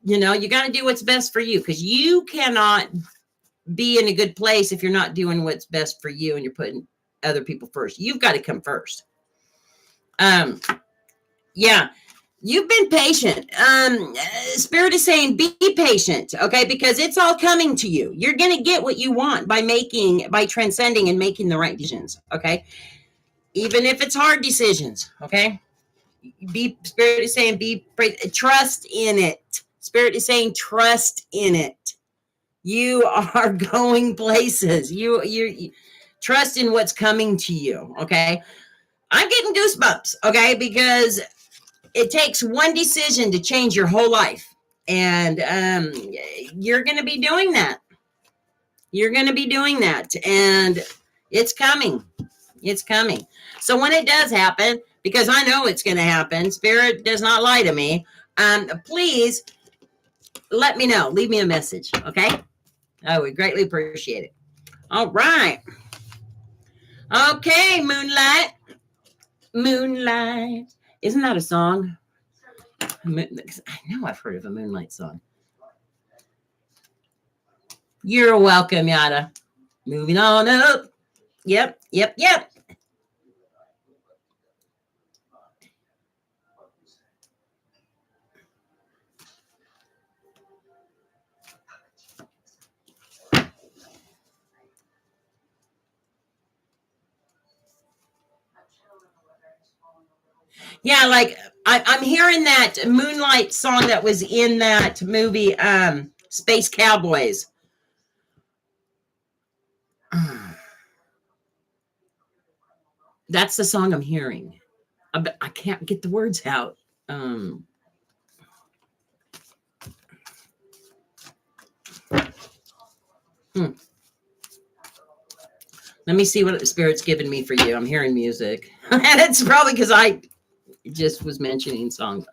you got to do what's best for you, because you cannot be in a good place if you're not doing what's best for you and you're putting other people first. You've got to come first. Yeah. You've been patient. Spirit is saying be patient, okay? Because it's all coming to you. You're going to get what you want by transcending and making the right decisions, okay? Even if it's hard decisions, okay? Spirit is saying trust in it. Spirit is saying trust in it. You are going places. You trust in what's coming to you, okay? I'm getting goosebumps, okay? Because it takes one decision to change your whole life. And you're going to be doing that. You're going to be doing that. And it's coming. It's coming. So when it does happen, because I know it's going to happen, Spirit does not lie to me, please let me know. Leave me a message, okay? I would greatly appreciate it. All right. Okay, Moonlight. Moonlight. Isn't that a song? I know I've heard of a Moonlight song. You're welcome, Yada. Moving on up. Yep. Yeah, like I'm hearing that Moonlight song that was in that movie, Space Cowboys. That's the song I'm hearing. I can't get the words out. Let me see what the Spirit's given me for you. I'm hearing music. And it's probably because I just was mentioning songs.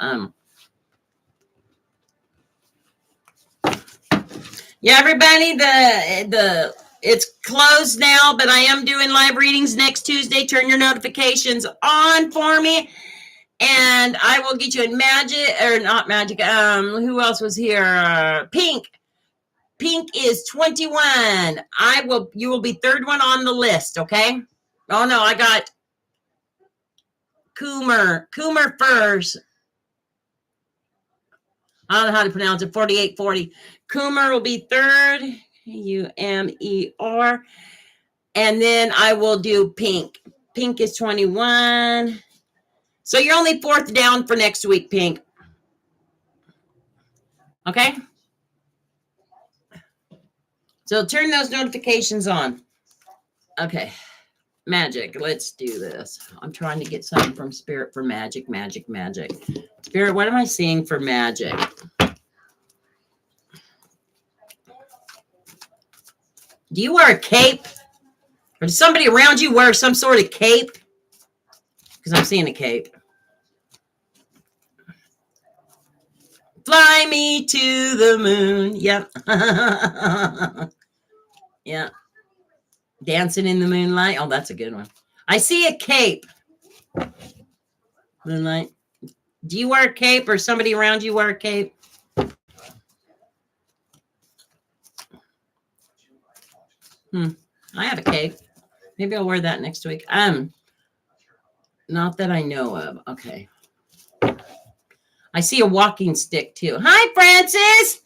Yeah, everybody, it's closed now, but I am doing live readings next Tuesday. Turn your notifications on for me, and I will get you in magic, or not magic. Who else was here? Pink. Pink is 21. You will be third one on the list, okay? Oh no, I got Coomer first. I don't know how to pronounce it. 4840. Coomer will be third. Umer. And then I will do Pink. Pink is 21. So you're only fourth down for next week, Pink. Okay? So turn those notifications on. Okay. Magic. Let's do this. I'm trying to get something from Spirit for magic. Spirit, what am I seeing for magic? Do you wear a cape? Or does somebody around you wear some sort of cape? Because I'm seeing a cape. Fly me to the moon. Yep. Yeah. Dancing in the moonlight. Oh, that's a good one. I see a cape. Moonlight. Do you wear a cape, or somebody around you wear a cape? I have a cape. Maybe I'll wear that next week. Not that I know of. Okay. I see a walking stick too. Hi, Francis.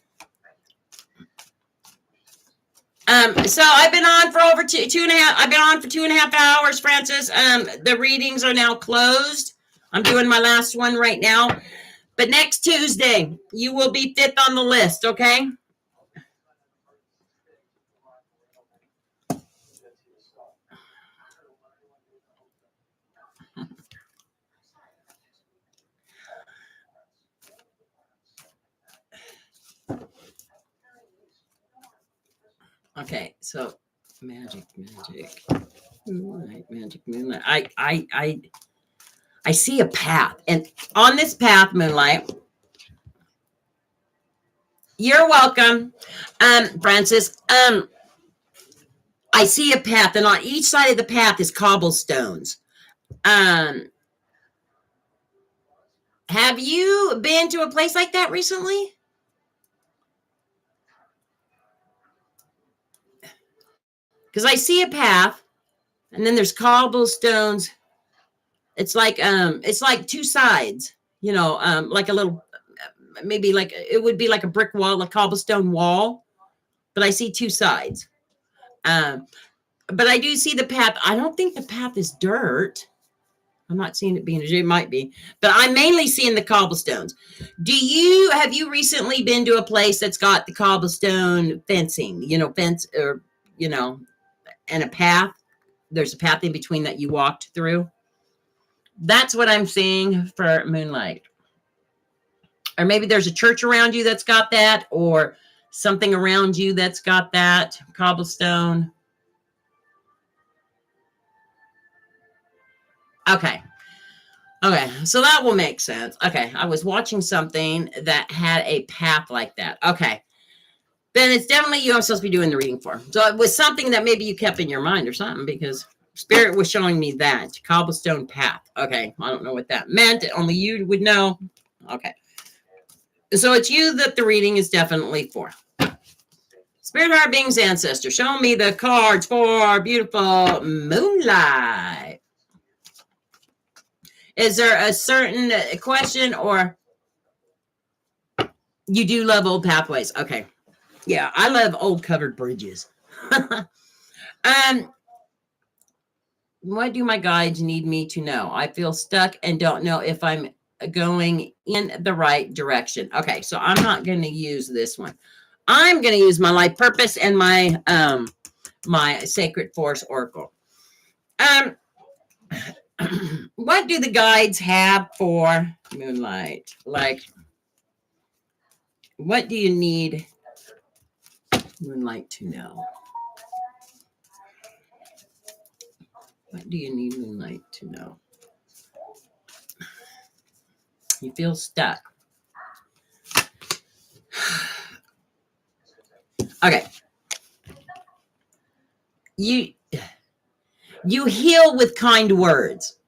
So I've been on for over two and a half. I've been on for 2.5 hours, Francis. The readings are now closed. I'm doing my last one right now. But next Tuesday, you will be 5th on the list, okay? Okay, so magic, moonlight, magic, moonlight. I see a path, and on this path, Moonlight, you're welcome, Francis. I see a path, and on each side of the path is cobblestones. Have you been to a place like that recently? Because I see a path, and then there's cobblestones. It's like two sides, like a little, maybe like it would be like a brick wall, a cobblestone wall, but I see two sides. But I do see the path. I don't think the path is dirt. I'm not seeing it being, it might be, but I'm mainly seeing the cobblestones. Have you recently been to a place that's got the cobblestone fencing, fence or, and a path? There's a path in between that you walked through. That's what I'm seeing for Moonlight. Or maybe there's a church around you that's got that, or something around you that's got that cobblestone. Okay. So that will make sense. Okay. I was watching something that had a path like that. Okay. Then it's definitely you I'm supposed to be doing the reading for. So it was something that maybe you kept in your mind or something, because Spirit was showing me that cobblestone path. Okay. I don't know what that meant. Only you would know. Okay. So it's you that the reading is definitely for. Spirit, Heart, Beings, Ancestor, show me the cards for beautiful Moonlight. Is there a certain question, or you do love old pathways? Okay. Yeah, I love old covered bridges. What do my guides need me to know? I feel stuck and don't know if I'm going in the right direction. Okay, so I'm not going to use this one. I'm going to use my life purpose and my my sacred force oracle. What do the guides have for Moonlight? Like, what do you need Moonlight to know? What do you need Moonlight to know? You feel stuck. Okay. You heal with kind words,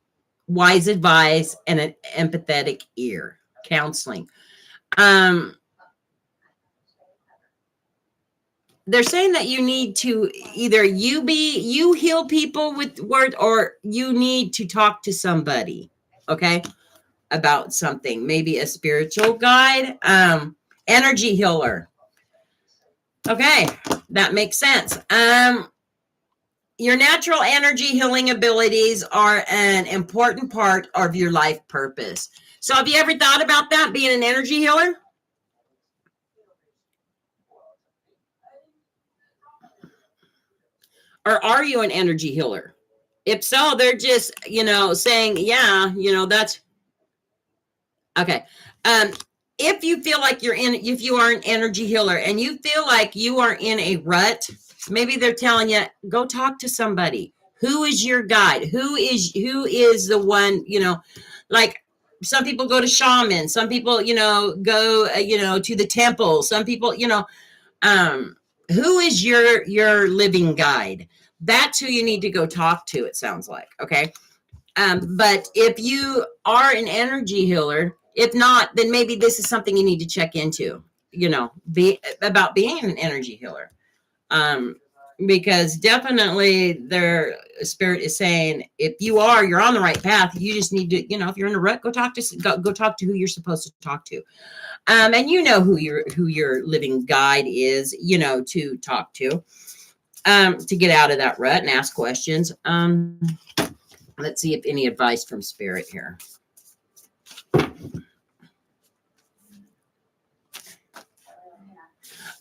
wise advice, and an empathetic ear. Counseling. They're saying that you need to either you heal people with words, or you need to talk to somebody, okay, about something, maybe a spiritual guide, energy healer. Okay, that makes sense. Your natural energy healing abilities are an important part of your life purpose. So have you ever thought about that, being an energy healer? Or are you an energy healer? If so, they're just, saying, yeah, that's okay. If you feel like if you are an energy healer and you feel like you are in a rut, maybe they're telling you, go talk to somebody. Who is your guide? Who is the one, like some people go to shamans, some people, go, to the temple. Some people, who is your living guide? That's who you need to go talk to, it sounds like. Okay. But if you are an energy healer, if not, then maybe this is something you need to check into, about being an energy healer. because definitely their spirit is saying, if you're on the right path. You just need to, if you're in a rut, go talk to who you're supposed to talk to. And who your living guide is, to talk to get out of that rut and ask questions. Let's see if any advice from spirit here.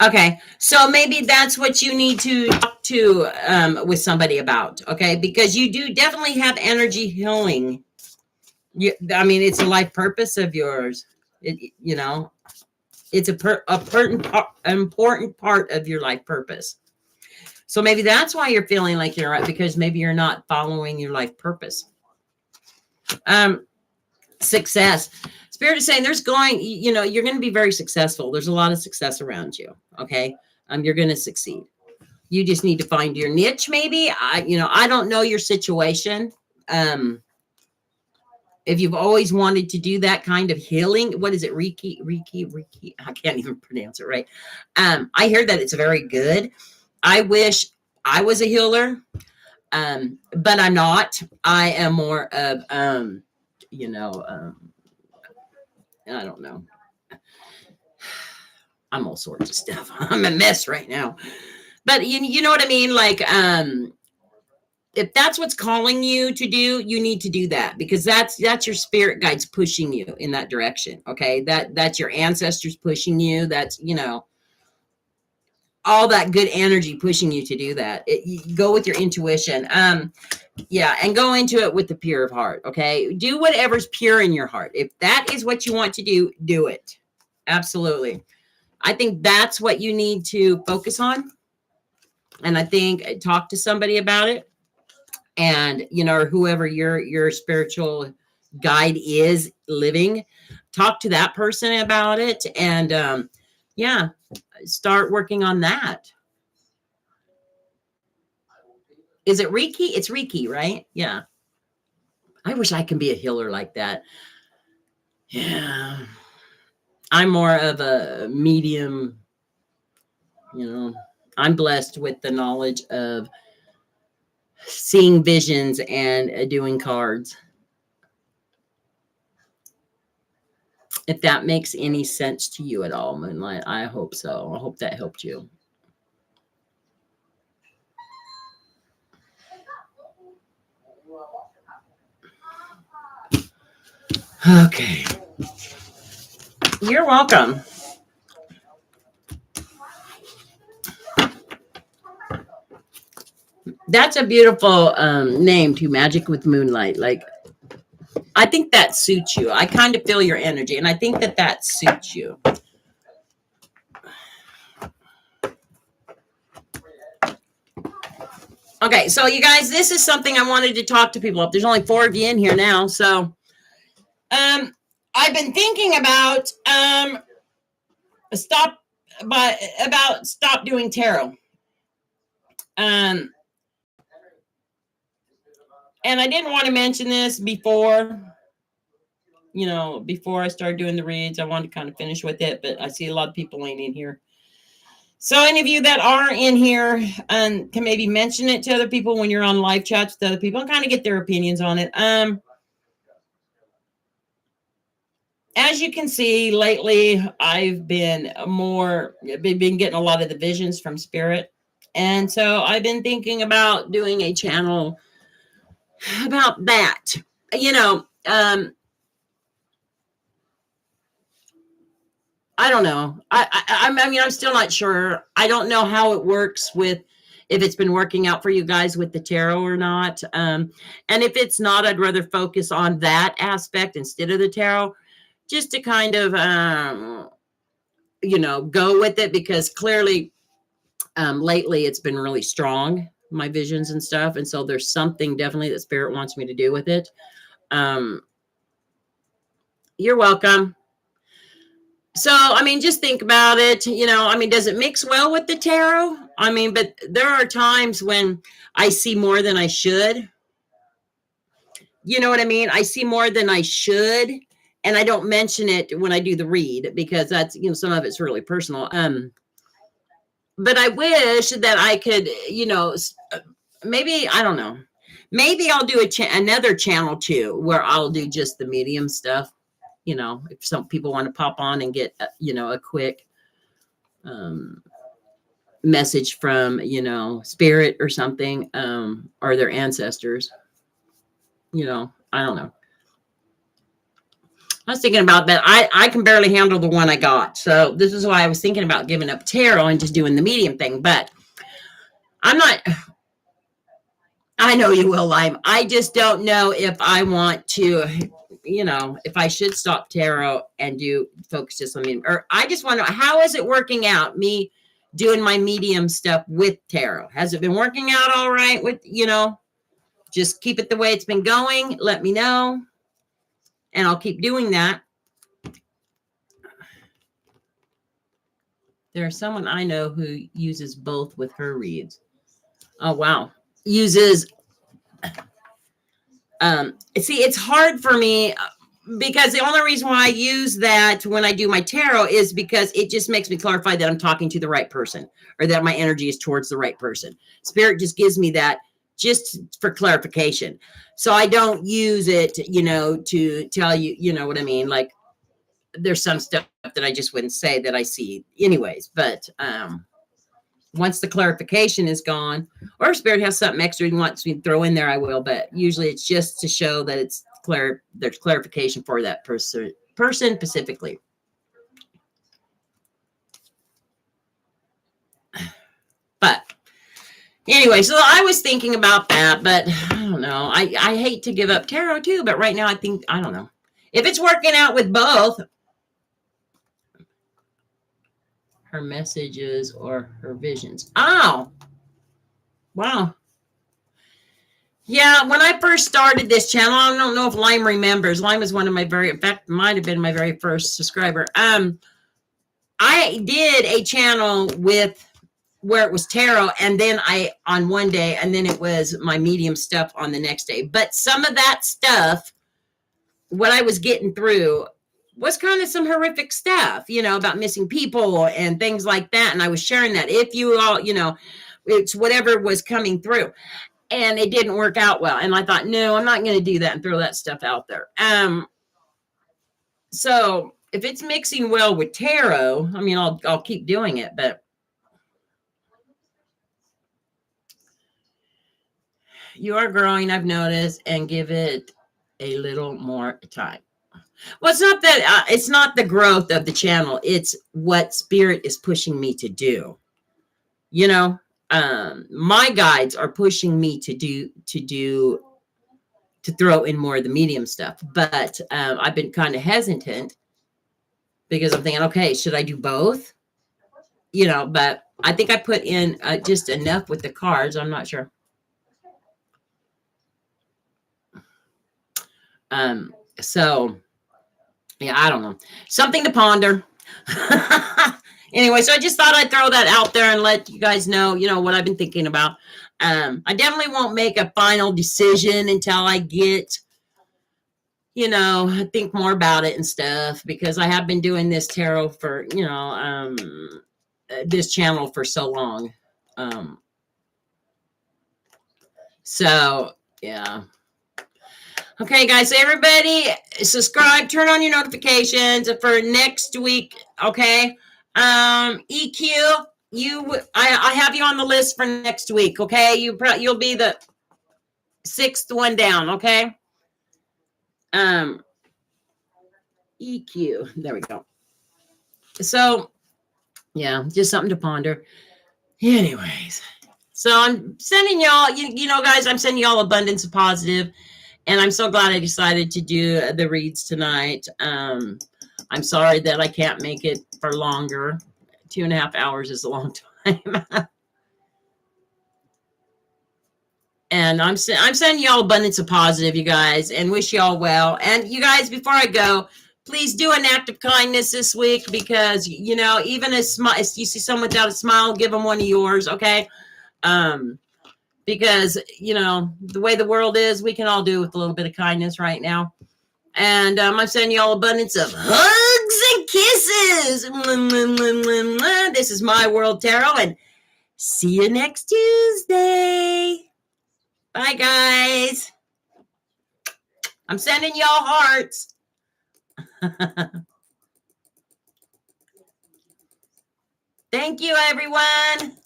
Okay, so maybe that's what you need to talk to with somebody about, okay? Because you do definitely have energy healing. It's a life purpose of yours. It's important part of your life purpose. So maybe that's why you're feeling like you're right, because maybe you're not following your life purpose. Success. Spirit is saying you're going to be very successful. There's a lot of success around you. Okay. You're going to succeed. You just need to find your niche. Maybe I don't know your situation. If you've always wanted to do that kind of healing, what is it? Reiki. I can't even pronounce it right. I hear that it's very good. I wish I was a healer. But I'm not. I am more of, I don't know. I'm all sorts of stuff. I'm a mess right now. But you know what I mean? Like, if that's what's calling you to do, you need to do that, because that's your spirit guides pushing you in that direction. Okay. That's your ancestors pushing you. That's, all that good energy pushing you to do that. You go with your intuition. Yeah, and go into it with the pure of heart, okay? Do whatever's pure in your heart. If that is what you want to do, do it. Absolutely. I think that's what you need to focus on. And I think talk to somebody about it. And, or whoever your spiritual guide is living, talk to that person about it. And, yeah, start working on that. Is it Reiki? It's Reiki, right? Yeah. I wish I can be a healer like that. Yeah. I'm more of a medium, I'm blessed with the knowledge of seeing visions and doing cards. If that makes any sense to you at all, Moonlight, I hope so. I hope that helped you. Okay. You're welcome. That's a beautiful name too, Magic with Moonlight. Like, I think that suits you. I kind of feel your energy, and I think that suits you. Okay, so you guys, this is something I wanted to talk to people about. There's only 4 of you in here now, so I've been thinking about stop doing tarot. And I didn't want to mention this before I started doing the reads. I wanted to kind of finish with it, but I see a lot of people ain't in here. So any of you that are in here can maybe mention it to other people when you're on live chats with other people and kind of get their opinions on it. As you can see, lately, I've been getting a lot of the visions from Spirit. And so I've been thinking about doing a channel about that. I don't know. I'm still not sure. I don't know how it works if it's been working out for you guys with the tarot or not. And if it's not, I'd rather focus on that aspect instead of the tarot, just to kind of, go with it, because clearly lately it's been really strong, my visions and stuff. And so there's something definitely that Spirit wants me to do with it. You're welcome. So, just think about it. Does it mix well with the tarot? But there are times when I see more than I should. You know what I mean? I see more than I should. And I don't mention it when I do the read, because that's, some of it's really personal. but I wish that I could, maybe, I don't know. Maybe I'll do another channel too, where I'll do just the medium stuff. If some people want to pop on and get, a quick message from, spirit or something, or their ancestors, I don't know. I was thinking about that. I can barely handle the one I got. So this is why I was thinking about giving up tarot and just doing the medium thing. But I'm not. I know you will, Lime. I just don't know if I want to, if I should stop tarot and focus just on medium. Or I just want to know, how is it working out, me doing my medium stuff with tarot? Has it been working out all right with, just keep it the way it's been going? Let me know. And I'll keep doing that. There's someone I know who uses both with her reads. Oh, wow. Uses, see, it's hard for me because the only reason why I use that when I do my tarot is because it just makes me clarify that I'm talking to the right person, or that my energy is towards the right person. Spirit just gives me that just for clarification. So I don't use it, to tell you, you know what I mean? Like, there's some stuff that I just wouldn't say that I see anyways. But once the clarification is gone, or if Spirit has something extra he wants me to throw in there, I will. But usually it's just to show that it's there's clarification for that person specifically. But anyway, so I was thinking about that, but I don't know. I hate to give up tarot too, but right now I don't know. If it's working out with both, her messages or her visions. Oh, wow. Yeah, when I first started this channel, I don't know if Lime remembers. Lime is one of my in fact, might have been my very first subscriber. I did a channel where it was tarot, and then on one day, and then it was my medium stuff on the next day. But some of that stuff, what I was getting through was kind of some horrific stuff, about missing people and things like that. And I was sharing that. If you all, it's whatever was coming through, and it didn't work out well. And I thought, no, I'm not going to do that and throw that stuff out there. So if it's mixing well with tarot, I mean, I'll keep doing it, but you are growing, I've noticed, and give it a little more time. Well, it's not that it's not the growth of the channel. It's what Spirit is pushing me to do. My guides are pushing me to throw in more of the medium stuff. But I've been kind of hesitant because I'm thinking, okay, should I do both? But I think I put in just enough with the cards. I'm not sure. So yeah, I don't know. Something to ponder. Anyway, so I just thought I'd throw that out there and let you guys know, what I've been thinking about. I definitely won't make a final decision until I get, think more about it and stuff, because I have been doing this tarot for, this channel for so long. So yeah. Okay, guys, so everybody subscribe, turn on your notifications for next week. Okay. EQ, I have you on the list for next week. Okay. You'll be the 6th one down. Okay. EQ, there we go. So yeah, just something to ponder. Anyways, so I'm sending y'all, guys, I'm sending y'all abundance of positive. And I'm so glad I decided to do the reads tonight. I'm sorry that I can't make it for longer. 2.5 hours is a long time. And I'm sending y'all abundance of positive, you guys, and wish y'all well. And you guys, before I go, please do an act of kindness this week, because, even a smile, if you see someone without a smile, give them one of yours, okay? Because, the way the world is, we can all do with a little bit of kindness right now. And I'm sending you all abundance of hugs and kisses. This is My World Tarot, and See you next Tuesday. Bye, guys. I'm sending y'all hearts. Thank you, everyone.